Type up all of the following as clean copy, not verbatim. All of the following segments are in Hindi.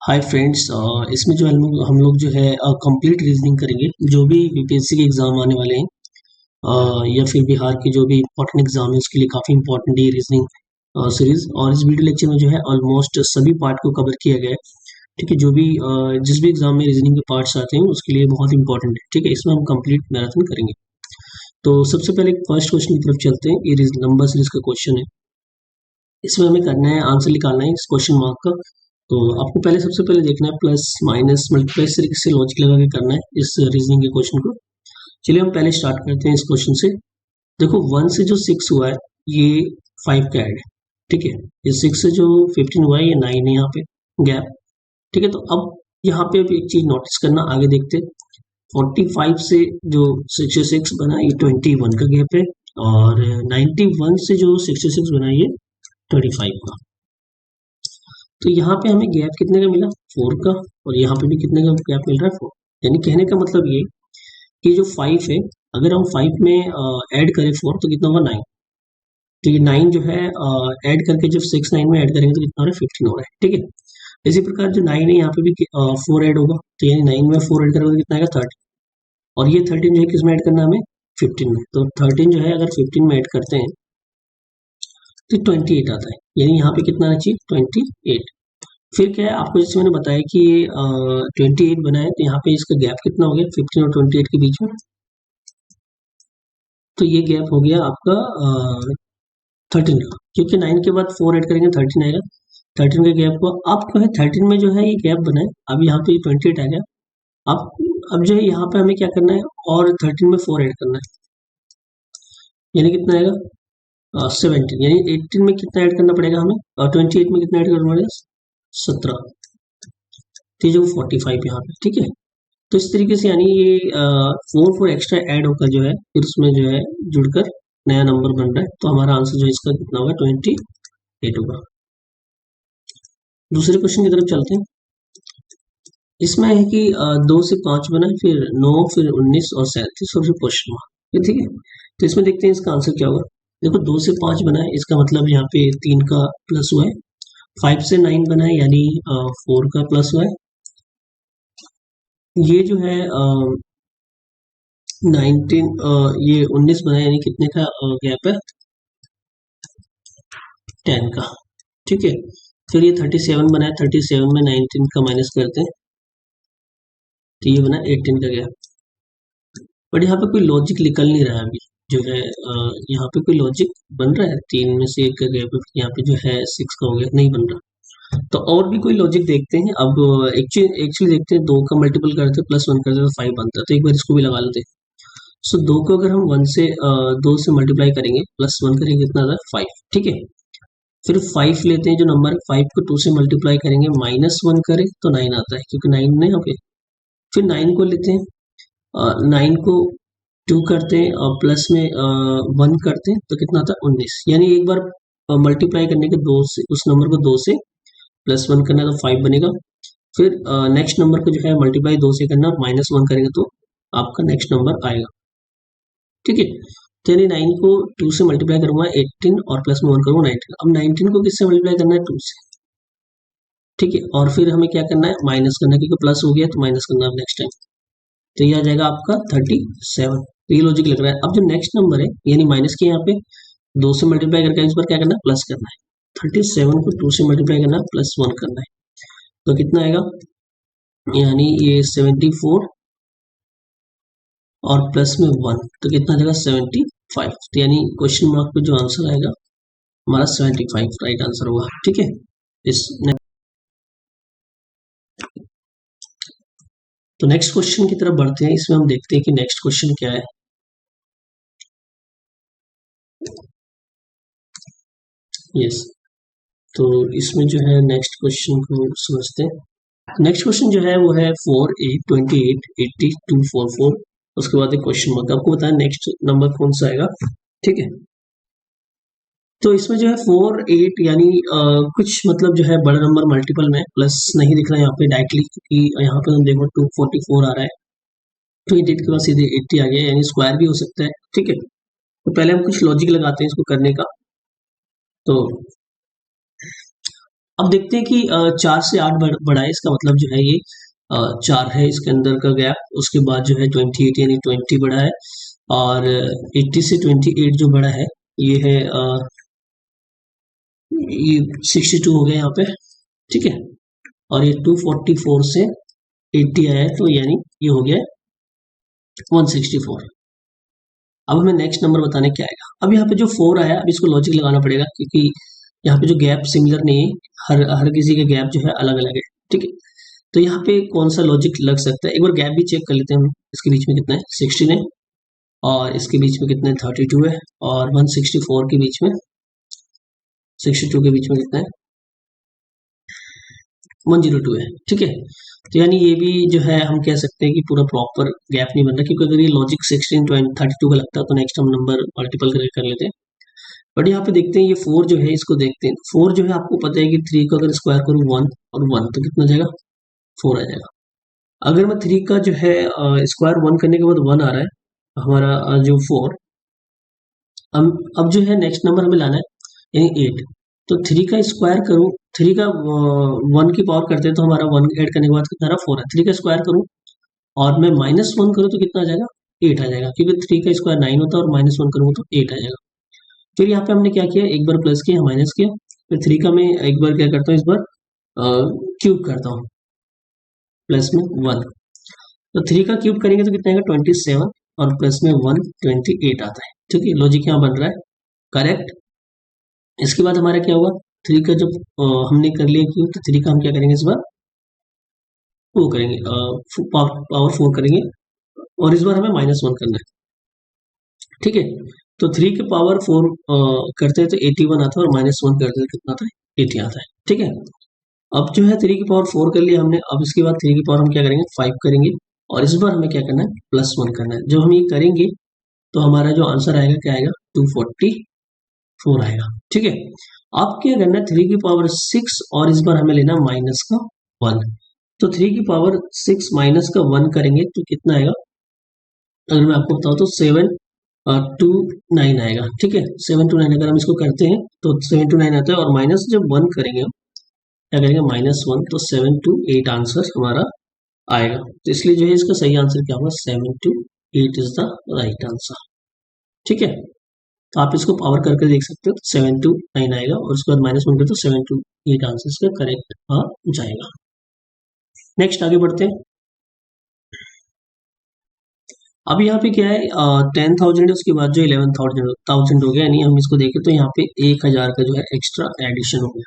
हाय फ्रेंड्स, इसमें जो हम लोग जो है कंप्लीट रीजनिंग करेंगे। जो भी यूपीएससी के एग्जाम आने वाले हैं या फिर बिहार के जो भी इंपॉर्टेंट एग्जाम है उसके लिए काफ़ी इंपॉर्टेंट है रीजनिंग सीरीज। और इस वीडियो लेक्चर में जो है ऑलमोस्ट सभी पार्ट को कवर किया गया है। ठीक है, जो भी जिस भी एग्जाम में रीजनिंग के पार्ट्स आते हैं उसके लिए बहुत इंपॉर्टेंट है। ठीक है, इसमें हम कंप्लीट मैराथन करेंगे। तो सबसे पहले फर्स्ट क्वेश्चन की तरफ चलते हैं। ये नंबर सीरीज का क्वेश्चन है। इसमें हमें करना है, आंसर निकालना है इस क्वेश्चन मार्क का। तो आपको पहले सबसे पहले देखना है प्लस माइनस मल्टीप्लाई, इस तरीके से लॉजिक लगा के करना है इस रीजनिंग के क्वेश्चन को। चलिए हम पहले स्टार्ट करते हैं इस क्वेश्चन से। देखो, 1 से जो 6 हुआ है ये 5 का ऐड है। ठीक है, ये 6 से जो 15 हुआ है ये 9 है यहाँ पे गैप। ठीक है, तो अब यहाँ पे एक चीज नोटिस करना, आगे देखते हैं। 45 से जो 66 बना ये 21 का गैप है, और 91 से जो 66 बना ये 25 का। तो यहाँ पे हमें गैप कितने का मिला, 4 का, और यहाँ पे भी कितने का गैप मिल रहा है, 4। यानी कहने का मतलब ये कि जो 5 है, अगर हम 5 में ऐड करें 4 तो कितना होगा, 9। तो ये 9 जो है ऐड करके जब 6 9 में ऐड करेंगे तो कितना हो रहा है, 15 हो रहा है। ठीक है, इसी प्रकार जो 9 है यहाँ पे भी 4 ऐड होगा, तो यानी 9 में 4 ऐड करोगे तो कितना आएगा, 30। और ये 13 जो है किस में ऐड करना है हमें, 15 में। तो 13 जो है अगर 15 में ऐड करते हैं तो 28 आता है। यानी यहाँ पे कितना आना चाहिए, 28। फिर क्या है, आपको जैसे मैंने बताया कि ये 28 बना है, तो यहाँ पे इसका गैप कितना हो गया 15 और 28 के बीच में। तो ये गैप हो गया आपका 13 का, क्योंकि 9 के बाद 4 ऐड करेंगे 13 आएगा। 13 का गैप हुआ। अब क्या है, 13 में जो है ये गैप बना है, अब यहाँ पे 28 आ गया। अब जो है यहाँ पे हमें क्या करना है, और 13 में 4 ऐड करना है, यानी कितना आएगा 17। यानी 18 में कितना ऐड करना पड़ेगा हमें, और 28 में कितना ऐड करना पड़ेगा, 17। तो ये जो 45 यहाँ पे। ठीक है, तो इस तरीके से यानी ये 4 एक्स्ट्रा ऐड होकर जो है फिर उसमें जो है जुड़कर नया नंबर बन रहा है। तो हमारा आंसर जो है इसका कितना होगा, 28 होगा। दूसरे क्वेश्चन की तरफ चलते हैं। इसमें है कि 2 से 5 बना है, फिर 9, फिर 19 और 37 और फिर क्वेश्चन मार्क। ठीक है, तो इसमें देखते हैं इसका आंसर क्या होगा। देखो, 2 से 5 बना है, इसका मतलब यहाँ पे 3 का प्लस हुआ है। 5 से 9 बना है, यानी 4 का प्लस हुआ है। ये जो है 19 ये 19 बना है, यानी कितने का गैप है, 10 का। ठीक है, फिर ये 37 बना है, 37 में 19 का माइनस करते हैं तो ये बना 18 का गैप। बट यहाँ पे कोई लॉजिक निकल नहीं रहा है अभी जो है, यहाँ पे कोई लॉजिक बन रहा है, 3 में से 1 का गैप है, यहाँ पे जो है 6 का हो गया, नहीं बन रहा। तो और भी कोई लॉजिक देखते हैं। अब एक्चुअली देखते हैं, 2 का मल्टीपल करते हैं प्लस 1 करते हैं तो 5 बनता है, तो एक बार इसको भी लगा लेते हैं। सो 2 को अगर हम 2 से मल्टीप्लाई करेंगे प्लस 1 करेंगे कितना आता है, 5। ठीक है, फिर 5 लेते हैं, जो नंबर 5 को 2 से मल्टीप्लाई करेंगे माइनस 1 करें तो 9 आता है, क्योंकि 9 नहीं यहाँ पे। फिर 9 को लेते हैं, 9 को 2 करते हैं और प्लस में 1 करते हैं तो कितना आता है, 19। यानी एक बार मल्टीप्लाई करने के 2 से उस नंबर को 2 से प्लस 1 करना तो 5 बनेगा। फिर नेक्स्ट नंबर को जो है मल्टीप्लाई 2 से करना, माइनस 1 करेंगे तो आपका नेक्स्ट नंबर आएगा। ठीक है, तो यानी 9 को 2 से मल्टीप्लाई करूंगा 18 और प्लस में 1 करूंगा 19। अब 19 को किससे मल्टीप्लाई करना है, 2 से। ठीक है, और फिर हमें क्या करना है, माइनस करना है, क्योंकि प्लस हो गया तो माइनस करना है नेक्स्ट टाइम। तो ये आ जाएगा आपका 37। तो ये लॉजिक लग रहा है। अब जो नेक्स्ट नंबर है, यानी माइनस के यहाँ पे 2 से मल्टीप्लाई करके इस पर क्या करना है, प्लस करना है। 37 को 2 से मल्टीप्लाई करना है, प्लस 1 करना है, तो कितना आएगा, यानी ये 74 और प्लस में 1 तो कितना देगा, 75। तो यानी क्वेश्चन मार्क पे जो आंसर आएगा हमारा 75 राइट आंसर होगा। ठीक है, इस तो नेक्स्ट क्वेश्चन की तरफ बढ़ते हैं। इसमें हम देखते हैं कि नेक्स्ट क्वेश्चन क्या है। यस, तो इसमें जो है नेक्स्ट क्वेश्चन को समझते हैं। नेक्स्ट क्वेश्चन जो है वो है 4 8 28 80 244। उसके बाद एक क्वेश्चन मार्क। आपको बताया नेक्स्ट नंबर कौन सा आएगा। ठीक है, तो इसमें जो है 4 8 यानी कुछ मतलब जो है बड़ा नंबर मल्टीपल में प्लस नहीं दिख रहा है यहाँ पे डायरेक्टली, क्योंकि यहाँ पे हम देखो 244 आ रहा है, 28 के बाद सीधे 80 आ गया, यानी स्क्वायर भी हो सकता है। ठीक है, तो पहले हम कुछ लॉजिक लगाते हैं इसको करने का। तो अब देखते हैं कि 4 से 8 बढ़ा है, इसका मतलब जो है ये 4 है इसके अंदर का गैप। उसके बाद जो है 28 यानी 20 बढ़ा है, और 80 से 28 जो बढ़ा है ये है ये 62 हो गया यहाँ पे, ठीक है। और ये 244 से 80 आया है, तो यानी ये हो गया 164। अब हमें नेक्स्ट नंबर बताने क्या आएगा। अब यहाँ पे जो 4 आया, अब इसको लॉजिक लगाना पड़ेगा, क्योंकि यहाँ पे जो गैप सिमिलर नहीं है, हर किसी के गैप जो है अलग अलग है, ठीक है। तो यहाँ पे कौन सा लॉजिक लग सकता है, एक बार गैप भी चेक कर लेते हैं हम। इसके बीच में कितना है 16 है, और इसके बीच में कितना है 32 है, और 164 के बीच में 62 के बीच में कितना है 102 है, ठीक है। तो यानी ये भी जो है हम कह सकते हैं कि पूरा प्रॉपर गैप नहीं बन रहा, क्योंकि अगर ये लॉजिक 16 32 का लगता है तो नेक्स्ट हम नंबर मल्टीपल करके कर लेते हैं। बट यहाँ पे देखते हैं ये 4 जो है, इसको देखते हैं। 4 जो है आपको पता है कि 3 को अगर स्क्वायर करूँ 1 और 1 तो कितना जाएगा 4 आ जाएगा। अगर मैं 3 का जो है स्क्वायर 1 करने के बाद 1 आ रहा है हमारा जो 4, अब जो है नेक्स्ट नंबर हमें लाना है यानी 8। तो 3 का स्क्वायर करूँ, 3 का 1 की पावर करते हैं तो हमारा 1 ऐड करने के बाद कितना रहा 4 है। 3 का स्क्वायर करूँ और मैं -1 करूँ तो कितना आ जाएगा 8 आ जाएगा, क्योंकि 3 का स्क्वायर 9 होता है और -1 करूँगा तो 8 आ जाएगा। फिर यहाँ पे हमने क्या किया, एक बार प्लस किया माइनस किया, फिर 3 का मैं एक बार क्या करता हूँ, इस बार क्यूब करता हूँ प्लस में 1। तो 3 का क्यूब करेंगे तो कितना आएगा 27, और प्लस में 1 28 आता है, ठीक है। लॉजिक यहाँ बन रहा है करेक्ट। इसके बाद हमारा क्या हुआ, 3 का जब हमने कर लिया क्यूब, तो 3 का हम क्या करेंगे इस बार वो करेंगे पावर 4 करेंगे, और इस बार हमें -1 करना है, ठीक है। तो 3 के पावर 4 करते हैं तो 81 आता है, और -1 करते हैं कितना आता है 80 आता है, ठीक है। अब जो है 3 की पावर 4 कर लिया हमने, अब इसके बाद 3 की पावर हम क्या करेंगे 5 करेंगे, और इस बार हमें क्या करना है +1 करना है। जब हम ये करेंगे तो हमारा जो आंसर आएगा क्या आएगा 244 आएगा, ठीक है। अब क्या करना है 3 की पावर 6, और इस बार हमें लेना माइनस का 1। तो 3 की पावर 6 माइनस का 1 करेंगे तो कितना आएगा, अगर मैं आपको बताऊं तो 729 आएगा, ठीक है। 729 अगर हम इसको करते हैं तो 729 आता है, और माइनस जब 1 करेंगे हम क्या करेंगे -1, तो 728 आंसर हमारा आएगा। तो इसलिए जो है इसका सही आंसर क्या होगा 728 इज द राइट आंसर, ठीक है। तो आप इसको पावर करके देख सकते हो, तो 729 आएगा, और उसके बाद -1 करें तो 728 आंसर इसका करेक्ट आ जाएगा। नेक्स्ट आगे बढ़ते हैं। अब यहाँ पे क्या है 10,000 है, उसके बाद जो 11,000 हो गया, यानी हम इसको देखें तो यहाँ पे 1,000 का जो है एक्स्ट्रा एडिशन हो गया।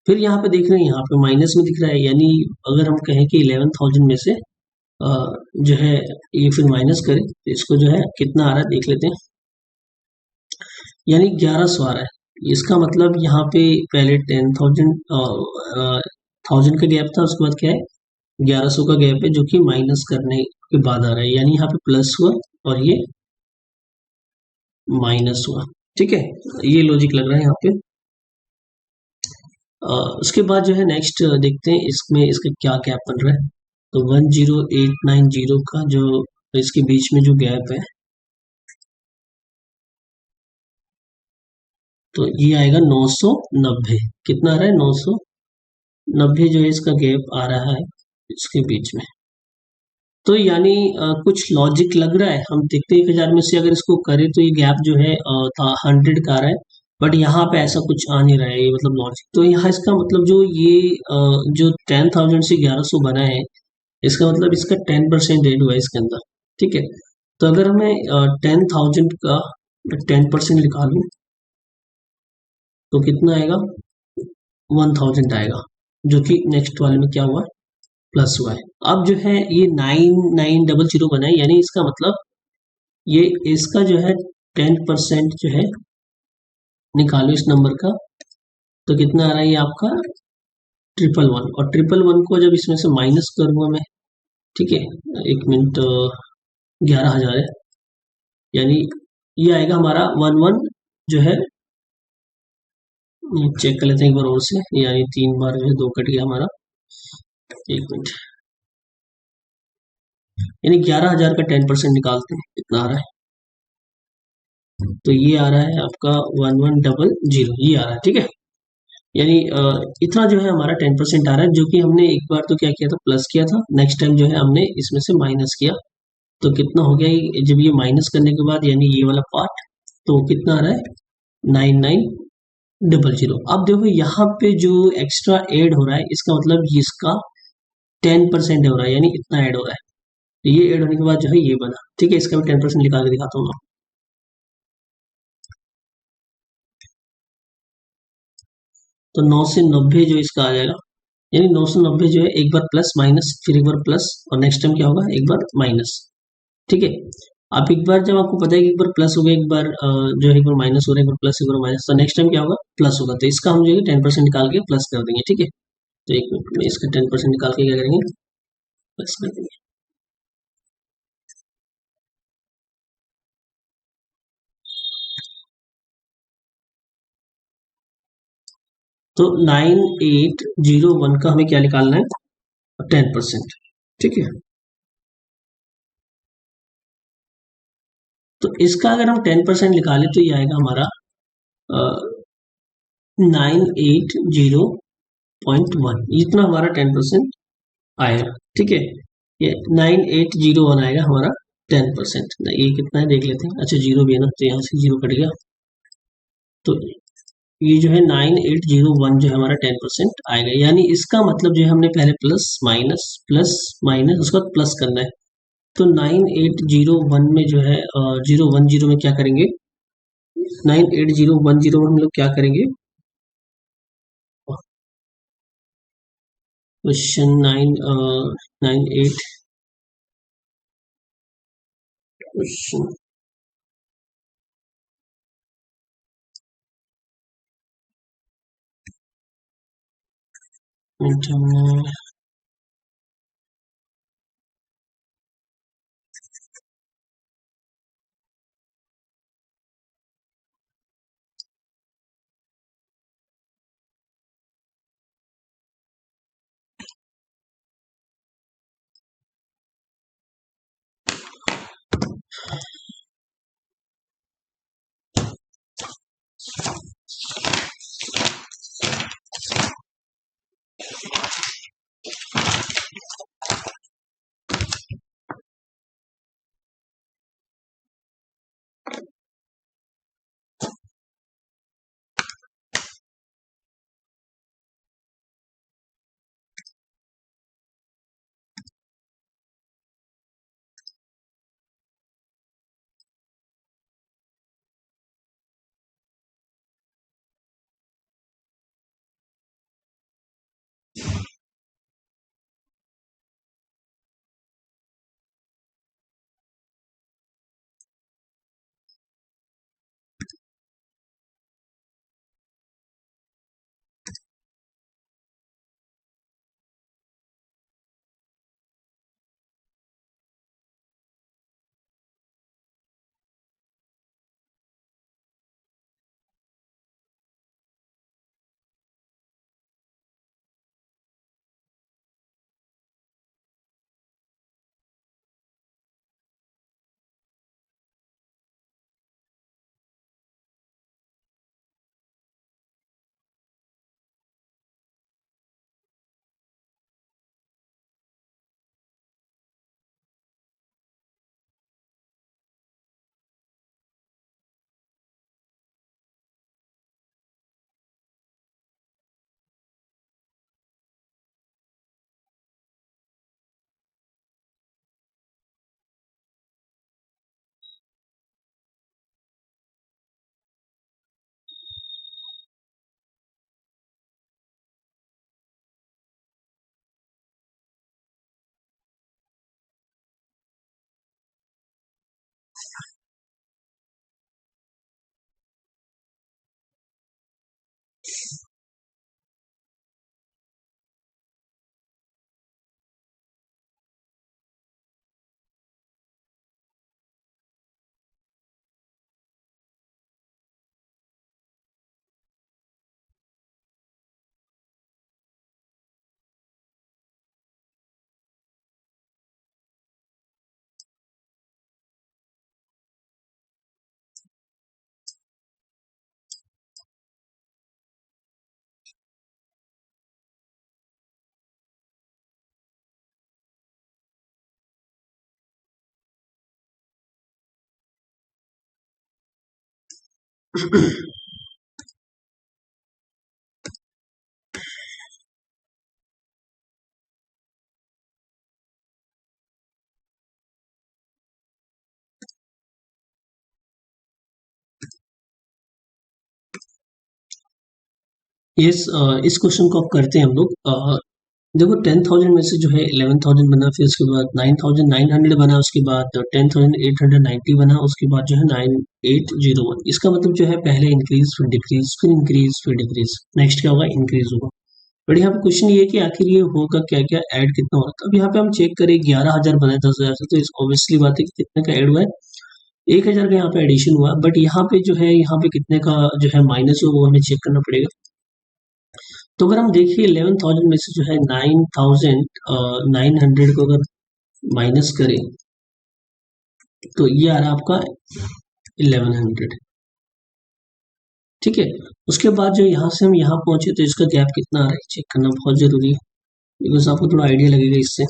फिर यहाँ पे देख रहे हैं यहाँ पे माइनस में दिख रहा है, यानी अगर हम कहें कि 11,000 में से जो है ये फिर माइनस करें तो इसको जो है कितना आ रहा है देख लेते हैं, यानी 1100 आ रहा है। इसका मतलब यहाँ पे पहले 10,000 1000 का गैप था, उसके बाद क्या है 1100 का गैप है, जो कि माइनस करने के बाद आ रहा है, यानी यहाँ पे प्लस हुआ और ये माइनस हुआ, ठीक है। ये लॉजिक लग रहा है यहाँ पे। उसके बाद जो है नेक्स्ट देखते हैं इसमें इसका क्या गैप बन रहा है। तो 10890 का जो इसके बीच में जो गैप है, तो ये आएगा 990। कितना आ रहा है 990 जो है इसका गैप आ रहा है इसके बीच में। तो यानी कुछ लॉजिक लग रहा है, हम देखते हैं 1000 में से अगर इसको करें तो ये गैप जो है 100 का आ रहा है, बट यहाँ पे ऐसा कुछ आ नहीं रहा है, ये मतलब लॉजिक। तो यहाँ इसका मतलब जो ये जो 10,000 से 1100 बना है, इसका मतलब इसका 10% एड हुआ है इसके अंदर, ठीक है। तो अगर हमें 10,000 का 10% निकालूं तो कितना आएगा 1000 आएगा, जो कि नेक्स्ट वाले में क्या हुआ प्लस हुआ है। अब जो है ये 9900 बना है, यानी इसका मतलब ये इसका जो है 10% जो है निकालो इस नंबर का, तो कितना आ रहा है ये आपका 111। और 111 को जब इसमें से माइनस करूंगा मैं, ठीक है, एक मिनट 11,000 है, यानी ये आएगा हमारा 11 जो है, चेक कर लेते हैं एक बार और से, यानी 3 बार जो है 2 कट गया हमारा, एक मिनट, यानी 11,000 का 10% निकालते हैं कितना आ रहा है, तो ये आ रहा है आपका 1100, ये आ रहा है, ठीक है। यानी इतना जो है हमारा 10% आ रहा है, जो कि हमने एक बार तो क्या किया था, प्लस किया था, नेक्स्ट टाइम जो है हमने इसमें से माइनस किया। तो कितना हो गया जब ये माइनस करने के बाद, यानी ये वाला पार्ट, तो कितना आ रहा है, 9900। अब देखो यहाँ पे जो एक्स्ट्रा ऐड हो रहा है, इसका मतलब इसका 10% हो रहा है, यानी इतना ऐड हो रहा है। तो ये ऐड होने के बाद जो है ये बना, ठीक है, इसका भी 10% निकाल के दिखाता हूँ मैं। तो 990 जो इसका आ जाएगा, यानी 990 जो है एक बार प्लस माइनस, फिर एक बार प्लस, और नेक्स्ट टाइम क्या होगा, एक बार माइनस। ठीक है। अब एक बार जब आपको पता है कि एक बार प्लस हो गया, एक बार जो है एक बार माइनस हो रहा है, एक बार प्लस, एक बार माइनस, तो नेक्स्ट टाइम क्या होगा, प्लस होगा। तो इसका हम जो है 10% निकाल के प्लस कर देंगे, ठीक है। तो एक मिनट में इसका 10% निकाल के क्या करेंगे, प्लस कर देंगे। तो 9801 का हमें क्या निकालना है, 10%। ठीक है। तो इसका अगर हम 10% निकालें तो ये आएगा हमारा 9801, इतना हमारा 10% आएगा। ठीक है। ये 9801 आएगा हमारा 10%। ये कितना है देख लेते हैं, अच्छा जीरो भी है ना, तो यहाँ से जीरो कट गया। तो ये जो है 9801 जो है हमारा 10% आएगा, यानी इसका मतलब जो है हमने पहले प्लस माइनस उसके बाद प्लस करना है। तो 9801 में जो है 010 में क्या करेंगे, 9801 में हम लोग क्या करेंगे, क्वेश्चन 98 क्वेश्चन, इस क्वेश्चन को अब करते हैं हम लोग। देखो 10,000 में से जो है 11,000 बना, फिर उसके बाद 9,900 बना, उसके बाद 10,890 बना, उसके बाद जो है 9,801। इसका मतलब जो है पहले इंक्रीज फिर डिक्रीज फिर इंक्रीज फिर डिक्रीज, नेक्स्ट क्या होगा, इंक्रीज होगा। बट यहाँ पे क्वेश्चन ये है कि आखिर ये होगा क्या, क्या ऐड कितना होगा। अब यहाँ पे हम चेक करें 11,000 बना है 10,000 से, तो इस ऑब्वियसली बात है कि कितने का ऐड हुआ है, 1,000 का यहाँ पे एडिशन हुआ है। बट यहाँ पे जो है यहाँ पे कितने का जो है माइनस हुआ, वो हमें चेक करना पड़ेगा। तो अगर हम देखिए 11,000 में से जो है 9,900 को अगर माइनस करें तो ये आ रहा है आपका 1100। ठीक है, उसके बाद जो यहाँ से हम यहाँ पहुंचे तो इसका गैप कितना आ रहा है चेक करना बहुत जरूरी है, बिकॉज आपको थोड़ा आइडिया लगेगा इससे।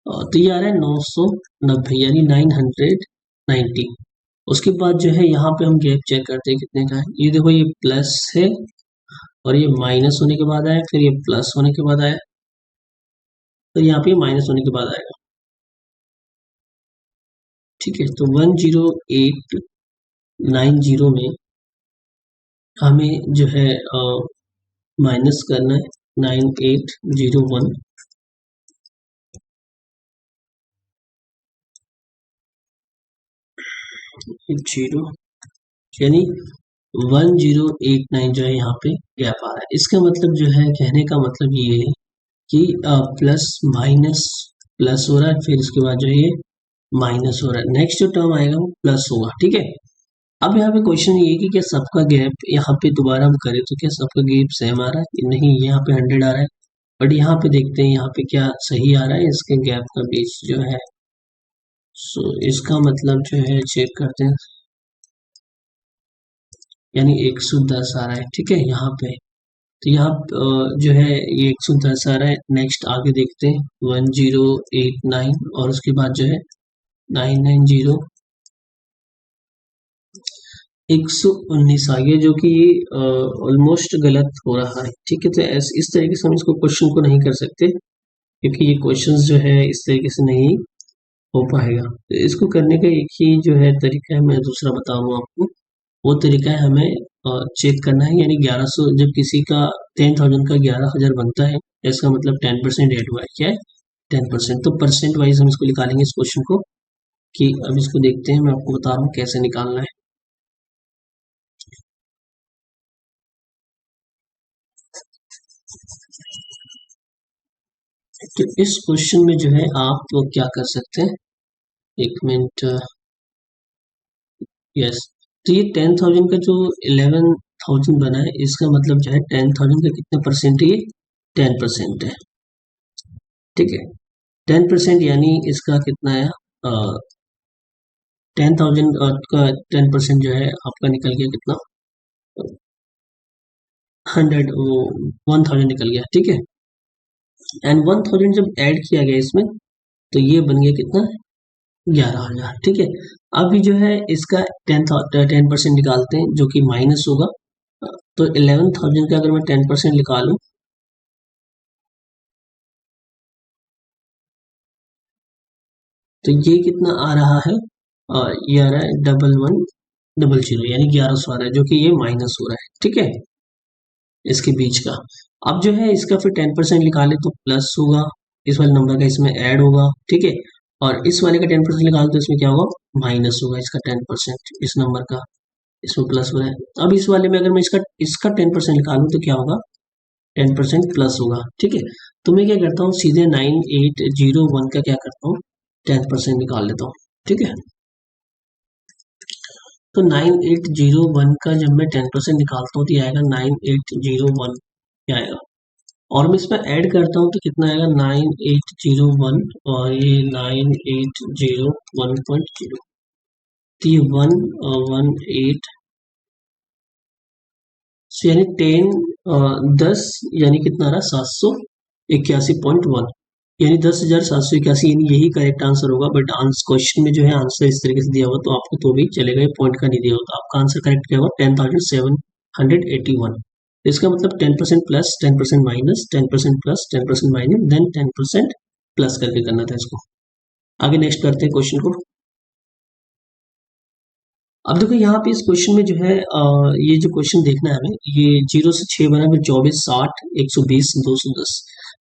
तो ये आ रहा है 990 यानी 990। उसके बाद जो है यहाँ पे हम गैप चेक करते हैं कितने का है। ये देखो ये प्लस है और ये माइनस होने के बाद आया, फिर ये प्लस होने के बाद आया, तो यहाँ पे माइनस होने के बाद आएगा। ठीक है, तो 10890 में हमें जो है माइनस करना है 9801। जीरो यानी 1089 जो है यहाँ पे गैप आ रहा है। इसका मतलब जो है, कहने का मतलब ये है कि प्लस माइनस प्लस हो रहा है, फिर इसके बाद जो है ये माइनस हो रहा है, नेक्स्ट जो टर्म आएगा वो प्लस होगा। ठीक है, अब यहाँ पे क्वेश्चन ये है कि क्या सबका गैप यहाँ पे दोबारा हम करें तो क्या सबका गैप सेम आ रहा है, नहीं यहाँ पे 100 आ रहा है। बट यहाँ पे देखते हैं यहाँ पे क्या सही आ रहा है, इसके गैप का बीच जो है। सो इसका मतलब जो है चेक करते हैं, यानी 110 आ रहा है। ठीक है, यहाँ पे तो यहाँ जो है ये 110 आ रहा है। नेक्स्ट आगे देखते हैं 1089 और उसके बाद जो है 990 119 आ गया, जो कि ये ऑलमोस्ट गलत हो रहा है। ठीक है, तो इस तरीके से हम इसको क्वेश्चन को नहीं कर सकते, क्योंकि ये क्वेश्चन जो है इस तरीके से नहीं हो पाएगा। तो इसको करने का एक ही जो है तरीका है, मैं दूसरा बताऊंगा आपको। वो तरीका है हमें चेक करना है, यानी 1100 जब किसी का 10,000 का 11,000 बनता है, इसका मतलब 10% ऐड हुआ है। क्या है, 10%। तो परसेंट वाइज हम इसको निकालेंगे इस क्वेश्चन को, कि अब इसको देखते हैं, मैं आपको बता रहा हूँ कैसे निकालना है। तो इस क्वेश्चन में जो है आप लोग क्या कर सकते हैं, एक मिनट, यस। तो ये 10,000 का जो 11,000 बना है, इसका मतलब जो है 10,000 का कितने परसेंट है, ये 10% है। ठीक है, 10% यानी इसका कितना है, 10,000 का 10% जो है आपका निकल गया कितना, 100, वो 1,000 निकल गया। ठीक है, एंड 1,000 जब ऐड किया गया इसमें, तो ये बन गया कितना, 11,000। ठीक है, अभी जो है इसका 10% निकालते हैं, जो कि माइनस होगा। तो 11,000 का अगर मैं 10% निकालूं, तो ये कितना आ रहा है, ये आ रहा है 1110, यानी 1100 आ रहा है, जो कि ये माइनस हो रहा है। ठीक है, इसके बीच का। अब जो है इसका फिर 10% निकाले तो प्लस होगा, इस वाले नंबर का इसमें ऐड होगा। ठीक है, और इस वाले का 10% निकाले तो इसमें क्या होगा, माइनस होगा इसका 10%, इस नंबर का इसमें प्लस हो रहा है। अब इस वाले में अगर मैं इसका इसका 10% निकालूं तो क्या होगा, 10% प्लस होगा। ठीक है, तो मैं क्या करता हूँ, सीधे 9801 का क्या करता हूँ, 10% निकाल लेता हूँ। ठीक है, तो 9801 का जब मैं 10% निकालता हूँ तो ये आएगा 9801, क्या आएगा, और मैं इसमें ऐड करता हूँ तो कितना आएगा, 9801 और ये 9801.0, तो ये 118, यानी 10 10 यानी कितना आ रहा है, 781.1। यानी 10,781, यानी यही करेक्ट आंसर होगा। बट क्वेश्चन में जो है आंसर इस तरीके से दिया हुआ तो आपको तो भी चलेगा, ये पॉइंट का नहीं दिया होता। आपका आंसर करेक्ट क्या होगा? 10,781। इसका मतलब 10% plus, 10% minus, 10% plus, 10% minus, then 10% plus करके करना था इसको। आगे नेक्स्ट करते हैं क्वेश्चन को। अब देखो यहाँ पे इस क्वेश्चन में जो है ये जो क्वेश्चन देखना है हमें, ये 0 से 6 बना, फिर 24, 60, 120, 210।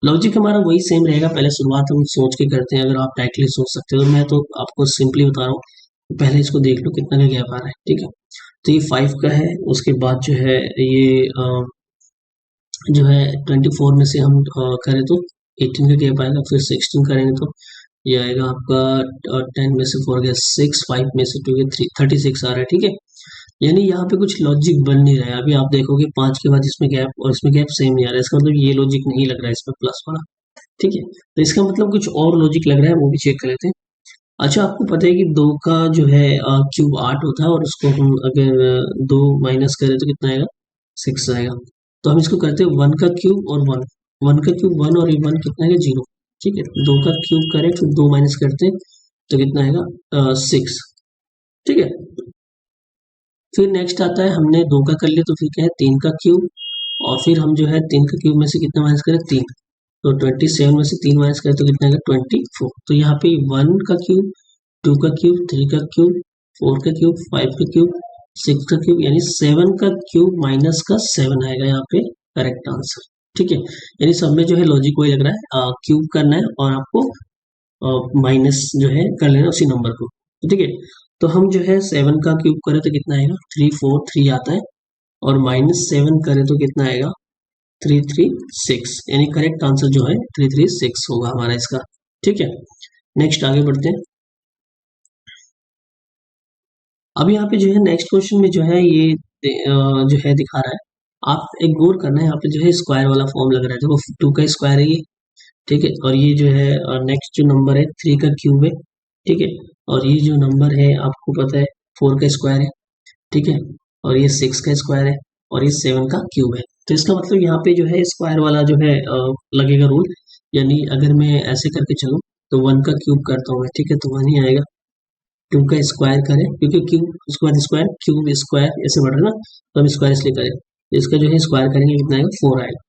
लॉजिक हमारा वही सेम रहेगा। पहले शुरुआत हम सोच के करते हैं, अगर आप डायरेक्टली सोच सकते हो तो मैं तो आपको सिंपली बता रहा हूँ। पहले इसको देख लो कितना का गैप आ रहा है, ठीक है। तो ये 5 का है, उसके बाद जो है ये जो है 24 में से हम करें तो 18 का गैप आएगा, फिर 16 करेंगे तो ये आएगा आपका 10 में से 4 गया 6, 5 में से 2 गया 3, 36 आ रहा है, ठीक है। यानी यहाँ पे कुछ लॉजिक बन नहीं रहा है। अभी आप देखोगे 5 के बाद इसमें गैप और इसमें गैप सेम नहीं आ रहा है, इसका मतलब ये लॉजिक नहीं लग रहा है इसमें प्लस वाला, ठीक है। तो इसका मतलब कुछ और लॉजिक लग रहा है, वो भी चेक कर लेते हैं। अच्छा, आपको पता है कि 2 का जो है क्यूब 8 होता है, और उसको हम अगर 2 माइनस करें तो कितना आएगा? 6 आएगा। तो हम इसको करते हैं 1 का क्यूब और 1, 1 का क्यूब 1 और ये 1 कितना आएगा? 0, ठीक है। 2 का क्यूब करें फिर 2 माइनस करते हैं तो कितना आएगा? 6, ठीक है। फिर नेक्स्ट आता है, हमने 2 का कर लिया तो फिर क्या है? 3 का क्यूब, और फिर हम जो है 3 का क्यूब में से कितना माइनस करें? 3, तो 27 में से 3 माइनस करें तो कितना आएगा? 24। तो यहाँ पे 1 का क्यूब, 2 का क्यूब, 3 का क्यूब, 4 का क्यूब, 5 का क्यूब, 6 का क्यूब, यानी 7 का क्यूब माइनस का 7 आएगा यहाँ पे करेक्ट आंसर, ठीक है। यानी सब में जो है लॉजिक वही लग रहा है, क्यूब करना है और आपको माइनस जो है कर लेना उसी नंबर को, ठीक है। तो हम जो है 7 का क्यूब करें तो कितना आएगा? 343 आता है, और -7 करें तो कितना आएगा? 336, यानी करेक्ट आंसर जो है 336 होगा हमारा इसका, ठीक है। नेक्स्ट आगे बढ़ते हैं। अब यहाँ पे जो है नेक्स्ट क्वेश्चन में जो है ये जो है दिखा रहा है, आप एक गौर करना है, यहाँ पे जो है स्क्वायर वाला फॉर्म लग रहा है। देखो 2 का स्क्वायर है ये, ठीक है। और ये जो है नेक्स्ट जो नंबर है 3 का क्यूब है, ठीक है। और ये जो नंबर है आपको पता है 4 का स्क्वायर है, ठीक है। और ये 6 का स्क्वायर है, और ये 7 का क्यूब है। तो इसका मतलब यहाँ पे जो है स्क्वायर वाला जो है लगेगा रूल। यानी अगर मैं ऐसे करके चलूँ तो 1 का क्यूब करता हूँ मैं, ठीक है, तो 1 ही आएगा। 2 का स्क्वायर करें, क्योंकि cube square square cube square ऐसे बढ़ रहा है ना, तो हम स्क्वायर इसलिए करें। तो इसका जो है स्क्वायर करेंगे कितना आएगा? 4 आएगा।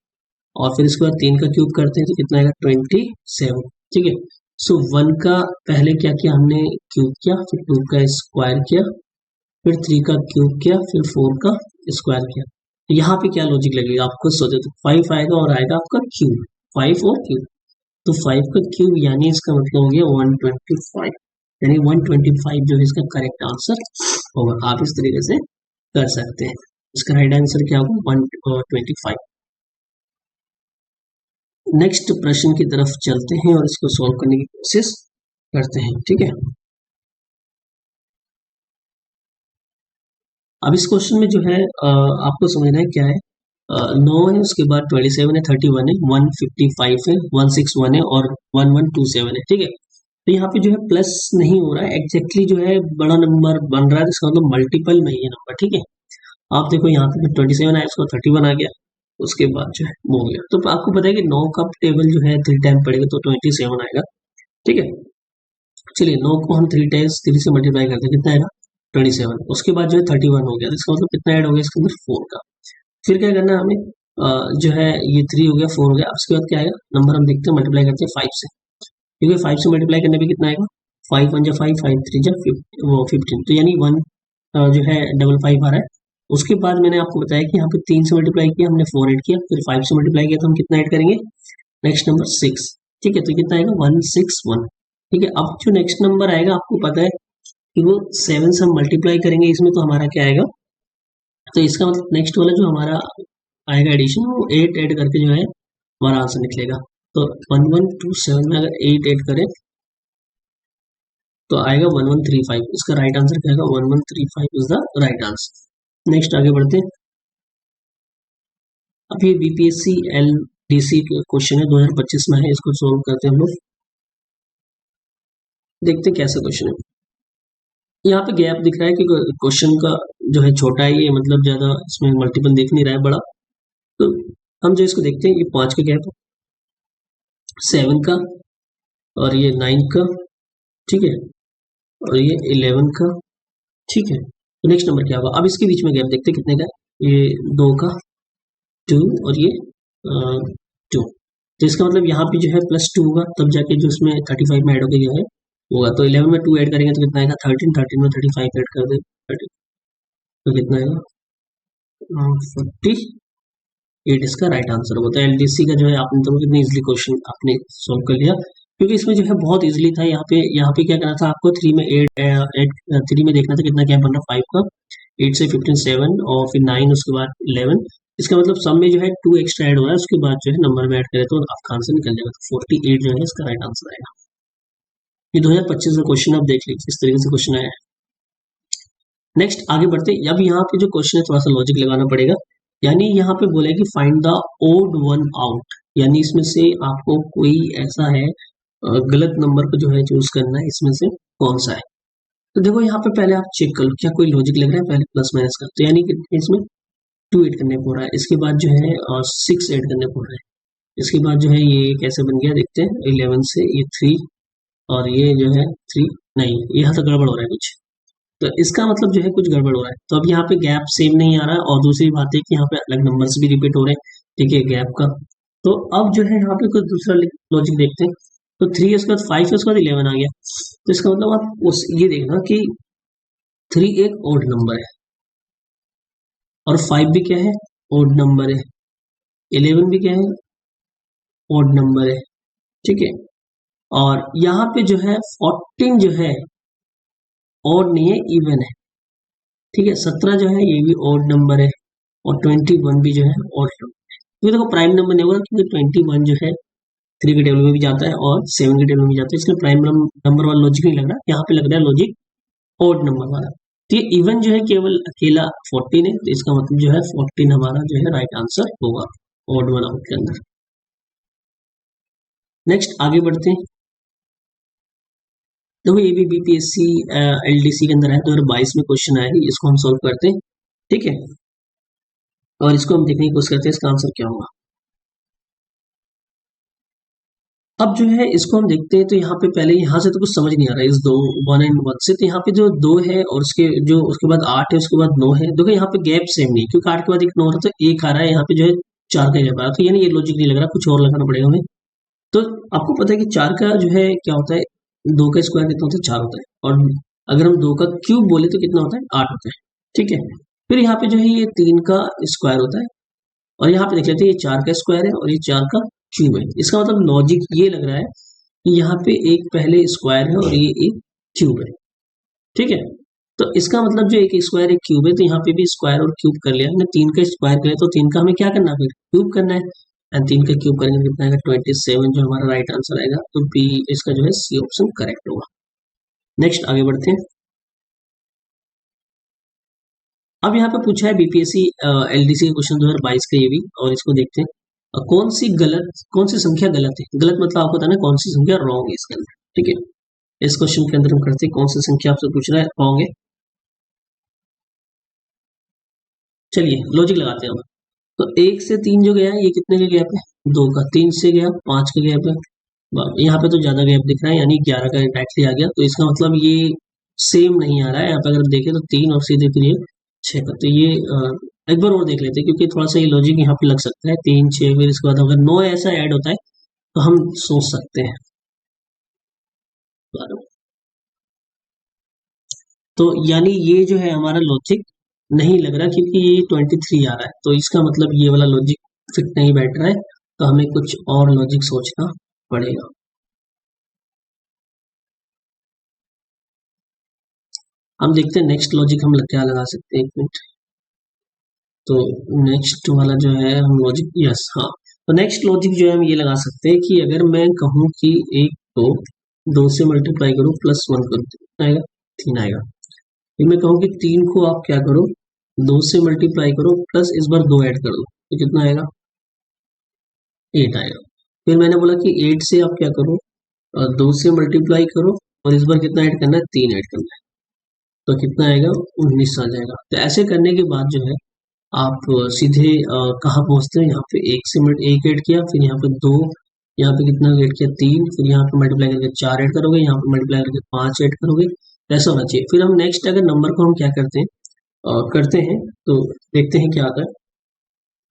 और फिर इसके बाद 3 का क्यूब करते हैं तो कितना आएगा? 27, ठीक है। सो 1 का पहले क्या किया हमने? क्यूब किया, फिर 2 का स्क्वायर किया, फिर 3 का क्यूब किया, फिर 4 का स्क्वायर किया। तो यहाँ पे क्या लॉजिक लगेगा आप खुद सोचो। तो 5 आएगा और आएगा आपका क्यूब, 5 और क्यूब, तो 5 का क्यूब यानी इसका मतलब हो गया 125, यानी 125 जो है इसका करेक्ट आंसर होगा। आप इस तरीके से कर सकते हैं। इसका राइट आंसर क्या होगा? 125। नेक्स्ट प्रश्न की तरफ चलते हैं और इसको सॉल्व करने की कोशिश करते हैं, ठीक है। अब इस क्वेश्चन में जो है आपको समझना है क्या है। 9 है, उसके बाद 27 है, 31 है, 155 है, 161 है, और 1127 है, ठीक है। तो यहाँ पे जो है प्लस नहीं हो रहा है, एग्जैक्टली जो है बड़ा नंबर बन रहा है, इसका मतलब मल्टीपल में ही है नंबर, ठीक है। आप देखो यहाँ पे 27 आया, उसका 31 आ गया, उसके बाद जो है वो हो गया। तो आपको पता है कि 9 का टेबल जो है 3 टाइम पड़ेगा तो 27 आएगा, ठीक है। चलिए 9 को हम 3 टाइम्स 3 से मल्टीप्लाई करते हैं, कितना आएगा? 27। उसके बाद जो है 31 हो गया, तो इसका मतलब कितना ऐड हो गया इसके अंदर? 4 का। फिर क्या करना है हमें? जो है ये 3 हो गया, 4 हो गया, उसके बाद क्या आएगा? नंबर हम देखते हैं, मल्टीप्लाई करते हैं 5 से, क्योंकि 5 से मल्टीप्लाई करने पे कितना आएगा? 5 1 जा 5, 5 3 जा 15, तो यानी 1 जो है 55 आ रहा है। उसके बाद मैंने आपको बताया कि यहाँ पे 3 से मल्टीप्लाई किया हमने, 4 ऐड किया, फिर 5 से मल्टीप्लाई किया तो हम कितना ऐड करेंगे? नेक्स्ट नंबर 6, ठीक है। तो कितना आएगा? 161, ठीक है। अब जो नेक्स्ट नंबर आएगा आपको पता है कि वो 7 से हम मल्टीप्लाई करेंगे इसमें, तो हमारा क्या आएगा? तो इसका मतलब नेक्स्ट वाला जो हमारा आएगा एडिशन, वो 8 ऐड करके जो है हमारा आंसर निकलेगा। तो 1127 में अगर 8 ऐड करें तो आएगा 1135। इसका राइट आंसर क्या आएगा? 1135 is the right answer. Next आगे बढ़ते हैं। अब ये बीपीएससी एलडीसी क्वेश्चन है, 2025 में है, इसको सोल्व करते हैं हम लोग। देखते हैं कैसा क्वेश्चन है। यहाँ पे गैप दिख रहा है कि क्वेश्चन का जो है छोटा है, ये मतलब ज्यादा इसमें मल्टीपल दिख नहीं रहा है बड़ा। तो हम जो इसको देखते हैं, ये 5 का गैप है, 7 का, और ये 9 का, ठीक है, और ये 11 का, ठीक है। तो नेक्स्ट नंबर क्या होगा? अब इसके बीच में गैप देखते कितने का है। ये 2 का 2 और ये 2। तो इसका मतलब यहाँ पे जो है +2 होगा, तब जाके जो उसमें 35 में ऐड होकर जो है होगा। तो 11 में 2 ऐड करेंगे तो कितना आएगा 13, 13 में 35 ऐड कर दे 30, तो कितना आएगा 48 इसका राइट आंसर होगा। तो एलडीसी का जो है आपने तो कितनी इजीली क्वेश्चन आपने सॉल्व कर लिया, क्योंकि इसमें जो है बहुत इजीली था। यहाँ पे क्या करना था आपको, 3 में 3 में देखना था कितना गैप बन रहा 5 का। 8 से 15 7 और फिर 9 उसके बाद 11। इसका मतलब सम में जो है 2 एक्स्ट्रा ऐड हो रहा है, उसके बाद जो है नंबर में ऐड करें तो आपका आंसर निकल जाएगा। तो 48 जो है इसका राइट आंसर आएगा। ये 2025 का क्वेश्चन आप देख लीजिए किस तरीके से क्वेश्चन आया है। नेक्स्ट आगे बढ़ते हैं। अब यहाँ पे जो क्वेश्चन है थोड़ा सा लॉजिक लगाना पड़ेगा। यानी यहाँ पे बोलेगी find the odd one out, यानी इसमें से आपको कोई ऐसा है गलत नंबर को जो है चूज करना है, इसमें से कौन सा है। तो देखो यहाँ पे पहले आप चेक करो क्या कोई लॉजिक लग रहा है, पहले प्लस माइनस का, तो यानी कि इसमें 2 ऐड करने को रहा है, इसके बाद जो है 6 ऐड करने को रहा है, इसके बाद जो है ये कैसे बन गया देखते हैं। 11 से ये 3 और ये जो है 3, नहीं यहाँ तो गड़बड़ हो रहा है कुछ, तो इसका मतलब जो है कुछ गड़बड़ हो रहा है। तो अब यहाँ पे गैप सेम नहीं आ रहा है, और दूसरी बात है कि यहाँ पे अलग नंबर्स भी रिपीट हो रहे हैं, ठीक है, गैप का। तो अब जो है यहाँ पे कुछ दूसरा लॉजिक देखते हैं। तो 3 है उसके बाद 5 है उसके बाद 11 आ गया, तो इसका मतलब आप उस ये देखना कि 3 एक ओड नंबर है और 5 भी क्या है, ओड नंबर है, 11 भी क्या है, ओड नंबर है, ठीक है। और यहाँ पे जो है 14 जो है ओड नहीं है, इवन है, ठीक है। 17 जो है ये भी ओड नंबर है, और 21 भी जो है ओड नंबर है। क्योंकि देखो प्राइम नंबर नहीं होगा, क्योंकि 21 जो है 3 के टेबल में भी जाता है और 7 के टेबल में भी जाता है, इसलिए प्राइम नंबर वाला लॉजिक नहीं लग रहा, यहाँ पे लग रहा है लॉजिक ओड नंबर वाला। तो ये इवन जो है केवल अकेला 14 है, तो इसका मतलब जो है 14 हमारा जो है राइट आंसर होगा ओड वन आउट के अंदर। नेक्स्ट आगे बढ़ते हैं। देखो ये भी बीपीएससी एलडीसी के अंदर है, 2022 में क्वेश्चन आया है, इसको हम सोल्व करते हैं, ठीक है, और इसको हम देखने की कोशिश करते हैं इसका आंसर क्या होगा। अब जो है इसको हम देखते हैं, तो यहाँ पे पहले यहाँ से तो कुछ समझ नहीं आ रहा है इस 2 1 एंड 1 से। तो यहाँ पे जो 2 है और उसके जो उसके बाद 8 है उसके बाद 9 है, देखो यहाँ पे गैप सेम नहीं, क्योंकि 8 के बाद एक 9 रहा, तो 1 आ रहा है, यहाँ पे जो है 4 का गैप आ रहा है, तो यानी ये लॉजिक नहीं लग रहा, कुछ और लगाना पड़ेगा हमें। तो आपको पता है कि 4 का जो है क्या होता है, 2 का स्क्वायर कितना होता है, 4 होता है, और अगर हम 2 का क्यूब बोले तो कितना होता है, 8 होता है, ठीक है। फिर यहाँ पे जो है ये 3 का स्क्वायर होता है, और यहाँ पे देख लेते हैं ये 4 का स्क्वायर है और ये 4 का क्यूब है। इसका मतलब लॉजिक ये लग रहा है कि यहाँ पे एक पहले स्क्वायर है और ये एक क्यूब है, ठीक है। तो इसका मतलब जो एक स्क्वायर एक क्यूब है, तो यहाँ पे भी स्क्वायर और क्यूब कर लिया हमने। 3 का स्क्वायर करें तो 3 का हमें क्या करना है, फिर क्यूब करना है, एंड 3 का क्यूब करेंगे कितना आएगा 27, जो हमारा राइट आंसर आएगा। तो बी इसका जो है सी ऑप्शन करेक्ट होगा। नेक्स्ट आगे बढ़ते हैं। अब यहाँ पे पूछा है बीपीएससी एलडीसी का क्वेश्चन 2022 का ये भी, और इसको देखते हैं। कौन सी संख्या गलत है। गलत मतलब आपको बताना है कौन सी संख्या रॉन्ग है इसके अंदर, ठीक है। इस क्वेश्चन के अंदर हम करते हैं कौन सी संख्या आपसे पूछ रहा है रॉन्ग है। चलिए लॉजिक लगाते हैं हम। तो 1 से 3 जो गया है ये कितने का गैप है, 2 का। 3 से गया 5 का गैप है, यहाँ पे तो ज्यादा गैप दिख रहा है, यानी 11 का डायरेक्टली आ गया। तो इसका मतलब ये सेम नहीं आ रहा है। यहाँ पे अगर देखें तो 3 और सीधे फिर ये 6 का, तो ये एक बार और देख लेते हैं, क्योंकि थोड़ा सा ये लॉजिक यहाँ पे लग सकता है। 3 6 फिर इसके बाद अगर 9 ऐसा ऐड होता है तो हम सोच सकते हैं। तो यानी ये जो है हमारा लॉजिक नहीं लग रहा, क्योंकि ये 23 आ रहा है, तो इसका मतलब ये वाला लॉजिक फिट नहीं बैठ रहा है, तो हमें कुछ और लॉजिक सोचना पड़ेगा। हम देखते हैं नेक्स्ट लॉजिक हम क्या लगा सकते हैं, एक मिनट। तो नेक्स्ट वाला जो है हम लॉजिक, यस हाँ, तो नेक्स्ट लॉजिक जो है हम ये लगा सकते हैं कि अगर मैं कहूँ कि एक को 2 से मल्टीप्लाई करो प्लस 1 करो तो कितना आएगा, 3 आएगा। फिर मैं कहूँ कि 3 को आप क्या करो, 2 से मल्टीप्लाई करो प्लस इस बार 2 ऐड कर दो तो कितना आएगा, 8 आएगा। फिर मैंने बोला कि 8 से आप क्या करो, 2 से मल्टीप्लाई करो और इस बार कितना ऐड करना है, 3 ऐड करना है, तो कितना आएगा, 19 आ जाएगा। तो ऐसे करने के बाद जो है आप सीधे कहाँ पहुंचते हैं, यहाँ पे 1 से एक ऐड किया, फिर यहाँ पे 2, यहाँ पे कितना ऐड किया 3, फिर यहाँ पे मल्टीप्लाई करके 4 ऐड करोगे, यहाँ पे मल्टीप्लाई करके 5 ऐड करोगे, ऐसा होना चाहिए। फिर हम नेक्स्ट अगर नंबर को हम क्या करते हैं तो देखते हैं क्या आता है।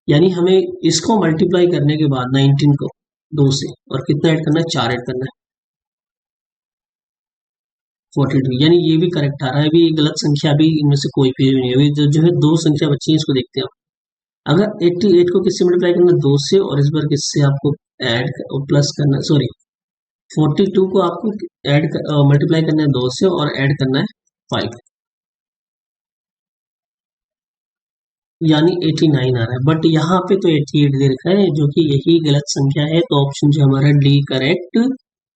यानी हमें इसको मल्टीप्लाई करने के बाद 19 को 2 से और कितना ऐड करना है 4 ऐड करना है 42, यानी ये भी करेक्ट आ रहा है। अभी गलत संख्या भी इनमें से कोई भी नहीं है। अभी जो है दो संख्या बची है, इसको देखते हैं। अगर 88 को किससे मल्टीप्लाई करना है 2 से, और इस बार किससे आपको ऐड प्लस करना, सॉरी 42 को आपको ऐड मल्टीप्लाई करना है 2 से और ऐड करना है 5, यानी 89 आ रहा है। बट यहाँ पे तो 88 दे रखा है, जो कि यही गलत संख्या है, तो ऑप्शन जो हमारा डी करेक्ट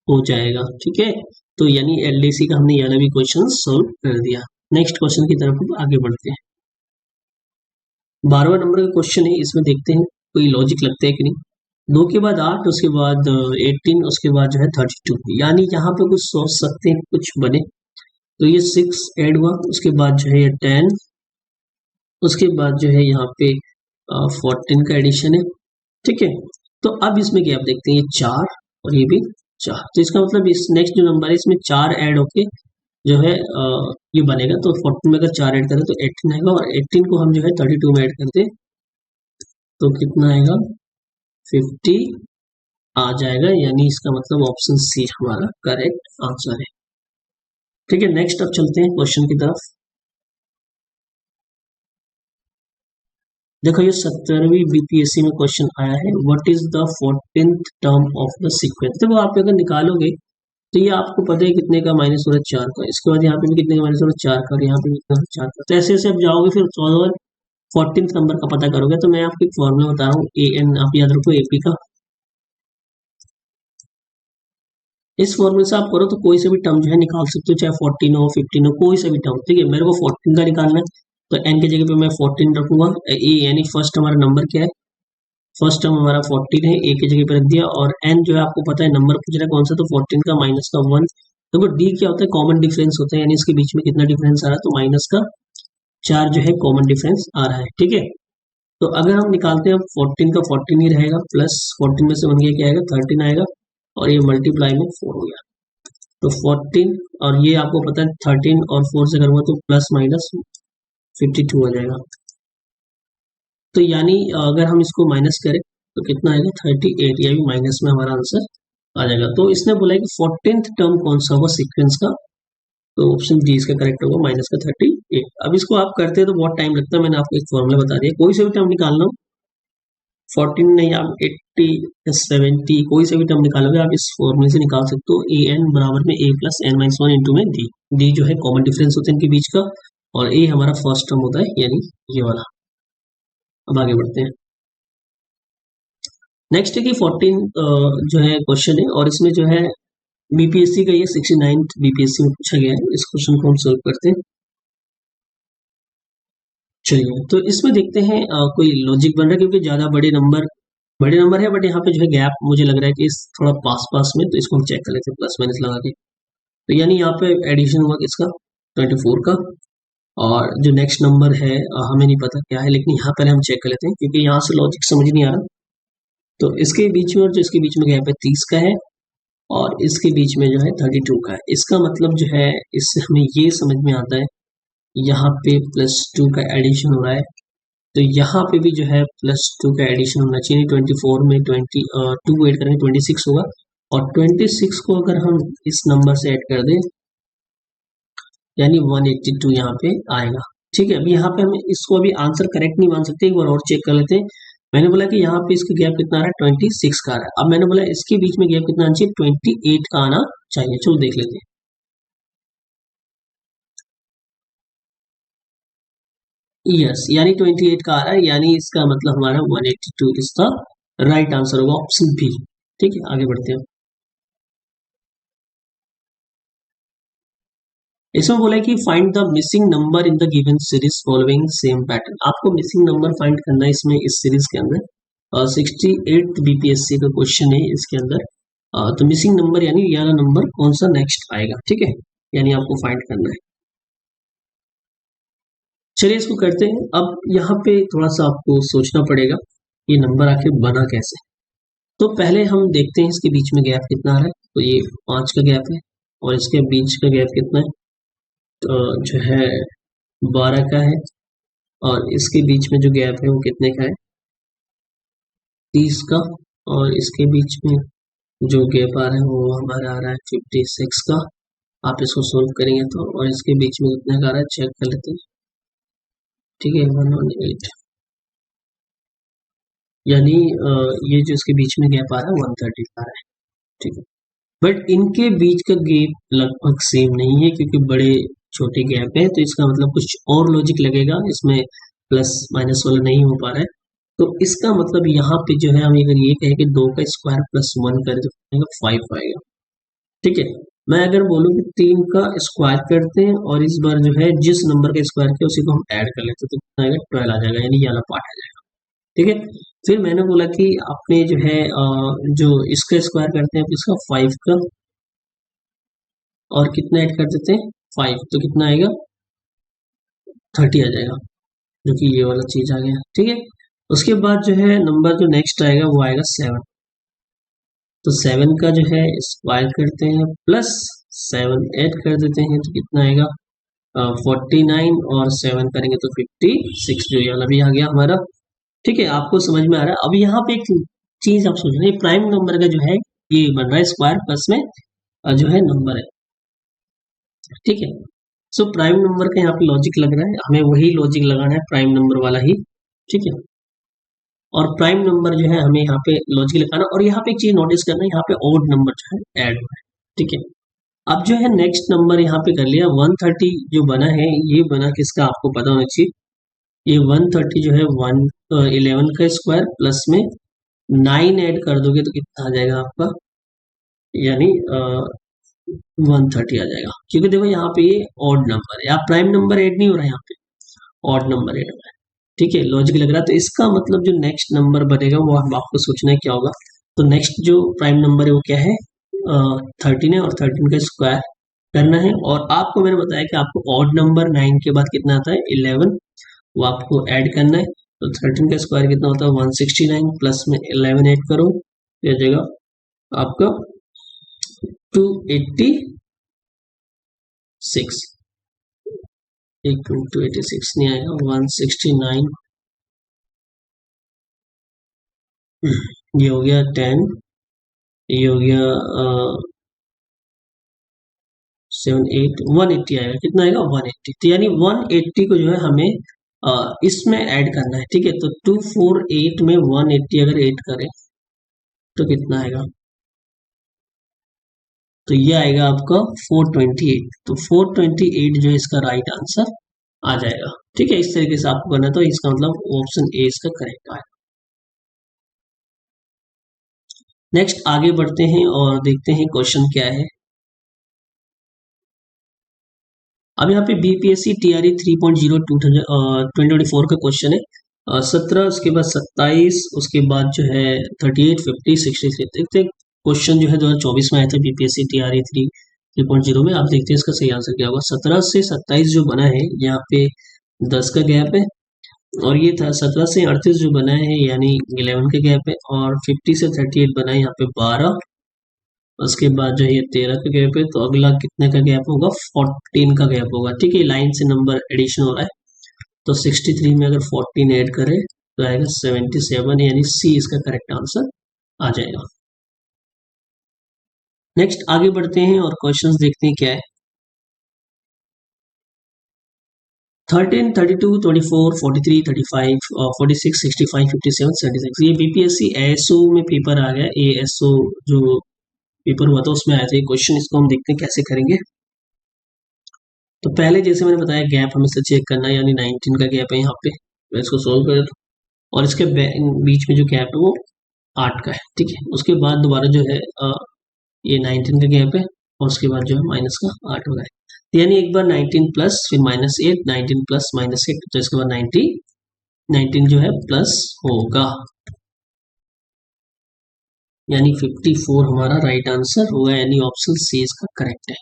हो जाएगा। ठीक है, तो यानी एलडीसी का हमने यानी भी क्वेश्चन सोल्व कर दिया। नेक्स्ट क्वेश्चन की तरफ हम आगे बढ़ते हैं। 12वां नंबर का क्वेश्चन है, इसमें देखते हैं कोई लॉजिक लगता है कि नहीं। 2 के बाद 8, उसके बाद 18, उसके बाद जो है 32, यानी यहाँ पे कुछ सोच सकते हैं कुछ बने। तो ये 6 ऐड हुआ, उसके बाद जो है ये 10, उसके बाद जो है यहाँ पे 14 का एडिशन है। ठीक है, तो अब इसमें क्या आप देखते हैं, ये 4 और ये भी 4, तो इसका मतलब इस नेक्स्ट जो नंबर है इसमें 4 ऐड होके जो है ये बनेगा। तो 14 में अगर 4 ऐड करें तो 18 आएगा, और 18 को हम जो है 32 में ऐड करते तो कितना आएगा 50 आ जाएगा, यानी इसका मतलब ऑप्शन सी हमारा करेक्ट आंसर है। ठीक है, नेक्स्ट अब चलते हैं क्वेश्चन की तरफ। देखो ये 17वीं बीपीएससी में क्वेश्चन आया है, what is the 14th term of the sequence. देखो आप अगर निकालोगे तो ये आपको पता है कितने का, माइनस हो रहा है 4 का, इसके बाद यहाँ पे भी कितने का माइनस हो रहा है 4 का, और यहाँ पे भी कितना 4 का। तो ऐसे ऐसे आप जाओगे, फिर 14th नंबर का पता करोगे। तो मैं आपको एक फॉर्मूला बता रहा हूँ, ए एन, आप याद रखो एपी का। इस फॉर्मूले से आप करो तो कोई से भी टर्म जो है निकाल सकते हो, चाहे 14 हो 15 हो, कोई से भी टर्म। ठीक है, मेरे को 14 का निकालना है, तो एन की जगह पे मैं 14 रखूंगा। ए यानी फर्स्ट हमारा नंबर क्या है, फर्स्ट टर्म हमारा 14 है, ए की जगह पे रख दिया, और एन जो है आपको पता है नंबर पूछ रहा है कौन सा, तो 14 का माइनस का 1। देखो डी क्या होता है, कॉमन डिफरेंस होता है, यानी इसके बीच में कितना डिफरेंस आ रहा है, तो माइनस का 4 जो है कॉमन डिफरेंस आ रहा है। ठीक है, तो अगर हम निकालते हैं 14 का 14 ही रहेगा, प्लस 14 में से बन गया क्या आएगा 13 आएगा, और ये मल्टीप्लाई में 4 हो गया। तो 14 और ये आपको पता है 13 और 4 से करूंगा तो प्लस माइनस 52 हो जाएगा। तो यानी अगर हम इसको माइनस करें तो कितना आएगा 38, या भी माइनस में हमारा आंसर आ जाएगा। तो इसने बोला है कि 14th टर्म कौन सा होगा सीक्वेंस का, तो ऑप्शन डी इसका करेक्ट होगा, माइनस का 38। अब इसको आप करते हैं तो बहुत टाइम लगता है, मैंने आपको एक फॉर्मूला बता दिया, कोई से भी टर्म निकालना हो, 14 नहीं आप 80 या 70 कोई से भी टर्म निकालोगे आप इस फॉर्मूले से निकाल सकते हो। ए एन बराबर में ए प्लस एन माइनस 1 इंटू में डी। डी जो है कॉमन डिफरेंस होता है इनके बीच का, और ए हमारा फर्स्ट टर्म होता है, यानी ये वाला। अब आगे बढ़ते हैं। नेक्स्ट है कि 14 जो है क्वेश्चन है, और इसमें जो है बीपीएससी का ये 69th बीपीएससी में पूछा गया है। इस क्वेश्चन को हम सोल्व करते हैं। चलिए, तो इसमें देखते हैं कोई लॉजिक बन रहा है, क्योंकि ज्यादा बड़े नंबर है, बट यहाँ पे जो है गैप मुझे लग रहा है कि इस थोड़ा पास पास में, तो इसको हम चेक कर लेते हैं प्लस माइनस लगा के। तो यानी यहाँ पे एडिशन हुआ किसका 24 का, और जो नेक्स्ट नंबर है हमें नहीं पता क्या है, लेकिन यहाँ पहले हम चेक कर लेते हैं, क्योंकि यहाँ से लॉजिक समझ नहीं आ रहा। तो इसके बीच में और जो इसके बीच में गैप है 30 का है, और इसके बीच में जो है 32 का है। इसका मतलब जो है इससे हमें ये समझ में आता है, यहाँ पे +2 का एडिशन हो रहा है, तो यहाँ पे भी जो है +2 का एडिशन होना चाहिए। 24 में 2 ऐड करेंगे 26 होगा, और 26 को अगर हम इस नंबर से ऐड कर दें यानी 182 यहाँ पे आएगा। ठीक है, अभी यहाँ पे हम इसको अभी आंसर करेक्ट नहीं मान सकते, एक बार और चेक कर लेते हैं। मैंने बोला कि यहाँ पे इसका गैप कितना आ रहा है 26 का आ रहा है। अब मैंने बोला इसके बीच में गैप कितना आना चाहिए 28 का आना चाहिए। चलो देख लेते हैं। यस, यानी 28 का आ रहा है, यानी इसका मतलब हमारा 182 इसका राइट आंसर होगा, ऑप्शन बी। ठीक है, आगे बढ़ते हैं। इसमें बोला है कि find the missing number in the given series following same pattern. आपको मिसिंग नंबर फाइंड करना है इसमें, इस सीरीज के अंदर 68th बीपीएससी का क्वेश्चन है इसके अंदर। तो मिसिंग नंबर यानी ये वाला नंबर कौन सा नेक्स्ट आएगा। ठीक है, यानी आपको फाइंड करना है। चलिए इसको करते हैं। अब यहाँ पे थोड़ा सा आपको सोचना पड़ेगा ये नंबर आखिर बना कैसे। तो पहले हम देखते हैं इसके बीच में गैप कितना आ रहा है। तो ये 5 का गैप है और इसके बीच का गैप कितना है, तो जो है 12 का है, और इसके बीच में जो गैप है वो कितने का है, 30 का, और इसके बीच में जो गैप आ रहा है वो हमारा आ रहा है 56 का। आप इसको सोल्व करेंगे तो, और इसके बीच में कितने का आ रहा है चेक कर लेते हैं। ठीक है, 118, यानी ये जो इसके बीच में गैप आ रहा है 130 का आ रहा है। ठीक है, बट इनके बीच का गैप लगभग सेम नहीं है क्योंकि बड़े छोटे गैप है, तो इसका मतलब कुछ और लॉजिक लगेगा, इसमें प्लस माइनस वाला नहीं हो पा रहा है। तो इसका मतलब यहाँ पे जो है हम अगर ये कहें कि 2 का स्क्वायर प्लस 1 करें तो 5 आएगा। ठीक है, मैं अगर बोलूँ कि 3 का स्क्वायर करते हैं और इस बार जो है जिस नंबर का स्क्वायर किया उसी को हम ऐड कर लेते हैं तो कितना आएगा, 12 आ जाएगा, यानी ये वाला पार्ट आ जाएगा। ठीक है, फिर मैंने बोला कि आपने जो है जो इसका स्क्वायर करते हैं इसका 5 का, और कितना ऐड कर देते हैं 5, तो कितना आएगा 30 आ जाएगा, जो कि ये वाला चीज आ गया। ठीक है, उसके बाद जो है नंबर जो नेक्स्ट आएगा वो आएगा 7। तो 7 का जो है स्क्वायर करते हैं प्लस 7 ऐड कर देते हैं तो कितना आएगा 49, और 7 करेंगे तो 56, जो ये वाला भी आ गया हमारा। ठीक है, आपको समझ में आ रहा है। अब यहाँ पे एक चीज आप सोच रहे हैं, प्राइम नंबर का जो है ये बन रहा है स्क्वायर प्लस में जो है नंबर है। ठीक है, सो प्राइम नंबर का यहाँ पे लॉजिक लग रहा है, हमें वही लॉजिक लगाना है प्राइम नंबर वाला ही। ठीक है, और प्राइम नंबर जो है हमें यहाँ पे लॉजिक लगाना, और यहाँ पे एक चीज नोटिस करना है, यहाँ पे ऑड नंबर जो है ऐड हुआ है। ठीक है, अब जो है नेक्स्ट नंबर यहाँ पे कर लिया 130 जो बना है, ये बना किसका आपको पता होना चाहिए। ये 130 जो है 11 का स्क्वायर प्लस में 9 ऐड कर दोगे तो कितना आ जाएगा आपका, यानी 130 आ जाएगा, क्योंकि देखो यहाँ पे ये ऑड नंबर है, यहाँ प्राइम नंबर ऐड नहीं हो रहा है, यहाँ पे ऑड नंबर ऐड हो रहा है। ठीक है, लॉजिक लग रहा है। तो इसका मतलब जो नेक्स्ट नंबर बनेगा वो आपको सोचना है क्या होगा। तो नेक्स्ट जो प्राइम नंबर है वो क्या है, 13 है, और 13 का स्क्वायर करना है, और आपको मैंने बताया कि आपको ऑड नंबर 9 के बाद कितना आता है 11, वो आपको ऐड करना है। तो 13 का स्क्वायर कितना होता है 169, प्लस में 11 ऐड करो तो आ जाएगा आपका 286, एक 286 नहीं आएगा 169, ये हो गया 10, ये हो गया 7 8 180 आएगा, कितना आएगा 180। तो यानी 180 को जो है हमें इसमें ऐड करना है। ठीक है, तो 248 में 180 अगर ऐड करें तो कितना आएगा, तो ये आएगा आपका 428। तो 428 जो है इसका राइट आंसर आ जाएगा। ठीक है, इस तरीके से आपको करना है, तो इसका मतलब ऑप्शन ए इसका करेक्ट है। नेक्स्ट आगे बढ़ते हैं और देखते हैं क्वेश्चन क्या है। अब यहाँ पे बीपीएससी टीआरई 3.0 2024 का क्वेश्चन है। 17, उसके बाद 27, उसके बाद जो है 38, 50, 63। देखते हैं क्वेश्चन जो है 2024 में आया था बीपीएससी टीआरई 3.0 में। आप देखते हैं इसका सही आंसर क्या होगा। 17 से 27 जो बना है यहाँ पे 10 का गैप है, और ये था 17 से 38 जो बना है यानी 11 का गैप है, और 50 से 38 बना है यहाँ पे 12, उसके बाद जो है 13 का गैप है, तो अगला कितने का गैप होगा 14 का गैप होगा। ठीक है, लाइन से नंबर एडिशन हो रहा है, तो 63 में अगर 14 ऐड करें तो आएगा 77, यानी सी इसका करेक्ट आंसर आ जाएगा। नेक्स्ट आगे बढ़ते हैं और क्वेश्चंस देखते हैं क्या है। 13, 32, 24, 43, 35, 46, 65, 57, 76, ये बीपीएससी एएसओ में पेपर आ गया। एएसओ जो पेपर हुआ था उसमें आया था ये क्वेश्चन। इसको हम देखते हैं कैसे करेंगे। तो पहले जैसे मैंने बताया गैप हमें से चेक करना है, यानी 19 का गैप है यहाँ पे, मैं इसको सोल्व कर देता हूँ, और इसके बीच में जो गैप है वो 8 का है। ठीक है, उसके बाद दोबारा जो है ये 19 का गैप है, और उसके बाद जो है माइनस का 8 हो रहा है। तो यानी एक बार 19 प्लस फिर -8, 19 प्लस -8, तो इसके बाद 19 जो है प्लस होगा, यानी 54 हमारा राइट आंसर होगा, यानी ऑप्शन सी इसका करेक्ट है।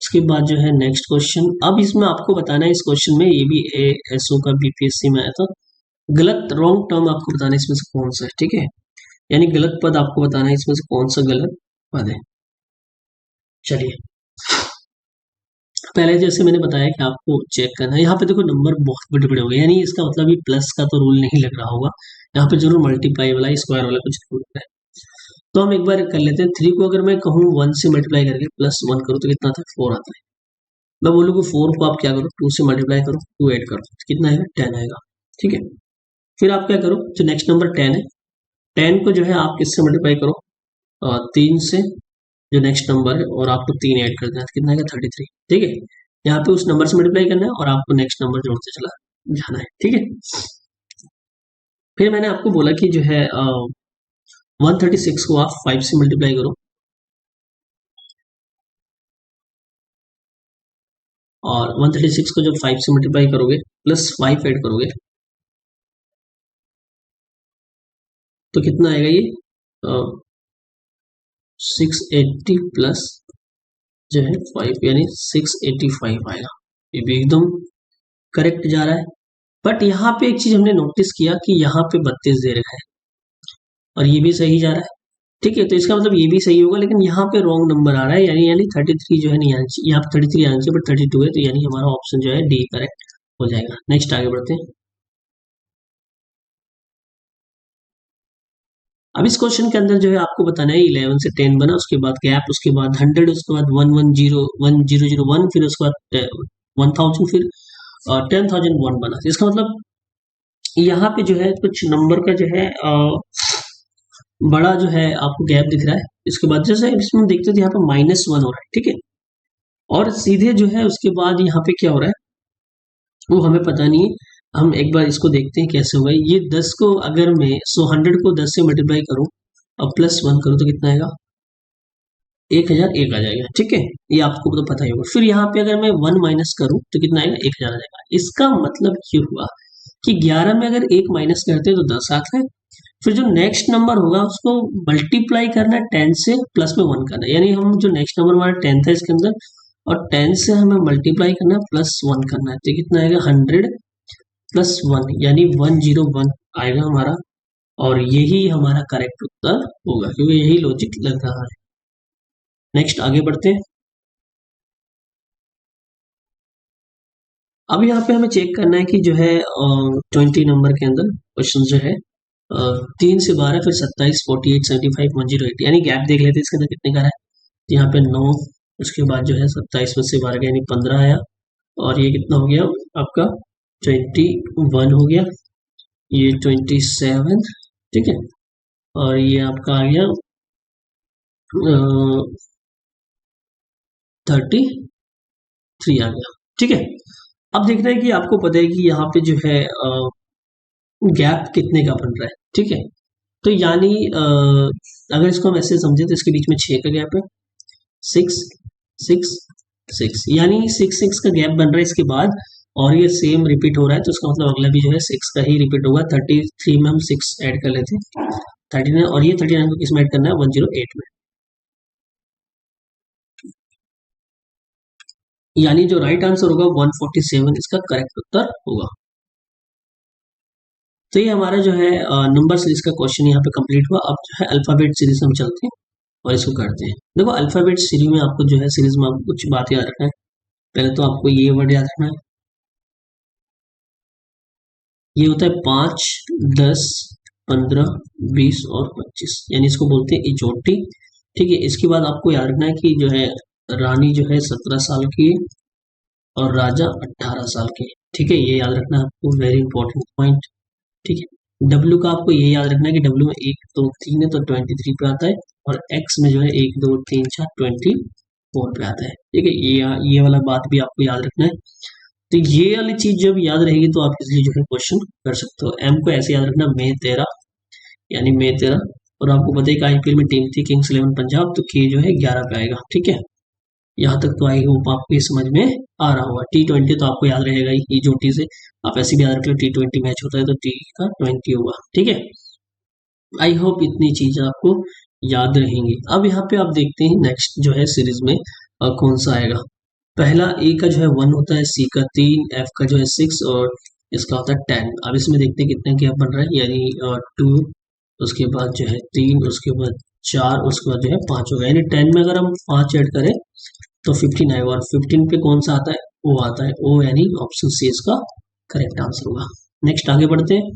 इसके बाद जो है नेक्स्ट क्वेश्चन। अब इसमें आपको बताना है, इस क्वेश्चन में ये भी एएसओ का बीपीएससी में आया था, गलत रॉन्ग टर्म आपको बताना है इसमें से कौन सा है, ठीक है, यानी गलत पद आपको बताना है इसमें से कौन सा गलत पद है। चलिए, पहले जैसे मैंने बताया कि आपको चेक करना है, यहाँ पे देखो नंबर बहुत बड़े बड़े हो गए, यानी इसका मतलब ये प्लस का तो रूल नहीं लग रहा होगा, यहाँ पे जरूर मल्टीप्लाई वाला स्क्वायर वाला कुछ रूल है। तो हम एक बार कर लेते हैं, 3 को अगर मैं कहूँ 1 से मल्टीप्लाई करके प्लस 1 करूँ तो कितना आता है, 4 आता है। मैं बोलूँ कि 4 को आप क्या करो, 2 से मल्टीप्लाई करो, 2 ऐड करो तो कितना आएगा, 10 आएगा, ठीक है। फिर आप क्या करो, जो नेक्स्ट नंबर 10 है, 10 को जो है आप किससे मल्टीप्लाई करो, 3 से, जो नेक्स्ट नंबर है, और आपको 3 ऐड कर देना है तो कितना आएगा, 33, ठीक है। यहाँ पे उस नंबर से मल्टीप्लाई करना है और आपको नेक्स्ट नंबर जोड़ते चला जाना है, ठीक है। फिर मैंने आपको बोला कि जो है 136 को आप 5 से मल्टीप्लाई करो, और 136 को जब 5 से मल्टीप्लाई करोगे प्लस 5 ऐड करोगे तो कितना आएगा, ये 680 प्लस जो है 5 यानी 685 आएगा। ये भी एकदम करेक्ट जा रहा है। बट यहाँ पे एक चीज हमने नोटिस किया कि यहाँ पे 32 दे रखा है और ये भी सही जा रहा है, ठीक है। तो इसका मतलब ये भी सही होगा, लेकिन यहाँ पे रॉन्ग नंबर आ रहा है, यानी 33 जो है नहीं आना चाहिए, यहाँ पे 33 आना चाहिए बट 32 है, तो यानी हमारा ऑप्शन जो है डी करेक्ट हो जाएगा। नेक्स्ट आगे बढ़ते हैं। अब इस क्वेश्चन के अंदर जो है आपको बताना है 11 से 10 बना, उसके बाद गैप, उसके बाद 100, उसके बाद 110 फिर उसके बाद 1000, फिर 10,001 बना। इसका मतलब यहाँ पे जो है कुछ नंबर का जो है बड़ा जो है आपको गैप दिख रहा है। इसके बाद जैसे इसमें देखते थे यहाँ पे -1 हो रहा है, ठीक है, और सीधे जो है उसके बाद यहाँ पे क्या हो रहा है वो हमें पता नहीं है। हम एक बार इसको देखते हैं कैसे होगा। ये 10 को अगर मैं 100 को 10 से मल्टीप्लाई करूं और प्लस 1 करूं तो कितना आएगा, 1001 आ जाएगा, ठीक है, ये आपको तो पता ही होगा। फिर यहाँ पे अगर मैं 1 माइनस करूं तो कितना आएगा, 1000 आ जाएगा। इसका मतलब ये हुआ कि 11 में अगर 1 माइनस करते हैं तो 10 आता है। फिर जो नेक्स्ट नंबर होगा उसको मल्टीप्लाई करना है 10 से, प्लस में 1 करना है, यानी हम जो नेक्स्ट नंबर हमारा 10 था इसके अंदर, और 10 से हमें मल्टीप्लाई करना है प्लस 1 करना है, तो कितना आएगा, 100 प्लस 1 यानी 101 आएगा हमारा, और यही हमारा करेक्ट उत्तर होगा क्योंकि यही लॉजिक लग रहा है। नेक्स्ट आगे बढ़ते हैं। अब यहाँ पे हमें चेक करना है कि जो है 20 नंबर के अंदर क्वेश्चन जो है 3 से 12, फिर 27, 48, 75, 108, यानी गैप देख लेते हैं इसके अंदर कितने का रहा है। तो यहाँ पे 9, उसके बाद जो है 27 में से 12 का यानी 15 आया, और ये कितना हो गया आपका 21 हो गया, ये 27, ठीक है, और ये आपका आ गया 33 आ गया, ठीक है। अब देखना है कि आपको पता है कि यहाँ पे जो है गैप कितने का बन रहा है, ठीक है। तो यानी अगर इसको हम ऐसे समझे तो इसके बीच में 6 का गैप है, 6 6 6, यानी 6 का गैप बन रहा है इसके बाद, और ये सेम रिपीट हो रहा है, तो इसका मतलब अगला भी जो है 6 का ही रिपीट होगा। 33 में हम 6 ऐड कर लेते हैं 39, और ये 39 को किस में ऐड करना है, 108 में, यानी जो राइट आंसर होगा 147 इसका करेक्ट उत्तर होगा। तो ये हमारा जो है नंबर सीरीज का क्वेश्चन यहाँ पे कंप्लीट हुआ। अब जो है अल्फाबेट सीरीज हम चलते हैं और इसको करते हैं। देखो अल्फाबेट सीरीज में आपको जो है सीरीज में आपको कुछ बात याद रखना है। पहले तो आपको ये वर्ड याद रखना है, ये होता है 5, 10, 15, 20 और 25, यानी इसको बोलते हैं इचोटी, ठीक है। इसके बाद आपको याद रखना है कि जो है रानी जो है 17 साल की है और राजा 18 साल के, ठीक है, ये याद रखना है आपको, वेरी इंपॉर्टेंट पॉइंट, ठीक है। डब्ल्यू का आपको ये याद रखना है कि डब्ल्यू में 1 2 3 है तो 23 पे आता है, और एक्स में जो है 1 2 3 4 24 पे आता है, ठीक है। ये वाला बात भी आपको याद रखना है। तो ये वाली चीज जब याद रहेगी तो आप इसलिए जो है क्वेश्चन कर सकते हो। एम को ऐसे याद रखना, मे 13 यानी मे 13, और आपको पता है कि आईपीएल में टीम थी किंग्स 11 पंजाब, तो के जो है 11 पे आएगा, ठीक है। यहाँ तक तो आई होप आपको ये समझ में आ रहा होगा। T20 तो आपको याद रहेगा ही, जो टी से आप ऐसे भी याद रख लो, T20 मैच होता है तो टी का 20 होगा, ठीक है। आई होप इतनी चीज आपको याद रहेंगी। अब यहाँ पे आप देखते हैं नेक्स्ट जो है सीरीज में कौन सा आएगा। पहला ए का जो है 1 होता है, सी का 3, एफ का जो है 6, और इसका होता है 10। अब इसमें देखते हैं कितना गैप बन रहा है, यानी 2, उसके बाद जो है 3, उसके बाद 4, उसके बाद जो है 5 होगा, यानी 10 में अगर हम 5 ऐड करें तो 15 आएगा, और 15 पे कौन सा आता है, ओ आता है, ओ यानी ऑप्शन सी इसका करेक्ट आंसर होगा। नेक्स्ट आगे बढ़ते हैं।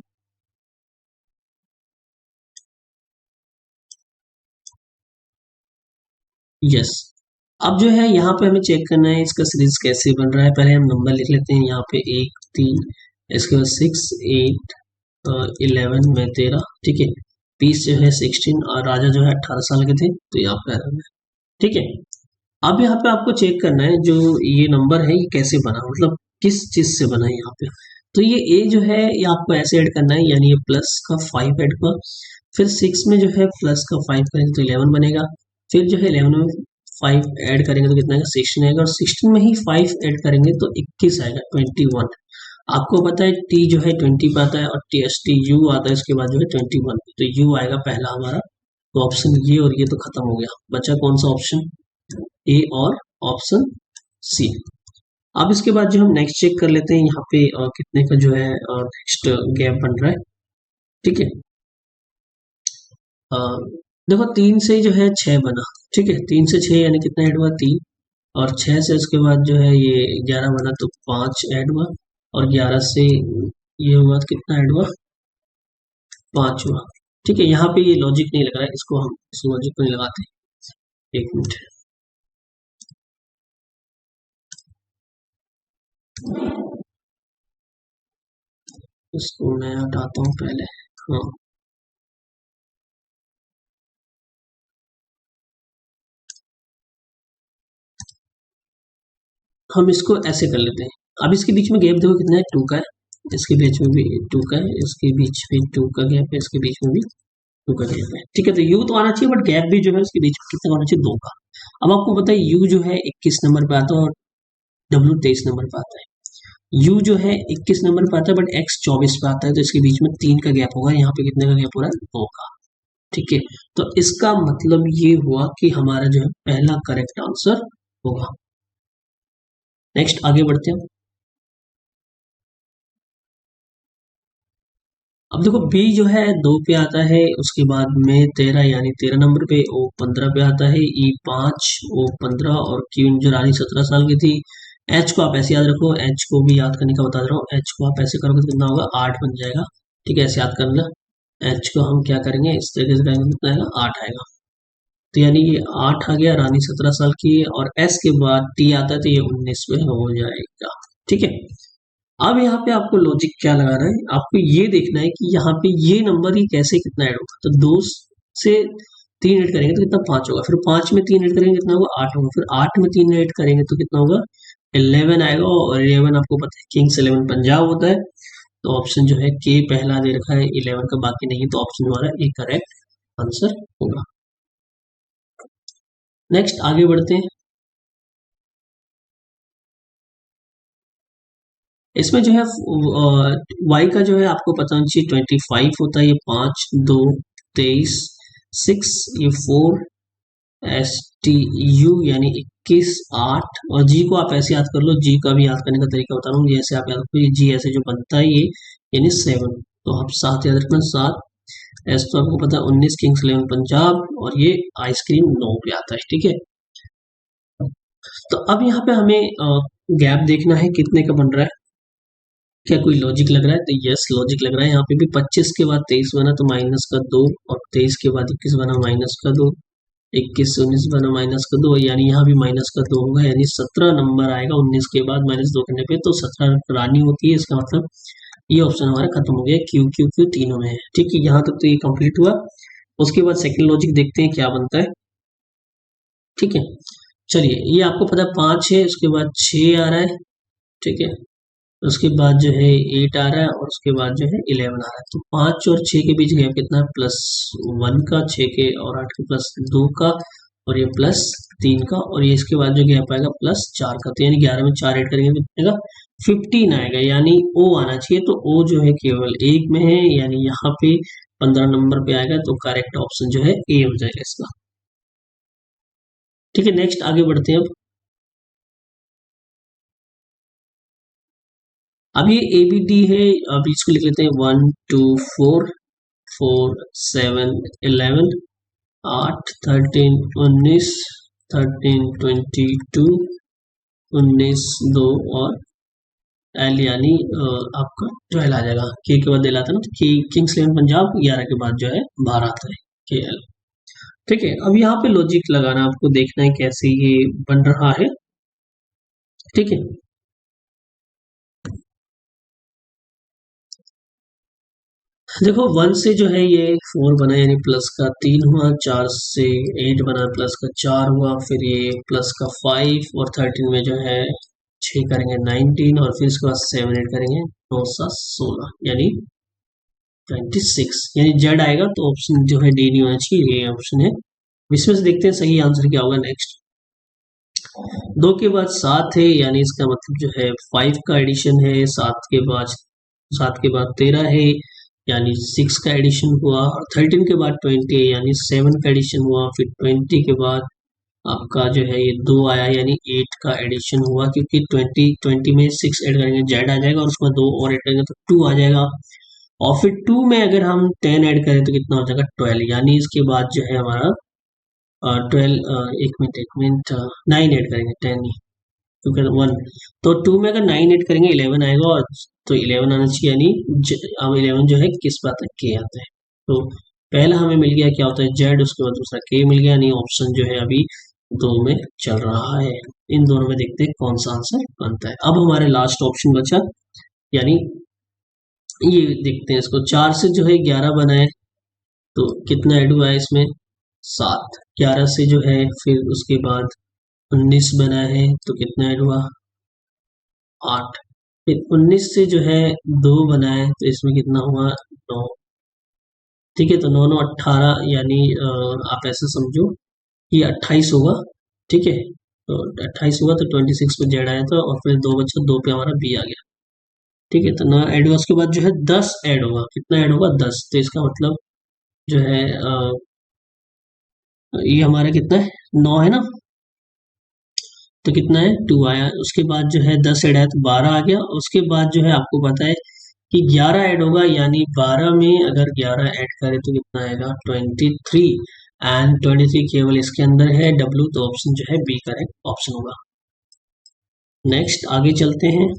यस, अब जो है यहाँ पे हमें चेक करना है इसका सीरीज कैसे बन रहा है। पहले हम नंबर लिख लेते हैं यहाँ पे 1, 3, इसके बाद 6, 8, 11 में 13, ठीक है। पीस जो है 16 और राजा जो है 18 साल के थे, तो यहाँ पे ठीक है। अब यहाँ पे आपको चेक करना है जो ये नंबर है ये कैसे बना, मतलब किस चीज से बना है यहाँ पे। तो ये ए जो है ये आपको ऐसे ऐड करना है, यानी ये प्लस का 5 ऐड हुआ, फिर 6 में जो है प्लस का 5 करेंगे तो 11 बनेगा, फिर जो है 11 में 5 ऐड करेंगे तो कितना आएगा, 16 आएगा, और 16 में ही 5 ऐड करेंगे तो 21 आएगा, 21। आपको पता है टी जो है 20 पे आता है और टी एस टी यू आता है इसके बाद जो है 21, तो यू आएगा पहला हमारा। तो ऑप्शन ये और ये तो खत्म हो गया, बचा कौन सा ऑप्शन, ए और ऑप्शन सी। अब इसके बाद जो हम नेक्स्ट चेक कर लेते हैं यहाँ पे कितने का जो है नेक्स्ट गैप बन रहा है, ठीक है। अ, देखो 3 से जो है 6 बना, ठीक है, 3 से 6 यानी कितना ऐड हुआ, 3, और 6 से उसके बाद जो है ये 11 बना तो 5 ऐड हुआ, और 11 से ये हुआ तो कितना ऐड हुआ, 5 हुआ, ठीक है। यहाँ पे ये लॉजिक नहीं लग रहा है, इसको हम इस लॉजिक को नहीं लगाते, एक मिनट। इसको मैं हटाता हूँ पहले, हाँ। हम इसको ऐसे कर लेते हैं। अब इसके बीच में गैप देखो कितना है, 2 का है, इसके बीच में भी 2 का है, इसके बीच में 2 का गैप है, इसके बीच में भी 2 का गैप है, ठीक है। तो यू तो आना चाहिए, बट गैप भी जो है उसके बीच में कितना होना चाहिए, 2 का। अब आपको पता है यू जो है 21 नंबर पे आता है और डब्ल्यू 23 नंबर पे आता है। यू जो है 21 नंबर पे आता है बट एक्स 24 पे आता है, तो इसके बीच में 3 का गैप होगा, यहाँ पे कितने का गैप हो रहा है, 2 का, ठीक है। तो इसका मतलब ये हुआ कि हमारा जो है पहला करेक्ट आंसर होगा। नेक्स्ट आगे बढ़ते हैं। अब देखो बी जो है 2 पे आता है, उसके बाद में 13 यानी 13 नंबर पे, ओ 15 पे आता है, ई 5, ओ 15, और क्यू जो रानी 17 साल की थी। एच को आप ऐसे याद रखो, एच को भी याद करने का बता रहा हूँ, एच को आप ऐसे करोगे तो कितना होगा, 8 बन जाएगा, ठीक है, ऐसे याद करना। एच को हम क्या करेंगे, इस तरीके से करेंगे, कितना आएगा, 8 आएगा, तो यानी ये 8 आ गया, रानी 17 साल की है, और एस के बाद टी आता है तो ये 19 में हो जाएगा, ठीक है। अब यहाँ पे आपको लॉजिक क्या लगाना है, आपको ये देखना है कि यहाँ पे ये नंबर ही कैसे कितना ऐड होगा। तो 2 से 3 ऐड करेंगे तो कितना, 5 होगा, फिर 5 में 3 ऐड करेंगे कितना होगा, 8 होगा, फिर 8 में 3 ऐड करेंगे तो कितना होगा, 11 आएगा, और 11 आपको पता है किंग्स 11 पंजाब होता है, तो ऑप्शन जो है के पहला दे रखा है, 11 का बाकी नहीं है, तो ऑप्शन हमारा ए करेक्ट आंसर होगा। नेक्स्ट आगे बढ़ते हैं। इसमें जो है वाई का जो है आपको पता होना चाहिए 25 होता है, ये 5, 2, 23, 6, ये 4, एस टी यू यानी 21, 8, और जी को आप ऐसे याद कर लो, जी का भी याद करने का तरीका बता रहा हूँ, जैसे आप याद करो, ये जी ऐसे जो बनता है ये यानी 7, तो आप 7 याद रखना, 7। एस तो आपको पता है 19, किंग्स 11 पंजाब, और ये आइसक्रीम 9 पे आता है, ठीक है। तो अब यहाँ पे हमें गैप देखना है कितने का बन रहा है, क्या कोई लॉजिक लग रहा है, तो यस लॉजिक लग रहा है। यहाँ पे भी 25 के बाद 23 बना तो माइनस का 2, और 23 के बाद 21 बना माइनस का 2, 21 से 19 बना माइनस का 2, यानी यहाँ भी माइनस का 2 होगा, यानी 17 नंबर आएगा 19 के बाद माइनस 2 करने पे, तो 17 रानी होती है, इसका मतलब ये ऑप्शन हमारा खत्म हो गया, क्यू क्यू क्यू तीनों में है, ठीक है। यहाँ तक तो ये कंप्लीट हुआ। उसके बाद सेकंड लॉजिक देखते हैं क्या बनता है, ठीक है। चलिए, ये आपको पता है 5 है, उसके बाद 6 आ रहा है, ठीक है, उसके बाद जो है 8 आ रहा है, और उसके बाद जो है 11 आ रहा है, तो 5 और 6 के बीच गैप कितना है, +1 का, 6 के और 8 के +2 का, और ये +3 का, और ये इसके बाद जो गैप आएगा +4 का, तो यानी 11 में 4 ऐड करेंगे तो कितने का, 15 आएगा, यानी ओ आना चाहिए, तो ओ जो है केवल एक में है, यानी यहाँ पे 15 नंबर पे आएगा, तो करेक्ट ऑप्शन जो है ए हो जाएगा इसका, ठीक है। नेक्स्ट आगे बढ़ते हैं अब। अब ये ए बी डी है, अब इसको लिख लेते हैं 1 2 4 4 7 11 8 13 19 13 22 19 2 और एल यानी आपका 12 आ जाएगा। के बाद एल आता है ना, तो के किंग्स इलेवन पंजाब 11 के बाद जो है बाहर आता है के एल। ठीक है, अब यहाँ पे लॉजिक लगाना आपको देखना है कैसे ये बन रहा है। ठीक है, देखो 1 से जो है ये 4 बना यानी प्लस का 3 हुआ, 4 से 8 बना प्लस का 4 हुआ, फिर ये प्लस का 5 और 13 में जो है 6 करेंगे 19 और फिर इसके बाद 7 8 करेंगे 9 7 16 यानी 26 यानी जेड आएगा। तो ऑप्शन जो है डी नहीं होना चाहिए, ये ऑप्शन है। इसमें से देखते हैं सही आंसर क्या होगा। नेक्स्ट 2 के बाद 7 है यानी इसका मतलब जो है 5 का एडिशन है। 7 के बाद 13 है यानी 6 का एडिशन हुआ, और 13 के बाद 20 है यानी 7 का एडिशन हुआ, फिर 20 के बाद आपका जो है ये 2 आया यानी 8 का एडिशन हुआ, क्योंकि 20 में 6 ऐड करेंगे जेड आ जाएगा और उसमें 2 और ऐड करेंगे तो 2 आ जाएगा। और फिर 2 में अगर हम 10 ऐड करें तो कितना हो जाएगा 12 यानी इसके बाद जो है हमारा 12 एक मिनट 9 ऐड करेंगे 10 नहीं, क्योंकि 1 तो 2 में अगर 9 ऐड करेंगे 11 आएगा, और तो 11 आना चाहिए यानी अब 11 जो है किस बात है के आता है। तो पहला हमें मिल गया क्या होता है जेड, उसके बाद दूसरा के मिल गया, यानी ऑप्शन जो है अभी 2 में चल रहा है। इन दोनों में देखते हैं कौन सा आंसर बनता है। अब हमारे लास्ट ऑप्शन बचा, यानी ये देखते हैं इसको, 4 से जो है 11 बनाए तो कितना ऐड हुआ है इसमें 7, 11 से जो है फिर उसके बाद 19 बना है तो कितना ऐड हुआ 8, फिर 19 से जो है 2 बना है तो इसमें कितना हुआ 9। ठीक है, तो 9 9 18 यानी आप ऐसे समझो ये 28 होगा। ठीक है, तो 28 हुआ तो 26 पे जेड आया था, और फिर 2 बचा, 2 पे हमारा बी आ गया। ठीक है, तो 9 ऐड हुआ, उसके बाद जो है 10 ऐड होगा, कितना ऐड होगा 10, तो इसका मतलब जो है ये हमारा कितना है 9 है ना, तो कितना है 2 आया, उसके बाद जो है 10 ऐड आया तो 12 आ गया। उसके बाद जो है आपको पता है कि 11 ऐड होगा, यानी 12 में अगर 11 ऐड करें तो कितना आएगा 23, एंड 23 केवल इसके अंदर है डब्ल्यू, तो ऑप्शन जो है बी करेक्ट ऑप्शन होगा। नेक्स्ट आगे चलते हैं।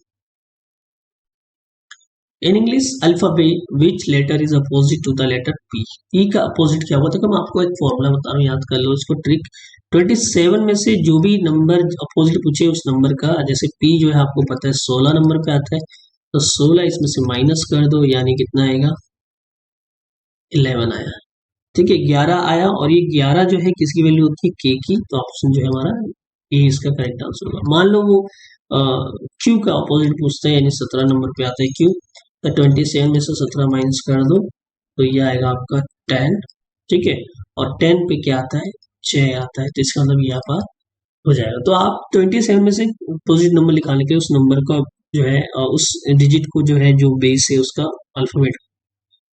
In English alphabet which letter is opposite to the letter P, E का अपोजिट क्या होता है, तो मैं आपको एक फॉर्मूला बता रहा हूँ, याद कर लो इसको ट्रिक। 27 में से जो भी नंबर अपोजिट पूछे उस नंबर का, जैसे पी जो है आपको पता है 16 नंबर पे आता है, तो 16 इसमें से माइनस कर दो यानी कितना आएगा 11 आया। ठीक है, 11 आया, और ये 11 जो है किसकी वैल्यू होती है के की, तो ऑप्शन जो है हमारा ये इसका करेक्ट आंसर होगा। मान लो वो क्यू का अपोजिट पूछते हैं यानी 17 नंबर पे आता है क्यू, तो 27 में से 17 माइनस कर दो तो ये आएगा आपका 10। ठीक है, और 10 पे क्या आता है 6 आता है, तो इसका मतलब यहाँ पर हो जाएगा। तो आप 27 में से अपोजिट नंबर निकालने के लिए उस नंबर का जो है उस डिजिट को जो है जो बेस है उसका अल्फाबेट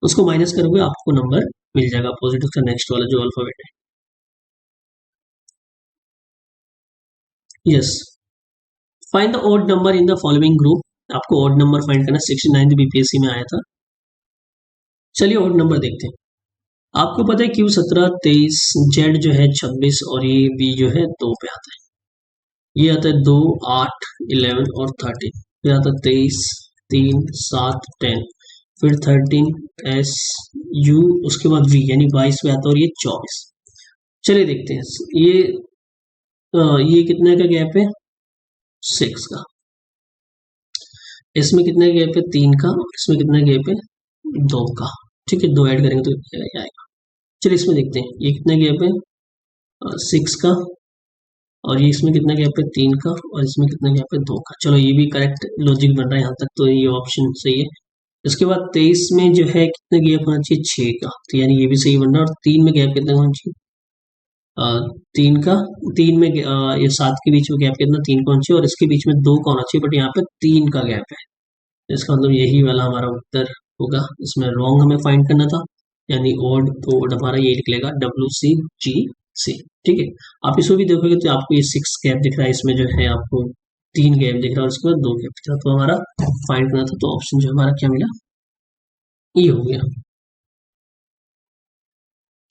उसको माइनस करोगे आपको नंबर मिल जाएगा अपोजिट उसका नेक्स्ट वाला जो अल्फाबेट है। Yes, find the odd number in the following group, आपको ऑड नंबर फाइंड करना, 69 बीपीएससी में आया था। चलिए ऑड नंबर देखते हैं। आपको पता है क्यू 17 23, जेड जो है 26 और ये बी जो है 2 पे आता है। ये आता है 2 8 11 और 13, फिर आता है 23 3 7 10, फिर 13 एस यू, उसके बाद वी यानी 22 पे आता है, और ये 24। चलिए देखते हैं ये कितने का गैप है 6 का, इसमें कितने गैप है 3 का, और इसमें कितना गैप है 2 का। ठीक है, 2 ऐड करेंगे तो क्या आएगा। चलिए इसमें देखते हैं ये कितना गैप है 6 का, और ये इसमें कितना गैप है 3 का, और इसमें कितना गैप है 2 का। चलो ये भी करेक्ट लॉजिक बन रहा है यहाँ तक, तो ये ऑप्शन सही है। इसके बाद 23 में जो है कितना गैप होना चाहिए 6 का, तो यानी ये भी सही बन रहा है। और 3 में गैप कितना होना चाहिए 3 का, 3 में ये 7 के बीच में गैप कितना 3 का होना चाहिए, और इसके बीच में 2 का होना चाहिए, बट यहाँ पे 3 का गैप है, इसका मतलब यही वाला हमारा उत्तर होगा। इसमें रॉन्ग हमें फाइंड करना था, यानी ओड, तो ओड हमारा ये निकलेगा WCGC। ठीक है, आप इसको भी देखोगे तो आपको ये 6 गैप दिख रहा है, इसमें जो है आपको 3 गैप दिख रहा है और उसके बाद 2 गैप दिख रहा है, तो हमारा फाइंड करना था, तो ऑप्शन जो हमारा क्या मिला, ये हो गया।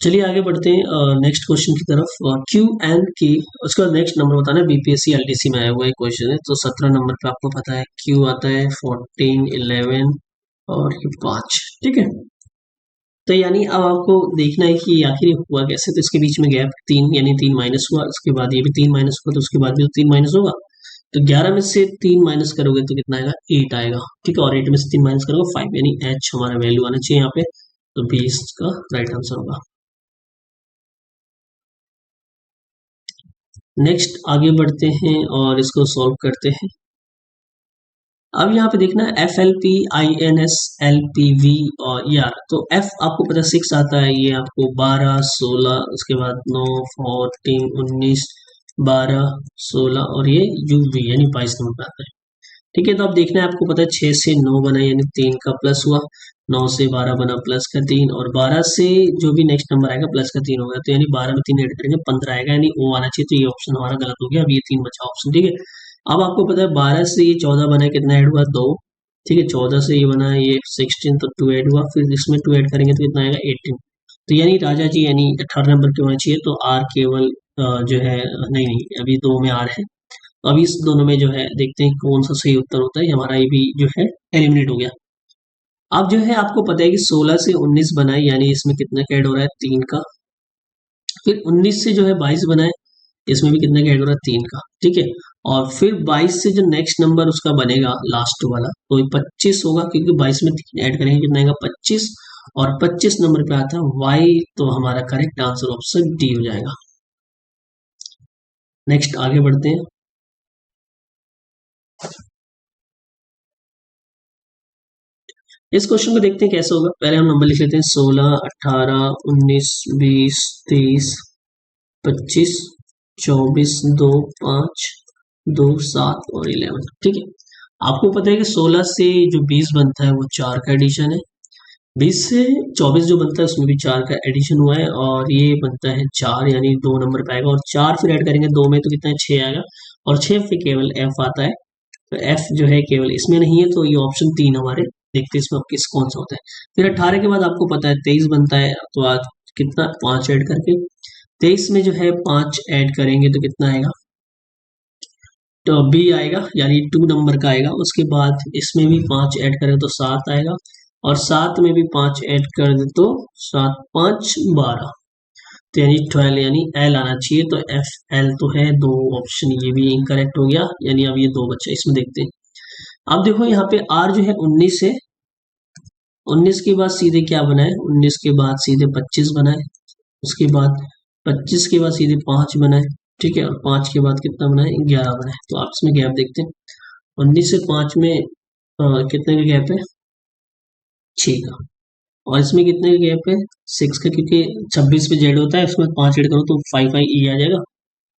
चलिए आगे बढ़ते हैं नेक्स्ट क्वेश्चन की तरफ। क्यू एंड के, उसके बाद नेक्स्ट नंबर बताना है, बीपीएससी एलडीसी में आया हुआ एक क्वेश्चन है। तो 17 नंबर पे आपको पता है क्यू आता है 14, 11 और ये 5, ठीक है। तो यानी अब आपको देखना है कि आखिर ये हुआ कैसे। तो इसके बीच में गैप 3, यानी 3 माइनस हुआ, उसके बाद ये भी 3 माइनस हुआ, तो उसके बाद भी तो 3 माइनस होगा। तो 11 में से 3 माइनस करोगे तो कितना आएगा, 8 आएगा, ठीक है। और 8 में से 3 माइनस करोगे 5, यानी एच हमारा वैल्यू आना चाहिए यहाँ पे। तो 20 का राइट आंसर होगा। नेक्स्ट आगे बढ़ते हैं और इसको सॉल्व करते हैं। अब यहाँ पे देखना है F L P I N S L P V और ई आर। तो एफ आपको पता है 6 आता है, ये आपको 12, 16, उसके बाद 9, 14, 19, 12, 16 और ये यू वी यानी 22 नंबर पे आता है, ठीक है। तो अब देखना है, आपको पता है 6 से 9 बना यानी 3 का प्लस हुआ, 9 से 12 बना प्लस का 3, और 12 से जो भी नेक्स्ट नंबर आएगा प्लस का 3 होगा, तो यानी 12 में 3 ऐड करेंगे 15 आएगा, यानी ओ आना चाहिए। तो ये ऑप्शन हमारा गलत हो गया। अब ये 3 बचा ऑप्शन, ठीक है। अब आपको पता है 12 से ये 14 बना है, कितना ऐड हुआ, 2, ठीक है। 14 से ये बना है ये 16, तो 2 ऐड हुआ, फिर इसमें 2 ऐड करेंगे तो कितना आएगा 18। तो यानी राजा जी यानी 18 नंबर के होना चाहिए। तो आर केवल जो है, नहीं नहीं अभी 2 में आर है। तो अभी इस दोनों में जो है देखते हैं कौन सा सही उत्तर होता है। हमारा ये भी जो है एलिमिनेट हो गया। अब जो है आपको पता है कि 16 से 19 बनाए, यानी इसमें कितना का ऐड हो रहा है, 3 का। फिर 19 से जो है 22 बनाए, इसमें भी कितना का ऐड हो रहा है, 3 का, ठीक है। और फिर 22 से जो नेक्स्ट नंबर उसका बनेगा लास्ट वाला, तो 25 होगा, क्योंकि 22 में 3 ऐड करेंगे कितना आएगा, 25। और 25 नंबर पे आता है वाई, तो हमारा करेक्ट आंसर ऑप्शन डी हो जाएगा। नेक्स्ट आगे बढ़ते हैं। इस क्वेश्चन को देखते हैं कैसे होगा। पहले हम नंबर लिख लेते हैं 16, 18, 19, 20, 23, 25, 24, 2, 5, 2, 7 और 11, ठीक है। आपको पता है कि 16 से जो 20 बनता है वो 4 का एडिशन है, 20 से 24 जो बनता है उसमें भी 4 का एडिशन हुआ है, और ये बनता है 4, यानी 2 नंबर पे आएगा, और 4 फिर ऐड करेंगे 2 में तो कितना है, 6 आएगा, और 6 फिर केवल एफ आता है। तो एफ जो है केवल इसमें नहीं है, तो ये ऑप्शन 3 हमारे, देखते हैं इसमें अब किस कौन सा होता है। फिर 18 के बाद आपको पता है 23 बनता है, तो आज कितना 5 ऐड करके 23 में जो है 5 ऐड करेंगे तो कितना आएगा, तो बी आएगा, यानी 2 नंबर का आएगा। उसके बाद इसमें भी 5 ऐड करें तो 7 आएगा, और 7 में भी 5 ऐड कर दे तो 7, 5, 12, तो यानी 12, यानी एल आना चाहिए। तो एफ एल तो है, 2 ऑप्शन ये भी इनकरेक्ट हो गया, यानी अब ये 2 बच्चा इसमें देखते हैं। अब देखो यहाँ पे आर जो है 19 है, 19 के बाद सीधे क्या बना है, 19 के बाद सीधे 25 बना है, उसके बाद 25 के बाद सीधे 5 बना है, ठीक है। और 5 के बाद कितना बना है, 11 बना है। तो आप इसमें गैप देखते हैं, 19 से 5 में कितने का गैप है, 6 का। और इसमें कितने का गैप है, 6 का, क्योंकि 26 पे जेड होता है, उसमें 5 ऐड करो तो 5 आई ई आ जाएगा,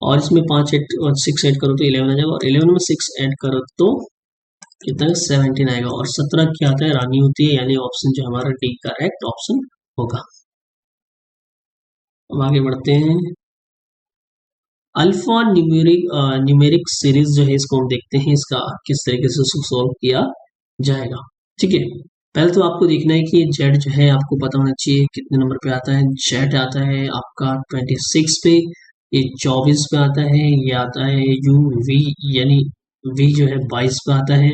और इसमें 5 ऐड और 6 ऐड करो तो 11 आ जाएगा, और 11 में 6 ऐड करो तो कितना 17 आएगा, और 17 क्या आता है, रानी होती है, यानी ऑप्शन जो हमारा डी करेक्ट ऑप्शन होगा। अब आगे बढ़ते हैं। अल्फा न्यूमेरिक सीरीज जो है इसको हम देखते हैं, इसका किस तरीके से उसको सॉल्व किया जाएगा, ठीक है। पहले तो आपको देखना है कि जेड जो है आपको पता होना चाहिए कितने नंबर पे आता है। जेड आता है आपका 26 पे, ये 24 पे आता है, ये आता है यू वी, यानी वी जो है 22 पे आता है,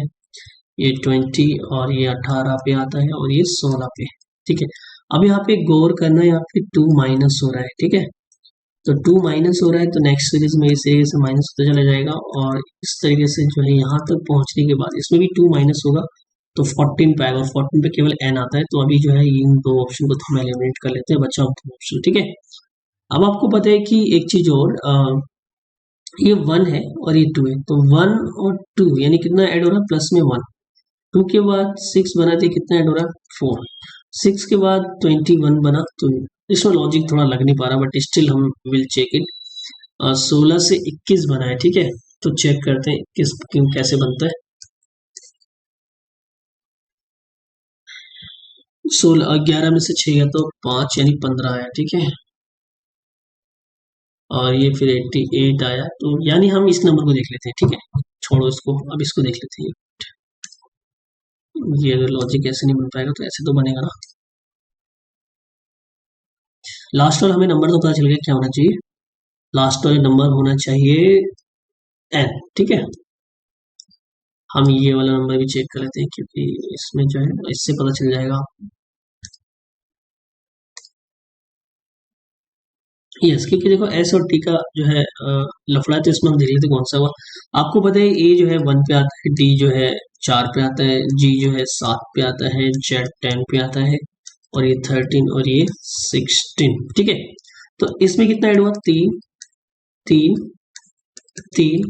ये 20 और ये 18 पे आता है, और ये 16 पे, ठीक है। अब यहाँ पे गौर करना है, यहाँ पे 2 माइनस हो रहा है, ठीक है। तो 2 माइनस हो रहा है, तो नेक्स्ट सीरीज में इस तरीके से माइनस होता चला जाएगा, और इस तरीके से जो है यहाँ तक पहुंचने के बाद इसमें भी 2 माइनस होगा, तो 14 पे आएगा, और 14 पे केवल एन आता है। तो अभी जो है इन 2 ऑप्शन को तो हम एलिमिनेट कर लेते हैं, बचा 2 ऑप्शन, ठीक है। अब आपको पता है कि एक चीज और, ये 1 है और ये 2 है, तो 1 और 2 यानी कितना ऐड हो रहा है, प्लस में 1, 2 के बाद 6 बना दिए, कितना ऐड हो रहा है, 4, 6 के बाद 21 बना, तो इसमें लॉजिक थोड़ा लग नहीं पा रहा, बट स्टिल हम विल चेक इट। 16 से 21 बना है, ठीक है। तो चेक करते हैं किस क्यों कैसे बनता है। 16 11 में से 6 गया तो 5, यानी 15 आया, ठीक है। और ये फिर 88 आया, तो यानी हम इस नंबर को देख लेते हैं, ठीक है। छोड़ो इसको, अब इसको देख लेते हैं। ये अगर लॉजिक ऐसे नहीं बन पाएगा तो ऐसे तो बनेगा ना। लास्ट वाला हमें नंबर तो पता चल गया क्या होना चाहिए, लास्ट वाला नंबर होना चाहिए n, ठीक है। हम ये वाला नंबर भी चेक कर लेते हैं क्योंकि इसमें जो है इससे पता चल जाएगा। यस, क्योंकि देखो एस और टी का जो है लफड़ा, तो इसमें हम देख लेते हैं कौन सा हुआ। आपको पता है ए जो है 1 पे आता है, डी जो है 4 पे आता है, जी जो है 7 पे आता है, जेड 10 पे आता है, और ये 13 और ये 16, ठीक है। तो इसमें कितना ऐड हुआ, 3 3 3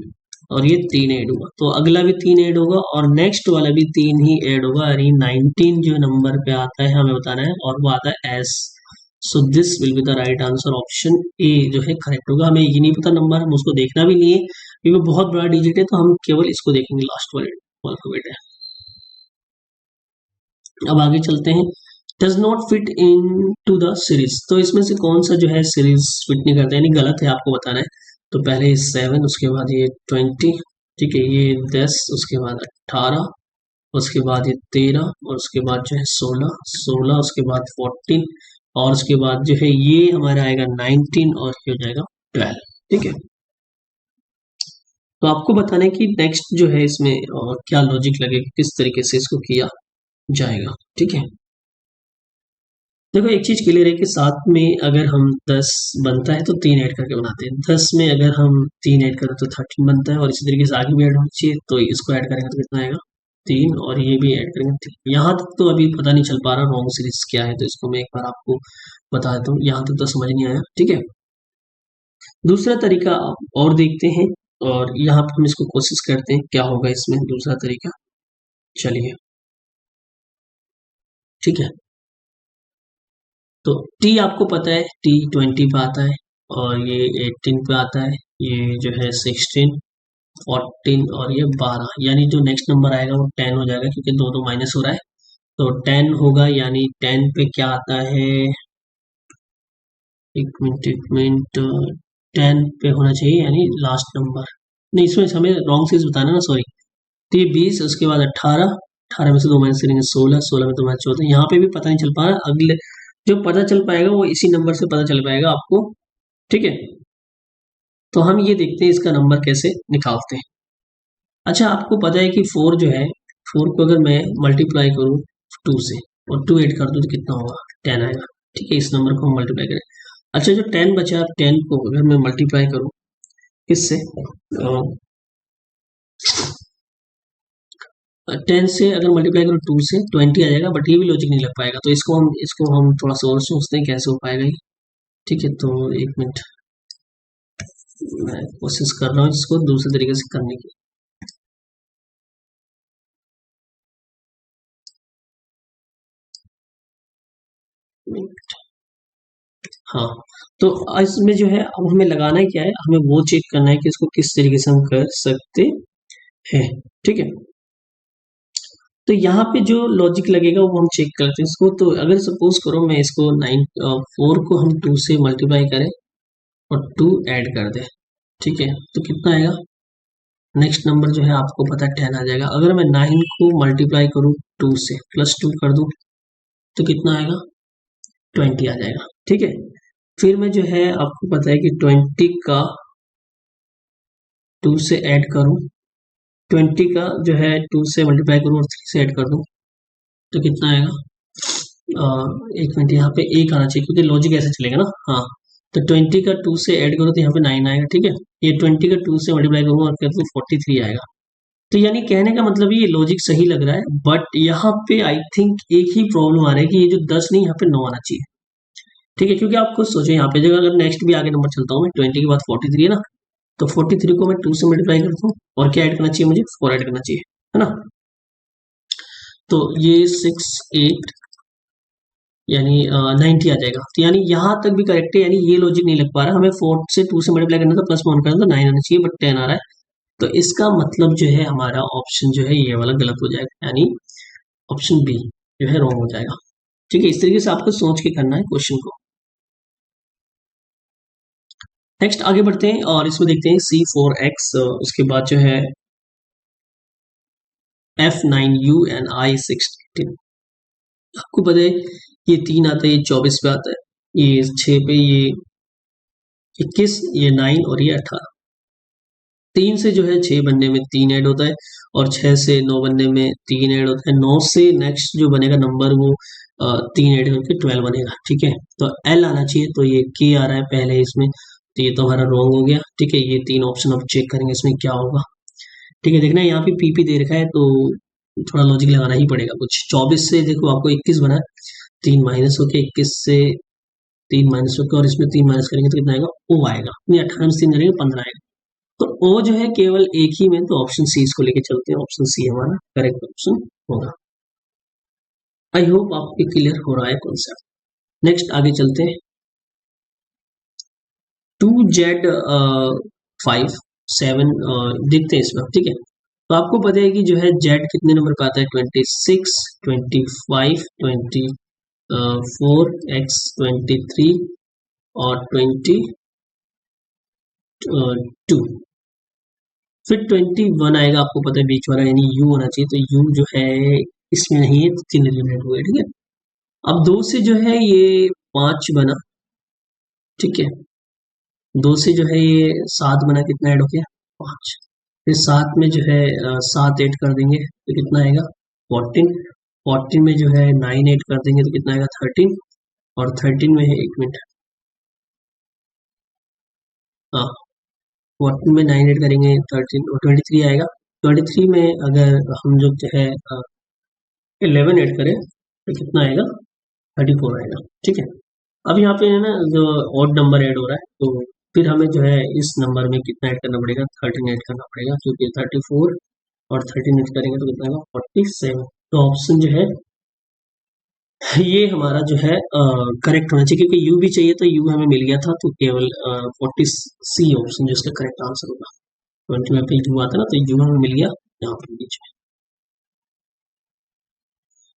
और ये 3 ऐड हुआ, तो अगला भी 3 ऐड होगा और नेक्स्ट वाला भी 3 ही ऐड होगा, और ये 19 जो नंबर पे आता है हमें बताना है, और वो आता है S. So this will be the right answer, option A जो है करेक्ट होगा। हमें ये नहीं पता नंबर, हम उसको देखना भी नहीं है क्योंकि बहुत बड़ा डिजिट है, तो हम केवल इसको देखेंगे, लास्ट वाले अल्फाबेट है। अब आगे चलते हैं। Does not fit in to the series, तो इसमें से कौन सा जो है सीरीज फिट नहीं करता, यानी गलत है, आपको बताना है। तो पहले 7, उसके बाद ये 20, ठीक है, ये 10, उसके बाद 18, उसके बाद ये 13, और उसके बाद जो है 16, उसके बाद 14, और उसके बाद जो है ये हमारा आएगा 19, और ये हो जाएगा 12, ठीक है। तो आपको बताना है कि नेक्स्ट जो है इसमें क्या लॉजिक लगेगा, किस तरीके से इसको किया जाएगा, ठीक है। देखो एक चीज क्लियर है कि 7 में अगर हम 10 बनता है तो 3 ऐड करके बनाते हैं, 10 में अगर हम 3 ऐड करें तो 13 बनता है, और इसी तरीके से आगे भी ऐड होना चाहिए, तो इसको ऐड करेंगे तो कितना आएगा 3, और ये भी ऐड करेंगे 3। यहाँ तक तो अभी पता नहीं चल पा रहा रॉन्ग सीरीज क्या है, तो इसको मैं एक बार आपको बता देता हूँ, यहाँ तक तो समझ नहीं आया, ठीक है। दूसरा तरीका और देखते हैं, और यहाँ पर हम इसको कोशिश करते हैं क्या होगा इसमें दूसरा तरीका। चलिए, ठीक है। तो टी आपको पता है, टी 20 पे आता है, और ये 18 पे आता है, ये जो है 16, 14 और ये 12, यानी जो नेक्स्ट नंबर आएगा वो 10 हो जाएगा, क्योंकि दो दो माइनस हो रहा है, तो 10 होगा। यानी 10 पे क्या आता है, एक मिनट 10 पे होना चाहिए, यानी लास्ट नंबर, नहीं इसमें हमें रॉन्ग चीज बताना ना, सॉरी। तो ये 20, उसके बाद 18, 18 में से 2 माइनस करेंगे 16, 16 में 2 माइनस 14, यहाँ पे भी पता नहीं चल पा रहा, अगले जो पता चल पाएगा वो इसी नंबर से पता चल पाएगा आपको, ठीक है। तो हम ये देखते हैं इसका नंबर कैसे निकालते हैं। अच्छा, आपको पता है कि 4 जो है, 4 को अगर मैं मल्टीप्लाई करूँ 2 से और 2 ऐड कर दूँ तो कितना होगा, 10 आएगा, ठीक है। इस नंबर को हम मल्टीप्लाई करें। अच्छा, जो 10 बचा, 10 को अगर मैं मल्टीप्लाई करूँ किससे, 10 से अगर मल्टीप्लाई करो 2 से, 20 आ जाएगा, बट ये भी लॉजिक नहीं लग पाएगा, तो इसको हम थोड़ा सा और सोचते हैं कैसे हो पाएगा ये, ठीक है। तो एक मिनट, मैं कोशिश कर रहा हूँ इसको दूसरे तरीके से करने की। हाँ, तो इसमें जो है अब हमें लगाना है क्या है, हमें वो चेक करना है कि इसको किस तरीके से हम कर सकते हैं, ठीक है। तो यहाँ पे जो लॉजिक लगेगा वो हम चेक करते हैं इसको। तो अगर सपोज करो मैं इसको 4 को हम 2 से मल्टीप्लाई करें और 2 ऐड कर दें, ठीक है, तो कितना आएगा, नेक्स्ट नंबर जो है आपको पता है 10 आ जाएगा। अगर मैं 9 को मल्टीप्लाई करूँ 2 से, प्लस 2 कर दूं तो कितना आएगा, 20 आ जाएगा, ठीक है। फिर मैं जो है आपको पता है कि 20 का 2 से ऐड करूं, 20 का जो है 2 से मल्टीप्लाई करूं और 3 से ऐड कर दूं तो कितना आएगा, एक मिनट, यहाँ पे एक आना चाहिए क्योंकि लॉजिक ऐसे चलेगा ना, हाँ। तो 20 का 2 से ऐड करो तो यहाँ पे 9 आएगा, ठीक है। ये 20 का 2 से मल्टीप्लाई करूँ और कर दूं 43 आएगा। तो यानी कहने का मतलब ये लॉजिक सही लग रहा है, बट यहाँ पे आई थिंक एक ही प्रॉब्लम आ रहा है कि ये जो 10 नहीं, यहाँ पे 9 आना चाहिए, ठीक है। क्योंकि आप खुद सोचो यहाँ पे जगह, अगर नेक्स्ट भी आगे नंबर चलता हूँ मैं, 20 के बाद 43 है ना, तो 43 को मैं 2 से मल्टीप्लाई करता हूँ और क्या ऐड करना चाहिए मुझे, 4 ऐड करना चाहिए, है ना। तो ये 6 8 यानी 90 आ जाएगा। तो यानी यहाँ तक भी करेक्ट है, यानी ये लॉजिक नहीं लग पा रहा, हमें 4 से 2 से मल्टीप्लाई करना था, प्लस में 1 करना था, 9 आना चाहिए, बट 10 आ रहा है। तो इसका मतलब जो है हमारा ऑप्शन जो है ये वाला गलत हो जाएगा, यानी ऑप्शन बी जो है रॉन्ग हो जाएगा, ठीक है। इस तरीके से आपको सोच के करना है क्वेश्चन को। नेक्स्ट आगे बढ़ते हैं और इसमें देखते हैं C4X, उसके बाद जो है F9U एंड I16। आपको पता है ये 3 आता है, ये 24 पे आता है, ये 6 पे, ये 21, ये 9 और ये 18। 3 से जो है 6 बनने में 3 ऐड होता है और 6 से 9 बनने में 3 ऐड होता है। 9 से नेक्स्ट जो बनेगा नंबर वो 3 ऐड करके 12 बनेगा। ठीक है, तो L आना चाहिए, तो ये K आ रहा है पहले इसमें, तो ये तो हमारा रॉन्ग हो गया। ठीक है, ये 3 ऑप्शन अब चेक करेंगे इसमें क्या होगा। ठीक है, देखना यहाँ पे PP दे रखा है तो थोड़ा लॉजिक लगाना ही पड़ेगा कुछ। 24 से देखो आपको 21 बना है, 3 माइनस होके 21 से 3 माइनस होके और इसमें 3 माइनस करेंगे तो कितना आएगा, O आएगा। नहीं, 18 में 3 करेंगे 15 आएगा। तो O जो है केवल एक ही में, तो ऑप्शन सी इसको लेके चलते हैं। ऑप्शन सी हमारा करेक्ट ऑप्शन होगा। आई होप आपके क्लियर हो रहा है कॉन्सेप्ट। नेक्स्ट आगे चलते हैं। 2Z5 देखते हैं इसमें। ठीक है, तो आपको पता है कि जो है Z कितने नंबर पे आता है, 26, 25, 24, X 23 और 22। फिर 21 आएगा, आपको पता है बीच वाला यानी U होना चाहिए, तो U जो है इसमें नहीं है, तो 3 एलिमिनेट हुए। ठीक है, अब 2 से जो है ये 5 बना। ठीक है, 2 से जो है ये 7 बना, कितना ऐड हो गया, 5। फिर 7 में जो है 7 ऐड कर देंगे तो कितना आएगा, 14। 14 में जो है 9 ऐड कर देंगे तो कितना आएगा, 13। और 13 में है, 1 मिनट, हाँ, 14 में 9 ऐड करेंगे 13 और 23 आएगा। 23 में अगर हम जो है 11 ऐड करें तो कितना आएगा, 34 आएगा। ठीक है, अब यहाँ पे है ना जो ऑड नंबर ऐड हो रहा है, तो फिर हमें जो है इस नंबर में कितना ऐड करना पड़ेगा, 13 ऐड करना पड़ेगा, क्योंकि 34 और 13 ऐड करेंगे तो कितना आएगा, 47। तो ऑप्शन जो है ये हमारा जो है करेक्ट होना चाहिए, क्योंकि यू भी चाहिए तो यू हमें मिल गया था, तो केवल 40C ऑप्शन जो इसका करेक्ट आंसर होगा। 20 में यू आता ना, तो यू हमें मिल गया यहाँ पर बीच में।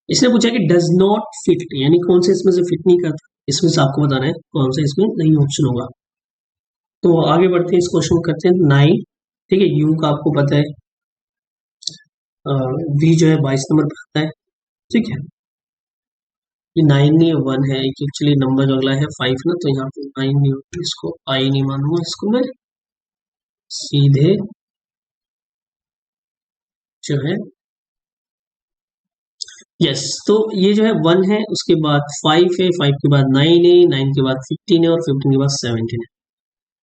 इसने पूछा कि डज नॉट फिट, यानी कौन से इसमें से फिट नहीं करता, इसमें से आपको बताना है कौन सा इसमें नहीं ऑप्शन होगा। तो आगे बढ़ते हैं, इस क्वेश्चन करते हैं 9। ठीक है, यू का आपको पता है, वी जो है 22 नंबर पर आता है। ठीक है, ये 9 नहीं है, 1 है, एक्चुअली नंबर जो अगला है 5 ना, तो यहाँ पे 9 नहीं होती, इसको आई नहीं मानूंगा, इसको मैं सीधे जो है यस, तो ये जो है 1 है, उसके बाद 5 है, 5 के बाद 9 है, 9 के बाद 15 है और 15 के बाद 17 है।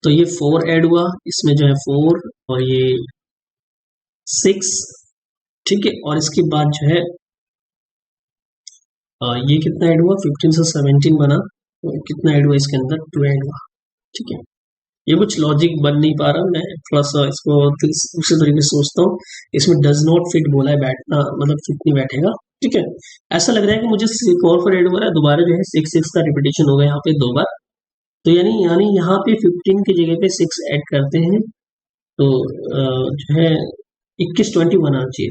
तो ये 4 ऐड हुआ, इसमें जो है 4 और ये 6। ठीक है, और इसके बाद जो है ये कितना ऐड हुआ, 15 से 17 बना, तो कितना ऐड हुआ इसके अंदर, 2 ऐड हुआ। ठीक है, ये कुछ लॉजिक बन नहीं पा रहा, मैं थोड़ा सा इसको दूसरे तरीके से सोचता हूँ। इसमें डज नॉट फिट बोला है, बैठना मतलब फिट नहीं बैठेगा। ठीक है, ऐसा लग रहा है कि मुझे 4 ऐड हो रहा है, दोबारा जो है 6 का रिपीटेशन होगा यहाँ पे 2 बार, तो यानी यानी यहाँ पे 15 की जगह पे 6 ऐड करते हैं, तो जो है 21-20 आना चाहिए।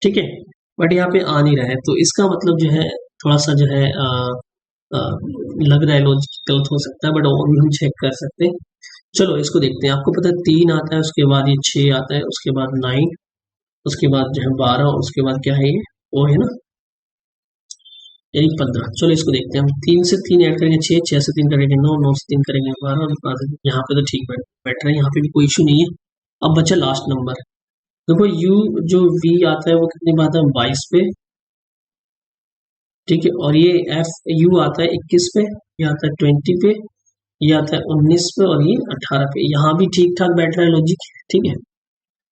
ठीक है, बट यहाँ पे आ नहीं रहा है, तो इसका मतलब जो है थोड़ा सा जो है लग रहा है लॉजिक गलत हो सकता है, बट और भी हम चेक कर सकते हैं। चलो इसको देखते हैं। आपको पता है 3 आता है, उसके बाद ये 6 आता है, उसके बाद 9, उसके बाद जो है 12 और उसके बाद क्या है ये, वो है ना यानी 15। चलो इसको देखते हैं हम। 3 से 3 ऐड करेंगे 6, 6 से 3 करेंगे 9, 9 से 3 करेंगे 12 और बाद यहाँ पे तो ठीक बैठ रहा है, यहाँ पे भी कोई इशू नहीं है। अब बचा लास्ट नंबर। देखो यू जो वी आता है वो कितनी बात है, 22 पे। ठीक है, और ये एफ यू आता है 21 पे, ये आता है 20 पे, ये आता है 19 पे और ये 18 पे। यहाँ भी ठीक ठाक बैठ रहा है लॉजिक। ठीक है,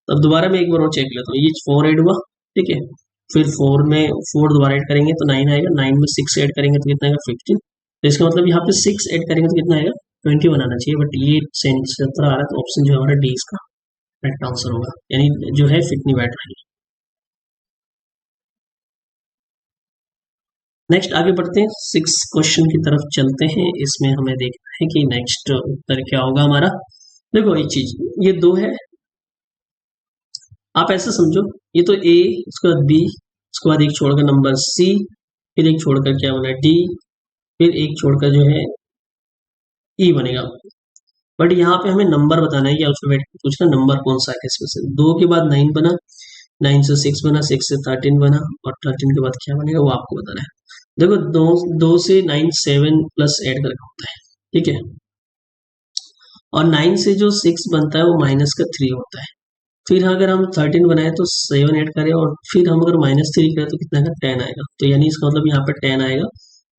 अब दोबारा मैं एक बार और चेक लेता हूँ। ये 4 ऐड हुआ, ठीक है, फिर 4 में 4 दोबारा ऐड करेंगे तो 9 आएगा, 9 में 6 ऐड करेंगे तो कितना आएगा, 15। तो इसका मतलब यहाँ पे 6 ऐड करेंगे तो कितना आएगा, 21 आना चाहिए, बट ये 17 आ रहा है, तो ऑप्शन जो है हमारा डी इसका करेक्ट आंसर होगा, यानी जो है फिट नहीं बैठ रही है। नेक्स्ट आगे बढ़ते हैं, 6 क्वेश्चन की तरफ चलते हैं। इसमें हमें देखना है कि नेक्स्ट उत्तर क्या होगा हमारा। देखो एक चीज, ये 2 है, आप ऐसे समझो, ये तो ए, उसके बाद बी, उसके बाद एक छोड़कर नंबर सी, फिर एक छोड़कर क्या बना डी, फिर एक छोड़कर जो है ई बनेगा। बट यहाँ पे हमें नंबर बताना है कि अल्फाबेट पूछना नंबर कौन सा है इसमें से। 2 के बाद 9 बना, 9 से 6 बना, 6 से 13 बना, और 13 के बाद क्या बनेगा वो आपको बताना है। देखो दो से 9 7 प्लस ऐड करके होता है, ठीक है, और 9 से जो 6 बनता है वो माइनस का 3 होता है। फिर अगर हम 13 बनाए तो 7 ऐड करें, और फिर हम अगर -3 करें तो कितना आएगा, 10 आएगा। तो यानी इसका मतलब यहाँ पे 10 आएगा,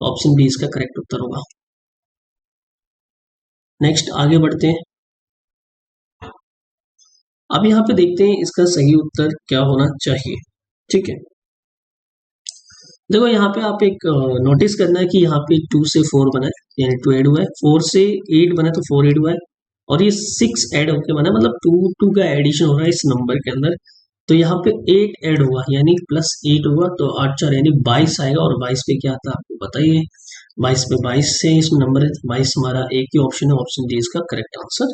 ऑप्शन बी इसका करेक्ट उत्तर होगा। नेक्स्ट आगे बढ़ते हैं। अब यहाँ पे देखते हैं इसका सही उत्तर क्या होना चाहिए, ठीक है। देखो यहाँ पे आप एक नोटिस करना है कि यहाँ पे 2 से 4 बना है, यानी 2 ऐड हुआ है, 4 से 8 बना तो 4 ऐड हुआ है, और ये 6 ऐड होके बना, मतलब 2 का एडिशन हो रहा है इस नंबर के अंदर। तो यहाँ पे 8 ऐड हुआ, यानी +8 हुआ, तो 8 4 यानी 22 आएगा, और 22 पे क्या आता है आपको बताइए, 22 पे 22 से इसमें नंबर है, 22 हमारा एक ही ऑप्शन है, ऑप्शन डी इसका करेक्ट आंसर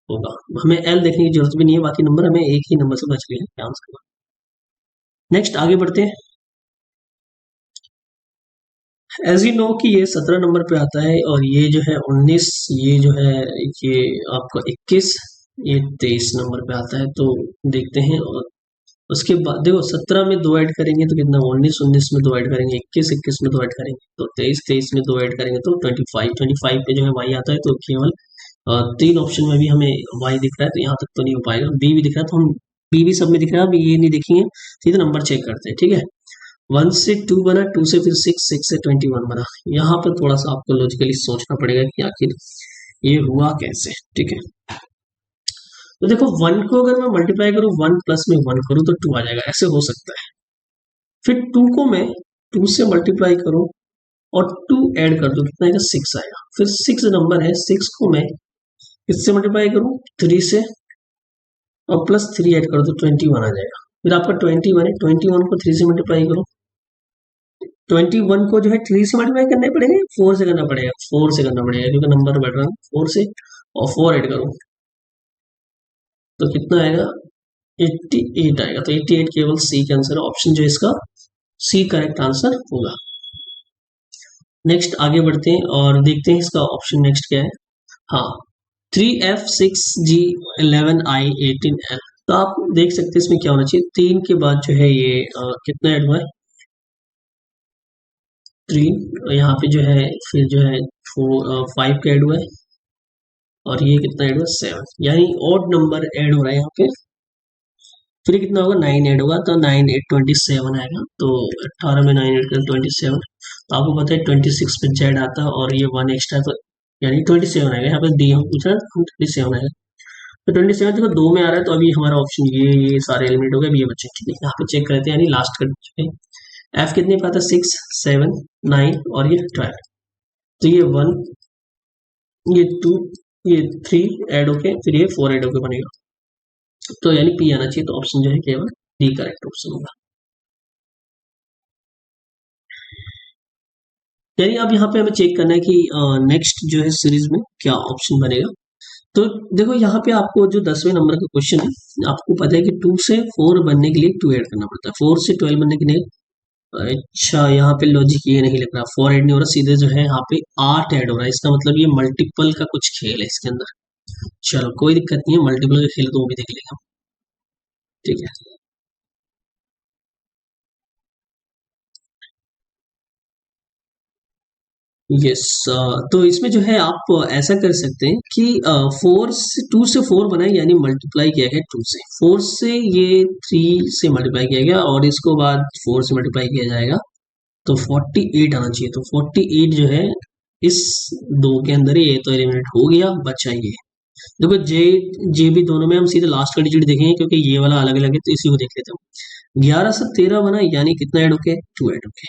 होगा। हमें एल देखने की जरूरत भी नहीं है, बाकी नंबर हमें एक ही नंबर से बच गए हैं आंसर का। नेक्स्ट आगे बढ़ते हैं। एज यू नो कि ये 17 नंबर पे आता है, और ये जो है 19, ये जो है ये आपका 21, ये 23 नंबर पे आता है। तो देखते हैं, और उसके बाद देखो 17 में 2 ऐड करेंगे तो कितना, 19 19 में 2 ऐड करेंगे, 21 21 में 2 ऐड करेंगे, तो 23 23 में 2 ऐड करेंगे तो 25 25 पे जो है वाई आता है। तो केवल 3 ऑप्शन में भी हमें वाई दिख रहा है, तो यहाँ तक तो नहीं हो पाएगा। बी भी दिख रहा है, तो हम बी भी सब में दिख रहा है, अभी ये नहीं देखेंगे, सीधे नंबर चेक करते हैं, ठीक है। 1 से 2 बना, 2 से फिर 6 6 से 21 बना। यहाँ पर थोड़ा सा आपको लॉजिकली सोचना पड़ेगा कि आखिर ये हुआ कैसे, ठीक है। तो देखो 1 को अगर मैं मल्टीप्लाई करूँ, 1 प्लस में 1 करूँ तो 2 आ जाएगा, ऐसे हो सकता है। फिर 2 को मैं 2 से मल्टीप्लाई करूँ और 2 ऐड कर दूं, कितना आएगा, 6 आएगा। फिर 6 नंबर है, 6 को मैं किससे मल्टीप्लाई करूँ, 3 से, और +3 ऐड कर दो, 21 आ जाएगा। फिर आपका 21 है, 21 को 3 से मल्टीप्लाई करो, 21 को जो है 3 से मल्टीप्लाई करने पड़ेगा, 4 से करना पड़ेगा, 4 से करना पड़ेगा क्योंकि नंबर बढ़ रहा है, 4 से, और 4 ऐड करो तो कितना आएगा, 88 आएगा। तो 88 केवल सी का आंसर है, ऑप्शन जो है इसका सी करेक्ट आंसर होगा। नेक्स्ट आगे बढ़ते हैं और देखते हैं इसका ऑप्शन नेक्स्ट क्या है। हाँ, 3F6G11I18L। तो आप देख सकते हैं इसमें क्या होना चाहिए, 3 के बाद जो है ये कितना ऐड हुआ है, 3, यहाँ पे जो है फिर जो है 5 का ऐड हुआ है, और ये कितना ऐड हुआ, 7, यानी ऑड नंबर ऐड हो रहा है यहाँ पे। फिर कितना होगा, 9 ऐड होगा, तो 9 8 27 आएगा। तो 18 में 9 ऐड कर 27, तो आपको पता है 26 पे जेड आता है, और ये 1 एक्स्ट्रा, तो यानी 27 आएगा। यहाँ पे डी हम पूछ रहे हैं, हम 27 आएगा। तो 27 देखो 2 में आ रहा है, तो अभी हमारा ऑप्शन ये सारे एलिमिनेट हो गए, अभी ये बच्चे, ठीक है। यहाँ पे चेक करते हैं, यानी लास्ट कर चुके हैं। एफ कितने पे आता है, 6 7 9 और ये 12। तो ये 1, ये 2, ये 3 ऐड होके, फिर ये 4 ऐड होके बनेगा, तो यानी पी आना चाहिए। तो ऑप्शन जो है केवल डी करेक्ट ऑप्शन होगा। यानी अब यहाँ पे हमें चेक करना है कि नेक्स्ट जो है सीरीज में क्या ऑप्शन बनेगा। तो देखो यहाँ पे आपको जो 10वें नंबर का क्वेश्चन है, आपको पता है कि 2 से 4 बनने के लिए 2 ऐड करना पड़ता है, 4 से 12 बनने के लिए, अच्छा यहाँ पे लॉजिक ये नहीं लग रहा, 4 ऐड नहीं हो रहा, सीधे जो है यहाँ पे 8 ऐड हो रहा है। इसका मतलब ये मल्टीपल का कुछ खेल है इसके अंदर। चलो कोई दिक्कत नहीं है, मल्टीपल का खेल तो वो भी देख लेगा, ठीक है। यस, तो इसमें जो है आप ऐसा कर सकते हैं कि 4 से 2 से 4 बनाए, यानी मल्टीप्लाई किया गया 2 से, 4 से ये 3 से मल्टीप्लाई किया गया, और इसको बाद 4 से मल्टीप्लाई किया जाएगा, तो 48 आना चाहिए। तो 48 जो है इस 2 के अंदर ही, ये तो एलिमिनेट हो गया, बचा ये। देखो जे जे भी दोनों में हम सीधे लास्ट का डिजिट देखेंगे, क्योंकि ये वाला अलग अलग है, तो इसी को देख लेते हैं। 11 से 13 बना, यानी कितना ऐड होके, 2 ऐड होके।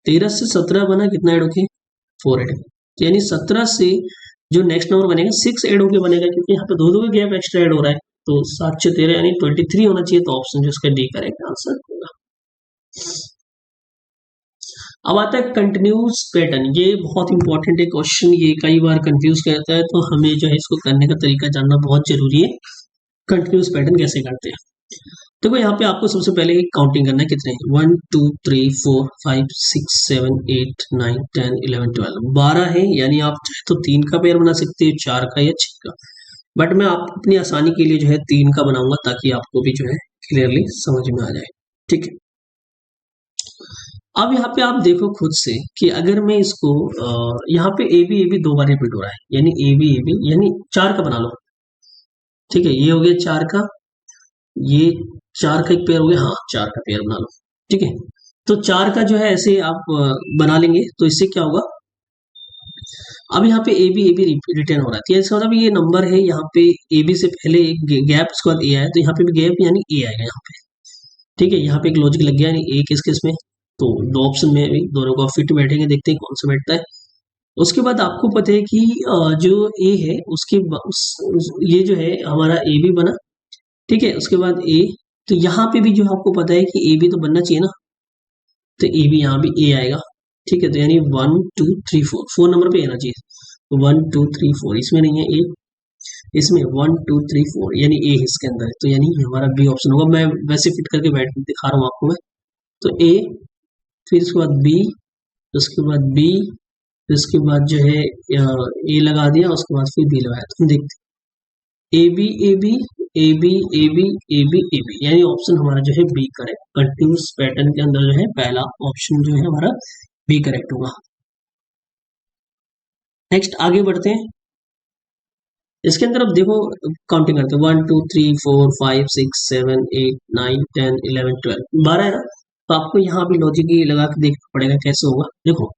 13 से 17 बना, कितना ऐड होके, 4 ऐड। तो यानी 17 से जो नेक्स्ट नंबर बनेगा 6 ऐड होके बनेगा, क्योंकि यहाँ पे दो का गैप एक्स्ट्रा ऐड हो रहा है। तो 7 से 13 यानी 23 होना चाहिए, तो ऑप्शन जो इसका डी करेक्ट आंसर होगा। अब आता है कंटिन्यूस पैटर्न। ये बहुत इंपॉर्टेंट है क्वेश्चन, ये कई बार कंफ्यूज करता है, तो हमें जो है इसको करने का तरीका जानना बहुत जरूरी है। कंटिन्यूस पैटर्न कैसे करते हैं, देखो यहाँ पे आपको सबसे पहले काउंटिंग करना है, कितने, 1 2 3 4 5 6 7 8 9 10 11 12, 12 है। यानी आप चाहे तो 3 का पेयर बना सकते हैं, 4 का या 6 का, बट मैं आप अपनी आसानी के लिए जो है 3 का बनाऊंगा, ताकि आपको भी जो है क्लियरली समझ में आ जाए। ठीक है, अब यहाँ पे आप देखो खुद से कि अगर मैं इसको यहाँ पे ए बी दो बार रिपीट हो रहा है, यानी ए बी यानी चार का बना लो। ठीक है, ये हो गया चार का, ये चार का एक पेयर हो गया, हाँ चार का पेयर बना लो। ठीक है, तो चार का जो है ऐसे आप बना लेंगे, तो इससे क्या होगा, अब यहाँ पे ए बी रिटर्न हो रहा है, इसका मतलब ये नंबर है, यहाँ पे ए बी से पहले एक गैप, उसके बाद ए आया, तो यहाँ पे भी गैप यानी ए आएगा यहाँ पे। ठीक है, यहाँ पे एक लॉजिक लग गया, यानी ए किस किस में, तो दो ऑप्शन में भी दोनों को फिट बैठेंगे, देखते हैं कौन सा बैठता है। उसके बाद आपको पता है कि जो ए है उसके ये जो है हमारा ए बी बना। ठीक है, उसके बाद ए, तो यहाँ पे भी जो आपको पता है कि ए बी तो बनना चाहिए ना, तो ए बी यहाँ भी ए आएगा। ठीक है, तो यानी 1 2 3 4 4 नंबर पे आना चाहिए, तो 1 2 3 4 इसमें नहीं है ए, इसमें 1 2 3 4 यानी ए इसके अंदर है, तो यानी हमारा बी ऑप्शन होगा। मैं वैसे फिट करके बैठ दिखा रहा हूँ आपको मैं, तो ए, फिर उसके बाद बी, उसके बाद बी, फिर उसके बाद जो है ए लगा दिया, उसके बाद फिर बी लगाया, तो हम देखते A B A B A B A B A B A B, यानी ऑप्शन हमारा जो है बी करेक्ट। कंटिन्यूस पैटर्न के अंदर जो है पहला ऑप्शन जो है हमारा बी करेक्ट होगा। नेक्स्ट आगे बढ़ते हैं, इसके अंदर अब देखो काउंटिंग करते हैं, 1 2 3 4 5 6 7 8 9 10 11 12 12 है ना, तो आपको यहाँ भी लॉजिक लगा के देखना पड़ेगा कैसे होगा। देखो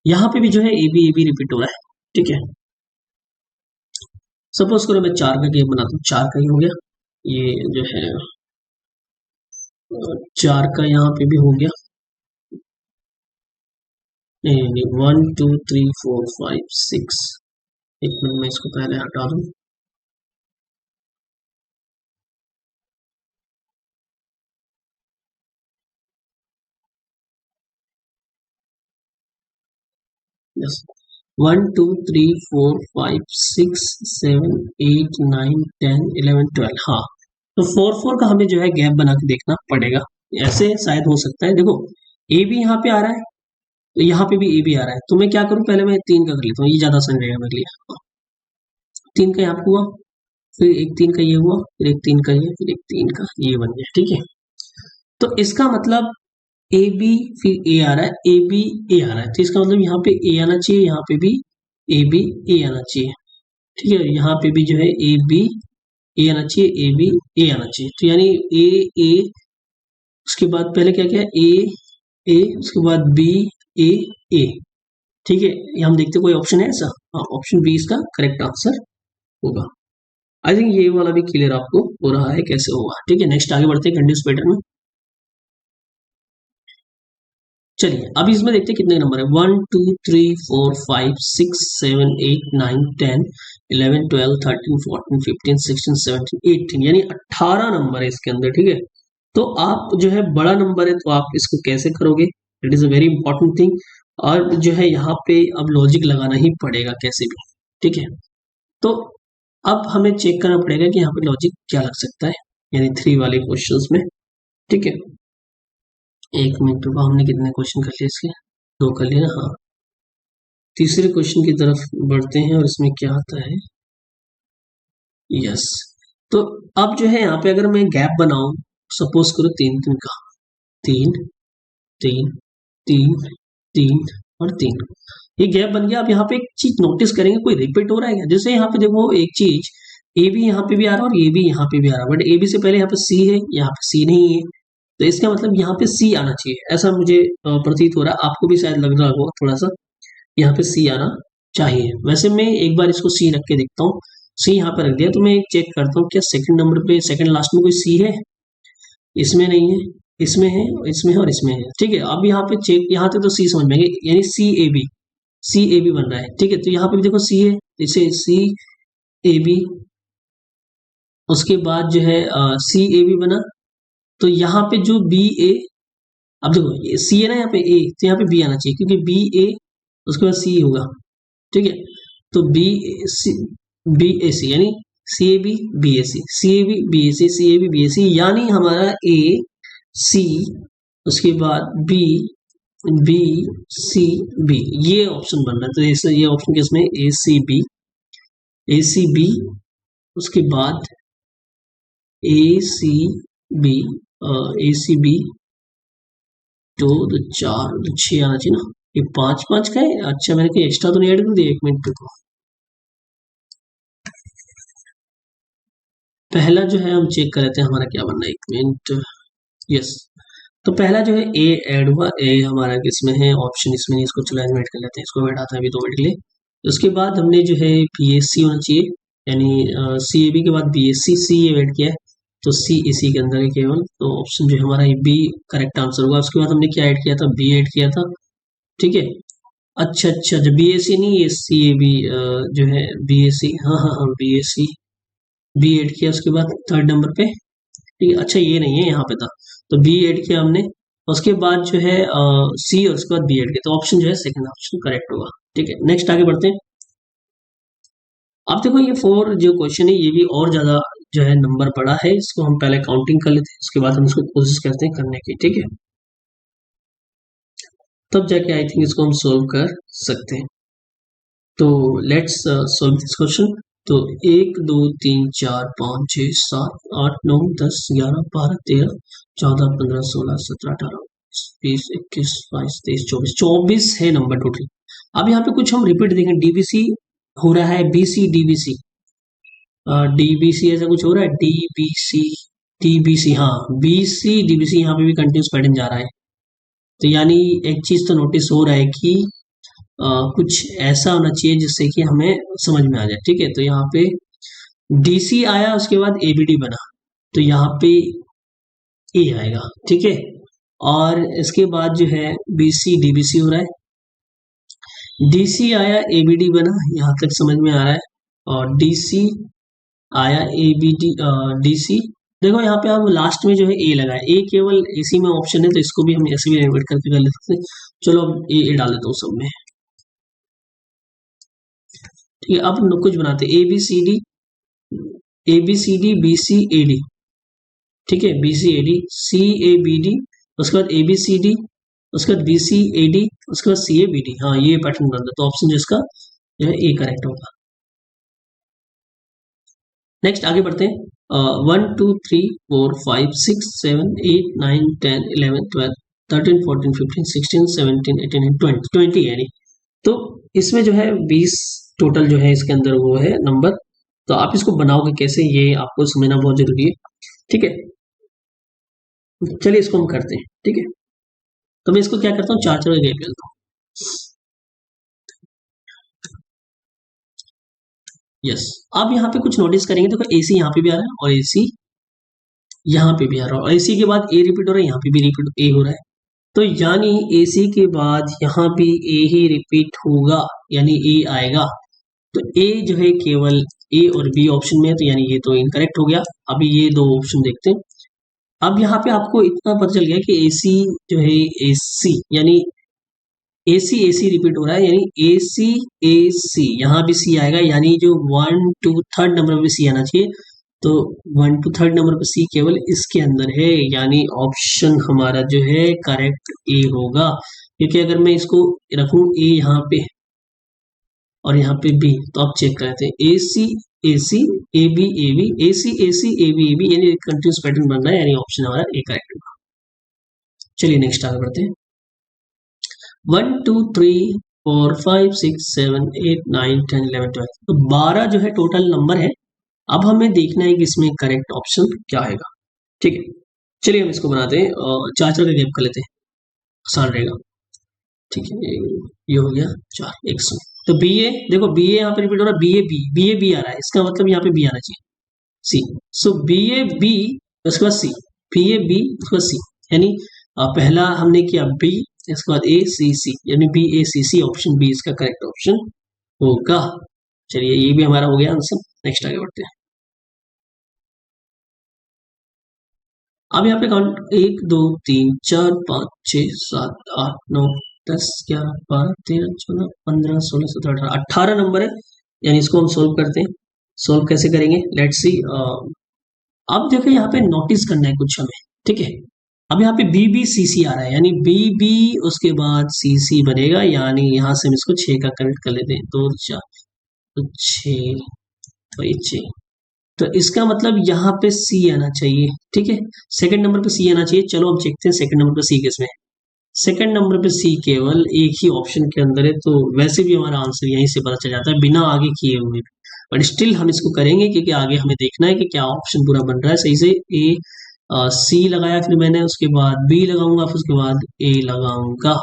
यहाँ पे भी जो है ए बी रिपीट हो रहा है। ठीक है, सपोज करो मैं चार का गेम बनाता हूँ, चार का ही हो गया, ये जो है चार का यहाँ पे भी हो गया, नहीं 1 2 3 4 5 6, एक मिनट में इसको पहले हटा दूं, यस 1 2 3 4 5 6 7 8 9 10 11 12, हाँ तो 4 4 का हमें जो है गैप बना के देखना पड़ेगा, ऐसे शायद हो सकता है। देखो ए भी यहाँ पे आ रहा है, तो यहाँ पे भी ए भी आ रहा है, तो मैं क्या करूँ, पहले मैं तीन का कर लेता हूँ, ये ज्यादा आसान रहेगा मेरे लिए। तीन का यहाँ पे हुआ, फिर एक तीन का ये हुआ, फिर एक तीन का ये, फिर एक तीन का ये बन गया। ठीक है, तो इसका मतलब ए बी फिर ए आ रहा है, ए बी ए आ रहा है, तो इसका मतलब यहाँ पे ए आना चाहिए, यहाँ पे भी ए बी ए आना चाहिए। ठीक है, यहाँ पे भी जो है ए बी ए आना चाहिए, ए बी ए आना चाहिए, तो यानी ए, उसके बाद पहले क्या क्या ए, उसके बाद बी ए ए। ठीक है, ये हम देखते कोई ऑप्शन है ऐसा, हाँ ऑप्शन बी इसका करेक्ट आंसर होगा। आई थिंक ये वाला भी क्लियर आपको हो रहा है कैसे होगा। ठीक है, नेक्स्ट आगे बढ़ते हैं कंटिन्यूस पैटर्न में। चलिए अब इसमें देखते हैं कितने नंबर है, 1 2 3 4 5 6 7 8 9 10 11 12 13 14 15 16 17 18, यानी 18 नंबर है इसके अंदर। ठीक है, तो आप जो है बड़ा नंबर है तो आप इसको कैसे करोगे, it is a very important thing, और जो है यहाँ पे अब लॉजिक लगाना ही पड़ेगा कैसे भी। ठीक है, तो अब हमें चेक करना पड़ेगा कि यहाँ पे लॉजिक क्या लग सकता है, यानी 3 वाले क्वेश्चंस में। ठीक है, एक मिनट रुको, हमने कितने क्वेश्चन कर लिए इसके, दो कर लिए ना, हाँ तीसरे क्वेश्चन की तरफ बढ़ते हैं, और इसमें क्या आता है, यस, तो अब जो है यहाँ पे अगर मैं गैप बनाऊं, सपोज करो तीन तीन का, तीन तीन तीन तीन और तीन, ये गैप बन गया। अब यहाँ पे एक चीज नोटिस करेंगे, कोई रिपीट हो रहा है क्या, जैसे यहाँ पे देखो एक चीज ए भी यहाँ पे भी आ रहा है और ए भी यहाँ पे भी आ रहा है, बट ए बी से पहले यहाँ पे सी है, यहाँ पे सी नहीं है, तो इसका मतलब यहाँ पे सी आना चाहिए, ऐसा मुझे प्रतीत हो रहा है, आपको भी शायद लग रहा होगा थोड़ा सा, यहाँ पे सी आना चाहिए। वैसे मैं एक बार इसको सी रख के देखता हूँ, सी यहाँ पे रख दिया, तो मैं एक चेक करता हूँ क्या सेकंड नंबर पे सेकंड लास्ट में कोई सी है, इसमें नहीं है, इसमें है, इसमें है और इसमें है। ठीक है, अब यहाँ पे चेक, यहाँ तक तो सी समझ में आ गया, यानी सी ए बी बन रहा है। ठीक है, तो यहाँ पे भी देखो सी है, इसे सी ए बी, उसके बाद जो है सी ए बी बना, तो यहाँ पे जो बी ए, अब देखो ये सी है ना यहाँ पे ए, तो यहाँ पे बी आना चाहिए, क्योंकि बी ए उसके बाद सी होगा। ठीक है, तो B C B A C, यानी C A B B A C, C A B B A C, C A B B A C, यानी हमारा ए सी, उसके बाद बी बी सी बी, ये ऑप्शन बन रहा है। तो ऐसे ये ऑप्शन किसमें, ए सी बी, उसके बाद ए C B, A C B, तो 4 तो 6 आना चाहिए ना। ये 5 5 का है। अच्छा, मैंने कोई एक्स्ट्रा तो नहीं ऐड कर दिया? एक मिनट को पहला जो है हम चेक कर लेते हैं हमारा क्या बनना है। एक मिनट। यस, तो पहला जो है ए ऐड हुआ। ए हमारा किसमें है? ऑप्शन इसमें नहीं, इसको चलो एडमिट कर लेते हैं। इसको बैठाते हैं अभी 2 मिनट के लिए। उसके बाद हमने जो है बी एस सी होना चाहिए, यानी सी ए बी के बाद बी एस सी, सी ए ऐड किया है तो सी इसी के अंदर है केवल। तो ऑप्शन जो है हमारा ये बी करेक्ट आंसर होगा। उसके बाद हमने क्या ऐड किया था? बी ऐड किया था। ठीक है। अच्छा अच्छा, जब बी एस सी नहीं, ये सी ए बी जो है बी एस सी, हाँ हाँ हाँ, B S C B add किया। उसके बाद थर्ड नंबर पे, ठीक है। अच्छा, ये नहीं है, यहाँ पे था तो बी ऐड किया हमने। उसके बाद जो है सी, और उसके बाद बी ऐड किया, तो ऑप्शन जो है सेकंड ऑप्शन करेक्ट होगा। ठीक है, नेक्स्ट आगे बढ़ते हैं। अब देखो ये 4 जो क्वेश्चन है ये भी और ज्यादा जो है नंबर बड़ा है। इसको हम पहले काउंटिंग कर लेते हैं, उसके बाद हम इसको कोशिश करते हैं करने की। ठीक है, तब जाके आई थिंक इसको हम सोल्व कर सकते हैं। तो लेट्स सॉल्व दिस क्वेश्चन। तो 1 2 3 4 5 6 7 8 9 10 11 12 13 14 15 16 17 18 19 20 21 22 23 24 है नंबर टोटल। अब यहाँ पे कुछ हम रिपीट देखें, डीबीसी हो रहा है, बीसी डीबीसी, डीबीसी ऐसा कुछ हो रहा है, डीबीसी डीबीसी, हाँ बीसी डीबीसी, यहाँ पे भी कंटिन्यूस पैटर्न जा रहा है। तो यानी एक चीज तो नोटिस हो रहा है कि कुछ ऐसा होना चाहिए जिससे कि हमें समझ में आ जाए। ठीक है, तो यहाँ पे डीसी आया, उसके बाद एबीडी बना, तो यहाँ पे ए आएगा। ठीक है, और इसके बाद जो है बीसी डीबीसी हो रहा है, डीसी आया एबीडी बना, यहाँ तक समझ में आ रहा है। और डीसी आया एबीडी, डीसी, देखो यहाँ पे अब लास्ट में जो है ए लगा है, ए केवल एसी में ऑप्शन है तो इसको भी हम ऐसे भी एडमिट करके कर ले सकते हैं। चलो अब ए डाल देता हूँ सब में। ठीक है, अब कुछ बनाते हैं, A B C D, A B C D, B C A D. ठीक है, B C A D, C A B D, उसके बाद ए बी सी डी, उसके बाद बी सी ए डी, उसके बाद सी ए बी डी। हाँ, ये पैटर्न बन रहा है, तो ऑप्शन जिसका जो है ए करेक्ट होगा। नेक्स्ट आगे बढ़ते हैं। 1 2 3 4 5 6 7 8 9 10 11 12 13 14 15 16 17 18 20 20 है नहीं। तो इसमें जो है 20 टोटल जो है इसके अंदर वो है नंबर। तो आप इसको बनाओगे कैसे, ये आपको समझना बहुत जरूरी है। ठीक है, चलिए इसको हम करते हैं। ठीक है, तो मैं इसको क्या करता हूँ, 4 4 का गैप लेता हूँ। यस, अब यहाँ पे कुछ नोटिस करेंगे तो एसी यहाँ पे भी आ रहा है और एसी यहाँ पे भी आ रहा है, और एसी के बाद ए रिपीट हो रहा है, यहाँ पे भी रिपीट ए हो रहा है। तो यानी एसी के बाद यहाँ भी ए ही रिपीट होगा, यानी ए आएगा। तो ए जो है केवल ए और बी ऑप्शन में है, तो यानी ये तो इनकरेक्ट हो गया। अभी ये 2 ऑप्शन देखते हैं। अब यहाँ पे आपको इतना पता चल गया कि एसी जो है एसी, यानी एसी एसी रिपीट हो रहा है, यानी एसी एसी, यहाँ भी सी आएगा, यानी जो 1 2 थर्ड नंबर पे सी आना चाहिए। तो 1 2 थर्ड नंबर पे सी केवल इसके अंदर है, यानी ऑप्शन हमारा जो है करेक्ट ए होगा। क्योंकि अगर मैं इसको रखूं ए यहाँ पे और यहाँ पे बी, तो आप चेक करते हैं A C A C A B A B, A C A C A B A B, यानी कंटिन्यूस पैटर्न बन रहा है, यानी ऑप्शन हमारा ए करेक्ट होगा। चलिए नेक्स्ट आगे बढ़ते हैं। 1 2 3 4 5 6 7 8 9 10 11 12, तो 12 जो है टोटल नंबर है। अब हमें देखना है कि इसमें करेक्ट ऑप्शन क्या आएगा। ठीक है, चलिए हम इसको बनाते हैं और 4 4 का गैप कर लेते हैं, आसान रहेगा। ठीक है, ये हो गया 4 100। तो बी ए, देखो बी ए यहाँ पे रिपीट हो रहा है, B A B, B A B आ रहा है, इसका मतलब यहाँ पे बी आना चाहिए, सी। सो बी ए बी, उसके बाद सी, बी ए बी, उसके बाद सी, यानी पहला हमने किया बी, इसके बाद ए सी सी, यानी B A C C, option B इसका करेक्ट ऑप्शन होगा। चलिए ये भी हमारा हो गया आंसर। नेक्स्ट आगे बढ़ते हैं। अब यहाँ पे काउंट 1 2 3 4 5 6 7 8 9 10 11 12 13 14 15 16 17 18 18 नंबर है, यानी इसको हम सोल्व करते हैं। सोल्व कैसे करेंगे, लेट्स सी। अब देखो यहाँ पे नोटिस करना है कुछ हमें। ठीक है, अब यहाँ पे बी बी सी सी आ रहा है, यानी बी बी उसके बाद सी सी बनेगा, यानी यहाँ से हम इसको 6 का कनेक्ट कर लेते हैं, 2 4 तो 6 और ये 6। तो इसका मतलब यहाँ पे सी आना चाहिए, ठीक है, सेकंड नंबर पे सी आना चाहिए। चलो अब देखते हैं सेकंड नंबर पे सी किसमें। सेकंड नंबर पे सी केवल एक ही ऑप्शन के अंदर है, तो वैसे भी हमारा आंसर यहीं से पता चल जाता है बिना आगे किए हुए, बट स्टिल हम इसको करेंगे क्योंकि आगे हमें देखना है कि क्या ऑप्शन पूरा बन रहा है सही से। ए सी लगाया फिर मैंने, उसके बाद बी लगाऊंगा, फिर उसके बाद ए लगाऊंगा।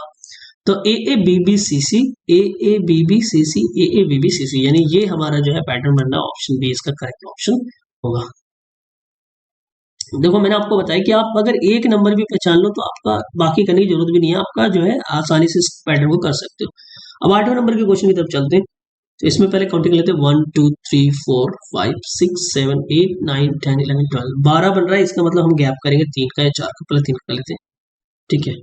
तो A A B B C C, A A B B C C, A A B B C C, यानी ये हमारा जो है पैटर्न बन रहा है, ऑप्शन बी इसका करेक्ट ऑप्शन होगा। देखो मैंने आपको बताया कि आप अगर एक नंबर भी पहचान लो तो आपका बाकी करने की जरूरत भी नहीं है, आपका जो है आसानी से इस पैटर्न को कर सकते हो। अब 8वें नंबर के क्वेश्चन की तरफ चलते हैं। तो इसमें पहले काउंटिंग लेते हैं, 1 2 3 4 5 6 7 8 9 10 11 12, 12 बन रहा है। इसका मतलब हम गैप करेंगे 3 का या 4 का, पहले 3 का लेते हैं, ठीक है।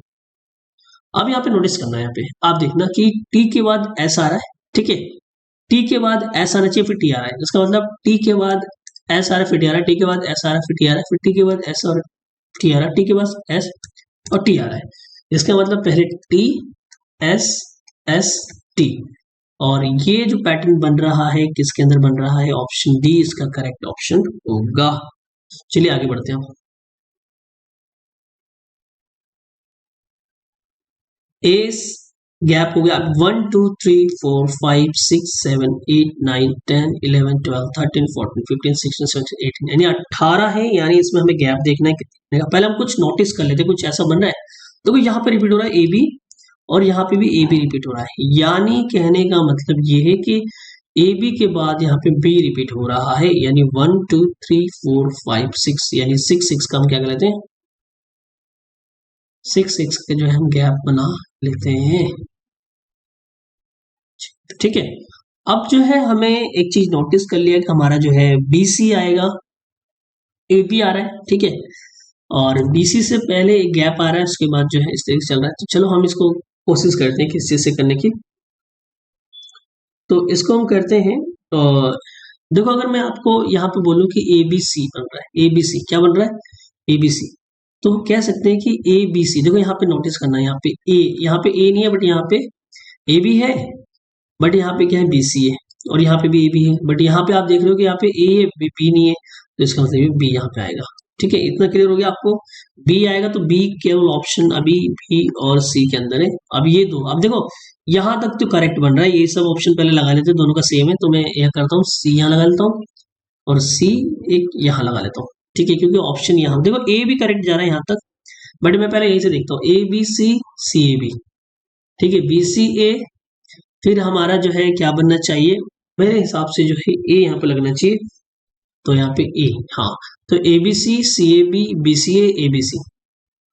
अब यहाँ पे नोटिस करना है, यहाँ पे आप देखना कि टी के बाद एस आ रहा है, ठीक है, टी के बाद एस आना चाहिए, फिर टी आ रहा है। इसका मतलब टी के बाद एस आ रहा है, फिर टी आ रहा है, टी के बाद एस आ रहा है, फिर टी आ रहा है, फिर टी के बाद एस और टी आ रहा है, टी के बाद एस और टी आ रहा है। इसका मतलब पहले टी एस एस टी, और ये जो पैटर्न बन रहा है किसके अंदर बन रहा है, ऑप्शन डी इसका करेक्ट ऑप्शन होगा। चलिए आगे बढ़ते हैं। एस गैप हो गया 1 2 3 4 5 6 7 8 9 10 11 12 13 14 15 16 17 18, यानी 18 है, यानी इसमें हमें गैप देखना है कितने का। पहले हम कुछ नोटिस कर लेते हैं, कुछ ऐसा बन रहा है। देखो यहाँ पे रिपीट हो रहा है ए बी, और यहाँ पे भी ए बी रिपीट हो रहा है, यानी कहने का मतलब ये है कि ए बी के बाद यहाँ पे बी रिपीट हो रहा है, यानी 1 2 3 4 5 6, यानी 6 6 का हम क्या कर लेते हैं, 6 6 के जो है हम गैप बना लेते हैं, ठीक है। अब जो है हमें एक चीज नोटिस कर लिया कि हमारा जो है बीसी आएगा, ए बी आ रहा है, ठीक है, और बीसी से पहले एक गैप आ रहा है, उसके बाद जो है इस तरीके से चल रहा है। तो चलो हम इसको कोशिश करते हैं किस चीज से करने की। तो इसको हम करते हैं, देखो अगर मैं आपको यहाँ पे बोलूँ कि ए बी सी बन रहा है, ए बी सी क्या बन रहा है, ए बी सी, तो कह सकते हैं कि ए बी सी। देखो यहाँ पे नोटिस करना है, यहाँ पे ए, यहाँ पे ए नहीं है, बट यहाँ पे ए भी है, बट यहाँ पे क्या है, बी सी है, और यहाँ पे भी ए बी है, बट यहाँ पे आप देख रहे हो कि यहाँ पे ए है, बी नहीं है, तो इसका मतलब बी यहाँ पे आएगा, ठीक है। इतना क्लियर हो गया आपको, बी आएगा, तो बी केवल ऑप्शन अभी बी और सी के अंदर है। अब ये दो, अब देखो यहाँ तक तो करेक्ट बन रहा है, ये सब ऑप्शन पहले लगा लेते हैं, दोनों का सेम है, तो मैं यह करता हूँ सी यहाँ लगा लेता हूँ, और सी एक यहाँ लगा लेता हूँ, ठीक है, क्योंकि ऑप्शन यहाँ देखो ए भी करेक्ट जा रहा है यहाँ तक, बट मैं पहले यहीं से देखता हूँ, ए B C C A B, ठीक है, बी सी ए, फिर हमारा जो है क्या बनना चाहिए, मेरे हिसाब से जो है ए यहाँ पे लगना चाहिए, तो यहाँ पे ए, हाँ, तो A B C C A B B C A B C,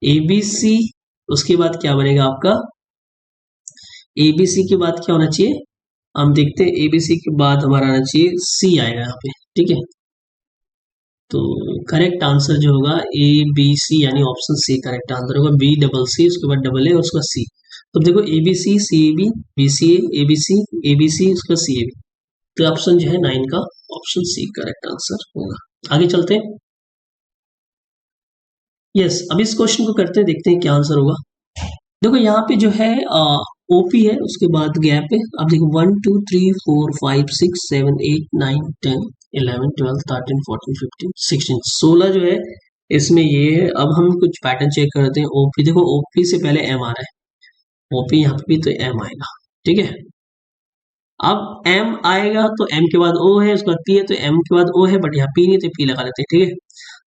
A B C, उसके बाद क्या बनेगा आपका, ए बी सी के बाद क्या होना चाहिए, हम देखते हैं, ए बी सी के बाद हमारा आना चाहिए सी आएगा यहाँ पे, ठीक है। तो करेक्ट आंसर जो होगा ए बी सी, यानी ऑप्शन सी करेक्ट आंसर होगा, बी डबल सी, उसके बाद डबल ए, उसका सी। तो देखो A B C C A B B C A B C A B C, उसका सी ए बी, तो ऑप्शन जो है 9 का ऑप्शन सी करेक्ट आंसर होगा। आगे चलते हैं। यस, अब इस क्वेश्चन को करते हैं, देखते हैं क्या आंसर होगा। देखो यहाँ पे जो है ओपी है, उसके बाद गैप है। अब देखो 1 2 3 4 5 6 7 8 9 10 11 12 13 14 15 16, 16 जो है इसमें ये है। अब हम कुछ पैटर्न चेक करते हैं। ओपी देखो, ओपी से पहले एम आ रहा है, ओपी यहाँ पे भी तो एम आएगा, ठीक है। अब एम आएगा तो एम के बाद ओ है, उसके बाद पी है, तो एम के बाद ओ है, बट यहाँ पी नहीं, तो पी लगा लेते हैं, ठीक है।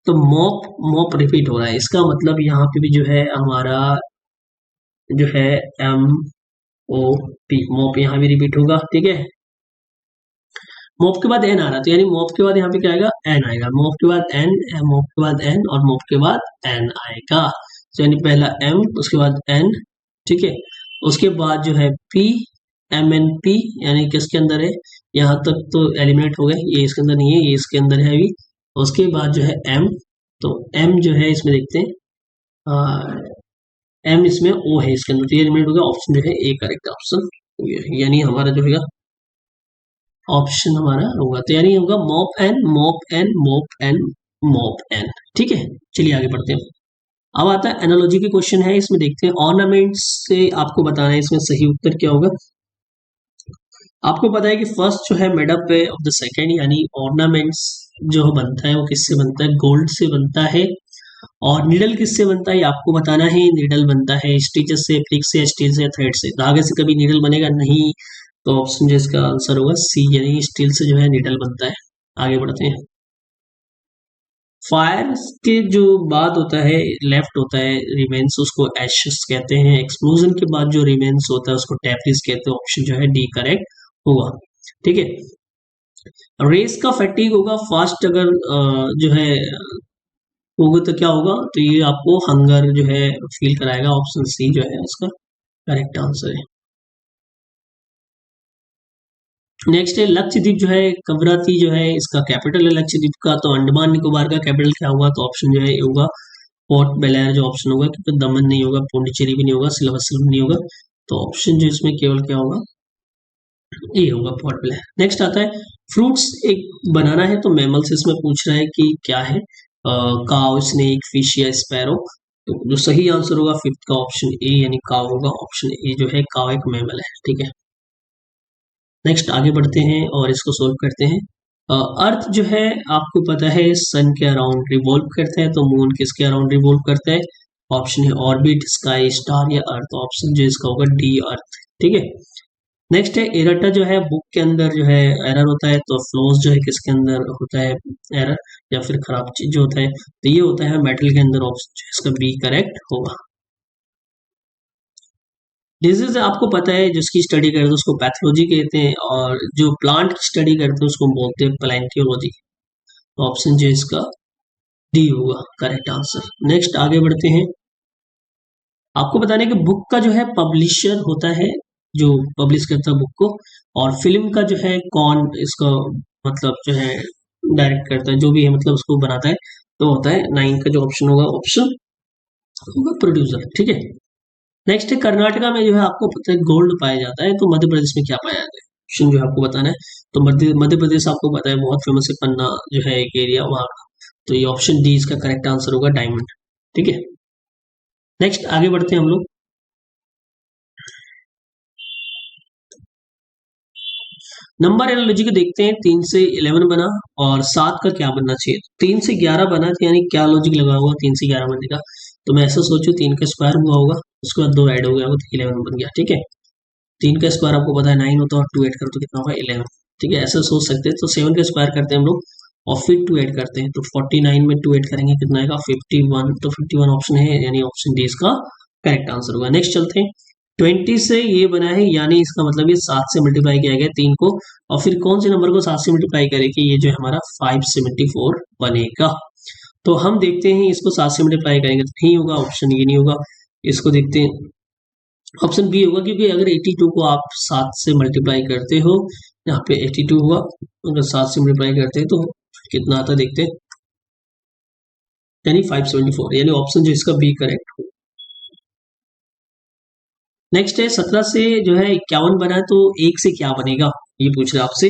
तो मोप मोप रिपीट हो रहा है, इसका मतलब यहाँ पे भी जो है हमारा जो है एम ओ पी, मोप यहाँ भी रिपीट होगा, ठीक है। मोप के बाद एन आ रहा है, तो यानी मोप के बाद यहाँ पे क्या आएगा, एन आएगा, मोप के बाद एन, मोप के बाद एन, और मोप के बाद एन आएगा, तो यानी पहला एम, उसके बाद एन, ठीक है। उसके बाद जो है पी, एम एन पी, यानी किसके अंदर है, यहाँ तक तो एलिमिनेट हो गए, ये इसके अंदर नहीं है, ये इसके अंदर है अभी। उसके बाद जो है एम, तो एम जो है इसमें देखते हैं, एम इसमें ओ है इसके अंदर, तो ये एलिमिनेट हो गया, ऑप्शन जो है ए करेक्ट ऑप्शन, यानी हमारा जो है ऑप्शन हमारा होगा, तो यानी होगा मोप एन मोप एन मोप एन मोप एन, ठीक है। चलिए आगे बढ़ते हैं। अब आता है एनालॉजी के क्वेश्चन है, इसमें देखते हैं ऑर्नामेंट्स से आपको बताना है इसमें सही उत्तर क्या होगा। आपको पता है कि फर्स्ट जो है मेडअप है ऑफ द सेकेंड, यानी ऑर्नामेंट्स जो बनता है वो किससे बनता है, गोल्ड से बनता है। और नीडल किससे बनता है ये आपको बताना है, नीडल बनता है स्टिचेस से, फ्लिक से, स्टील से, थ्रेड से। धागे से कभी नीडल बनेगा नहीं, तो ऑप्शन जो इसका आंसर होगा सी, यानी स्टील से जो है नीडल बनता है। आगे बढ़ते हैं। फायर के जो बाद होता है, लेफ्ट होता है रिमेन्स, उसको एशेस कहते हैं। एक्सप्लोजन के बाद जो रिमेन्स होता है उसको डेब्रिस कहते हैं। ऑप्शन जो है डी करेक्ट होगा। ठीक है। रेस का फैटिक होगा फास्ट, अगर जो है होगा तो क्या होगा, तो ये आपको हंगर जो है फील कराएगा। ऑप्शन सी जो है इसका करेक्ट आंसर है। नेक्स्ट है लक्षद्वीप जो है, कवराती जो है इसका कैपिटल है लक्षद्वीप का। तो अंडमान निकोबार का कैपिटल क्या होगा, तो ऑप्शन जो है ये होगा पोर्ट ब्लेयर जो ऑप्शन होगा, क्योंकि दमन नहीं होगा, पौंडीचेरी भी नहीं होगा, सिलवस्सल भी नहीं होगा। तो ऑप्शन जो इसमें केवल क्या होगा, ये होगा पोर्ट ब्लेयर। नेक्स्ट आता है फ्रूट्स, एक बनाना है तो मैमल्स इसमें पूछ रहा है कि क्या है, काउ, स्नेक, फिश या स्पैरो। तो जो सही आंसर होगा फिफ्थ का ऑप्शन ए, यानी काउ होगा। ऑप्शन ए जो है काउ एक मैमल है। ठीक है। नेक्स्ट आगे बढ़ते हैं और इसको सोल्व करते हैं। अर्थ जो है आपको पता है सन के अराउंड रिवॉल्व करता है, तो मून किसके अराउंड रिवॉल्व करता है। ऑप्शन है ऑर्बिट, स्काई, स्टार या अर्थ। ऑप्शन जो इसका होगा डी, अर्थ। ठीक है। नेक्स्ट है एरटा जो है बुक के अंदर जो है एरर होता है, तो फ्लोज जो है किसके अंदर होता है एरर, या फिर खराब चीज जो होता है, तो ये होता है मेटल के अंदर। ऑप्शन इसका बी करेक्ट होगा। डिजीज आपको पता है जिसकी स्टडी करते हैं उसको पैथोलॉजी कहते हैं, और जो प्लांट की स्टडी करते हैं उसको बोलते हैं प्लांटियोलॉजी। ऑप्शन जो इसका डी होगा करेक्ट आंसर। नेक्स्ट आगे बढ़ते हैं। आपको बताने कि बुक का जो है पब्लिशर होता है जो पब्लिश करता है बुक को, और फिल्म का जो है कौन इसका मतलब जो है डायरेक्ट करता है, जो भी है मतलब उसको बनाता है, तो होता है नाइन का जो ऑप्शन होगा, ऑप्शन होगा प्रोड्यूसर। ठीक है। नेक्स्ट है कर्नाटका में जो है आपको पता है गोल्ड पाया जाता है, तो मध्य प्रदेश में क्या पाया जाता है, ऑप्शन जो है आपको बताना है। तो मध्य प्रदेश आपको पता है बहुत फेमस है, पन्ना जो है एक एरिया वहां का। तो ये ऑप्शन डी इसका करेक्ट आंसर होगा, डायमंड। ठीक है। नेक्स्ट आगे बढ़ते हैं हम लोग। नंबर एनालॉजी को देखते हैं। 3 से 11 बना, और 7 का क्या बनना चाहिए। 3 से 11 बना, तो यानी क्या लॉजिक लगा हुआ 3 से 11 बनने का। तो मैं ऐसा सोचू 3 का स्क्वायर हुआ होगा, उसके बाद 2 ऐड हो गया, तो 11 बन गया। ठीक है। 3 का स्क्वायर आपको पता है 9 होता है, और 2 ऐड करो तो कितना होगा 11। ठीक है, ऐसा सोच सकते हैं। तो 7 का स्क्वायर करते हैं हम लोग, और फिर 2 ऐड करते हैं, तो 49 में 2 ऐड करेंगे कितना आएगा 51। तो 51 ऑप्शन है, यानी ऑप्शन डी इसका करेक्ट आंसर होगा। नेक्स्ट चलते हैं। 20 से ये बना है, यानी इसका मतलब ये 7 से मल्टीप्लाई किया गया 3 को, और फिर कौन से नंबर को 7 से मल्टीप्लाई करेंगे, ये जो है हमारा 574 बनेगा। तो हम देखते हैं इसको 7 से मल्टीप्लाई करेंगे तो नहीं होगा, ऑप्शन ये नहीं होगा। इसको देखते हैं, ऑप्शन बी होगा, क्योंकि अगर 82 को आप 7 से मल्टीप्लाई करते हो, यहाँ पे 82 हुआ, अगर 7 से मल्टीप्लाई करते हैं तो कितना आता है देखते हैं, यानी 574, यानी ऑप्शन जो इसका बी करेक्ट हो। नेक्स्ट है 17 से जो है 51 बना है, तो 1 से क्या बनेगा, ये पूछ रहे हैं आपसे।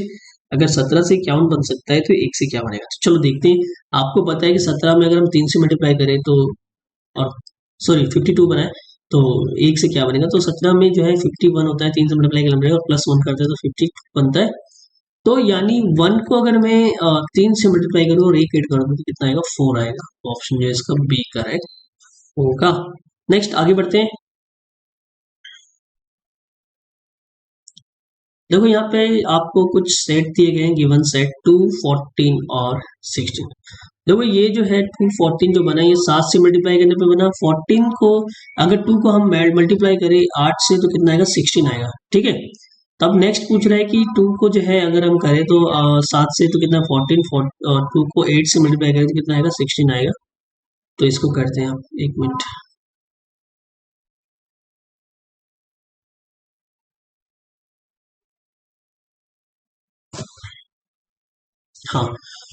अगर 17 से 51 बन सकता है तो 1 से क्या बनेगा, तो चलो देखते हैं। आपको पता है कि 17 में अगर हम 3 से मल्टीप्लाई करें तो, और सॉरी 52 बना है, तो 1 से क्या बनेगा, तो 17 में जो है 51 होता है, 3 से मल्टीप्लाई करना और प्लस 1 करते हैं तो 50 बनता है। तो यानी 1 को अगर मैं 3 से मल्टीप्लाई करूँ और 1 ऐड कर दूँ तो कितना आएगा 4 आएगा। ऑप्शन जो है इसका बी करेक्ट होगा। नेक्स्ट आगे बढ़ते हैं। देखो यहाँ पे आपको कुछ सेट दिए गए हैं, गिवन सेट 2, 14 और 16। देखो ये जो है 2, 14 जो बना ये 7 से मल्टीप्लाई करने पे बना। 14 को अगर 2 को हम मल्टीप्लाई करें 8 से तो कितना आएगा 16 आएगा। ठीक है। तब नेक्स्ट पूछ रहा है कि 2 को जो है अगर हम करें तो 7 से तो कितना 14, 2 को 8 से मल्टीप्लाई करें तो कितना आएगा 16 आएगा। तो इसको करते हैं आप, एक मिनट। हाँ,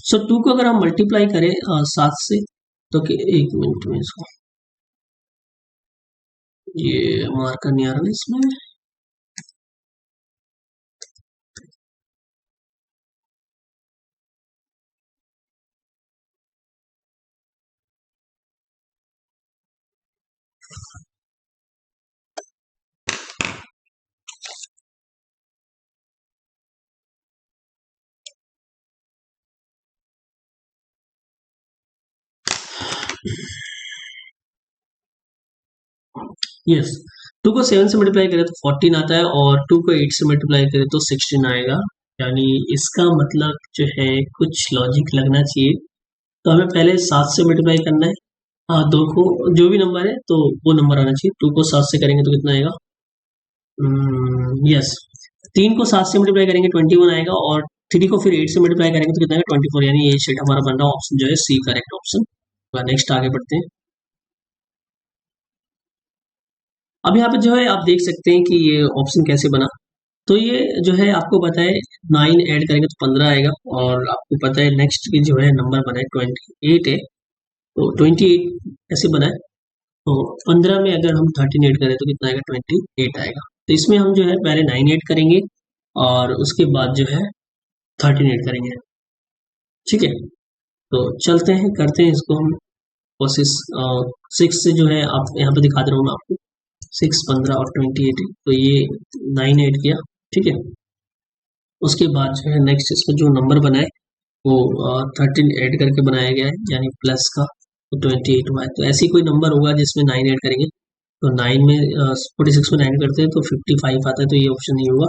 सो 2 को अगर हम मल्टीप्लाई करें 7 से, तो एक मिनट में इसको, ये मार्कर नहीं आ रहा ना इसमें। यस, 2 को 7 से मल्टीप्लाई करें तो 14 आता है और 2 को 8 से मल्टीप्लाई करें तो 16 आएगा। यानी इसका मतलब जो है कुछ लॉजिक लगना चाहिए। तो हमें पहले 7 से मल्टीप्लाई करना है। हाँ, 2 को जो भी नंबर है तो वो नंबर आना चाहिए। 2 को 7 से करेंगे तो कितना आएगा? यस, 3 को 7 से मल्टीप्लाई करेंगे 21 आएगा और 3 को फिर 8 से मल्टीप्लाई करेंगे तो कितना आएगा? 24। यानी ये सेट हमारा बन रहा ऑप्शन जो है सी करेक्ट ऑप्शन। नेक्स्ट आगे बढ़ते हैं। अब यहाँ पे जो है आप देख सकते हैं कि ये ऑप्शन कैसे बना। तो ये जो है आपको पता है 9 ऐड करेंगे तो 15 आएगा और आपको पता है नेक्स्ट की जो है नंबर बना है 28 है। तो 28 ऐसे बना है। तो 15 में अगर हम 13 ऐड करें तो कितना आएगा? 28 आएगा। तो इसमें हम जो है पहले 9 ऐड करेंगे और उसके बाद जो है 13 ऐड करेंगे। ठीक है, तो चलते हैं करते हैं इसको हम प्रोसेस। 6 से जो है आप यहाँ पे दिखा दे रहा हूँ मैं आपको। 6, 15 और 28 तो ये 9 ऐड किया। ठीक है, उसके बाद जो है नेक्स्ट इसमें जो नंबर बना है वो 13 ऐड करके बनाया गया है, यानी प्लस का। तो 28 हुआ है। तो ऐसी कोई नंबर होगा जिसमें 9 ऐड करेंगे तो 9 में 46 में 9 करते हैं तो 55 आता है। तो ये ऑप्शन नहीं होगा।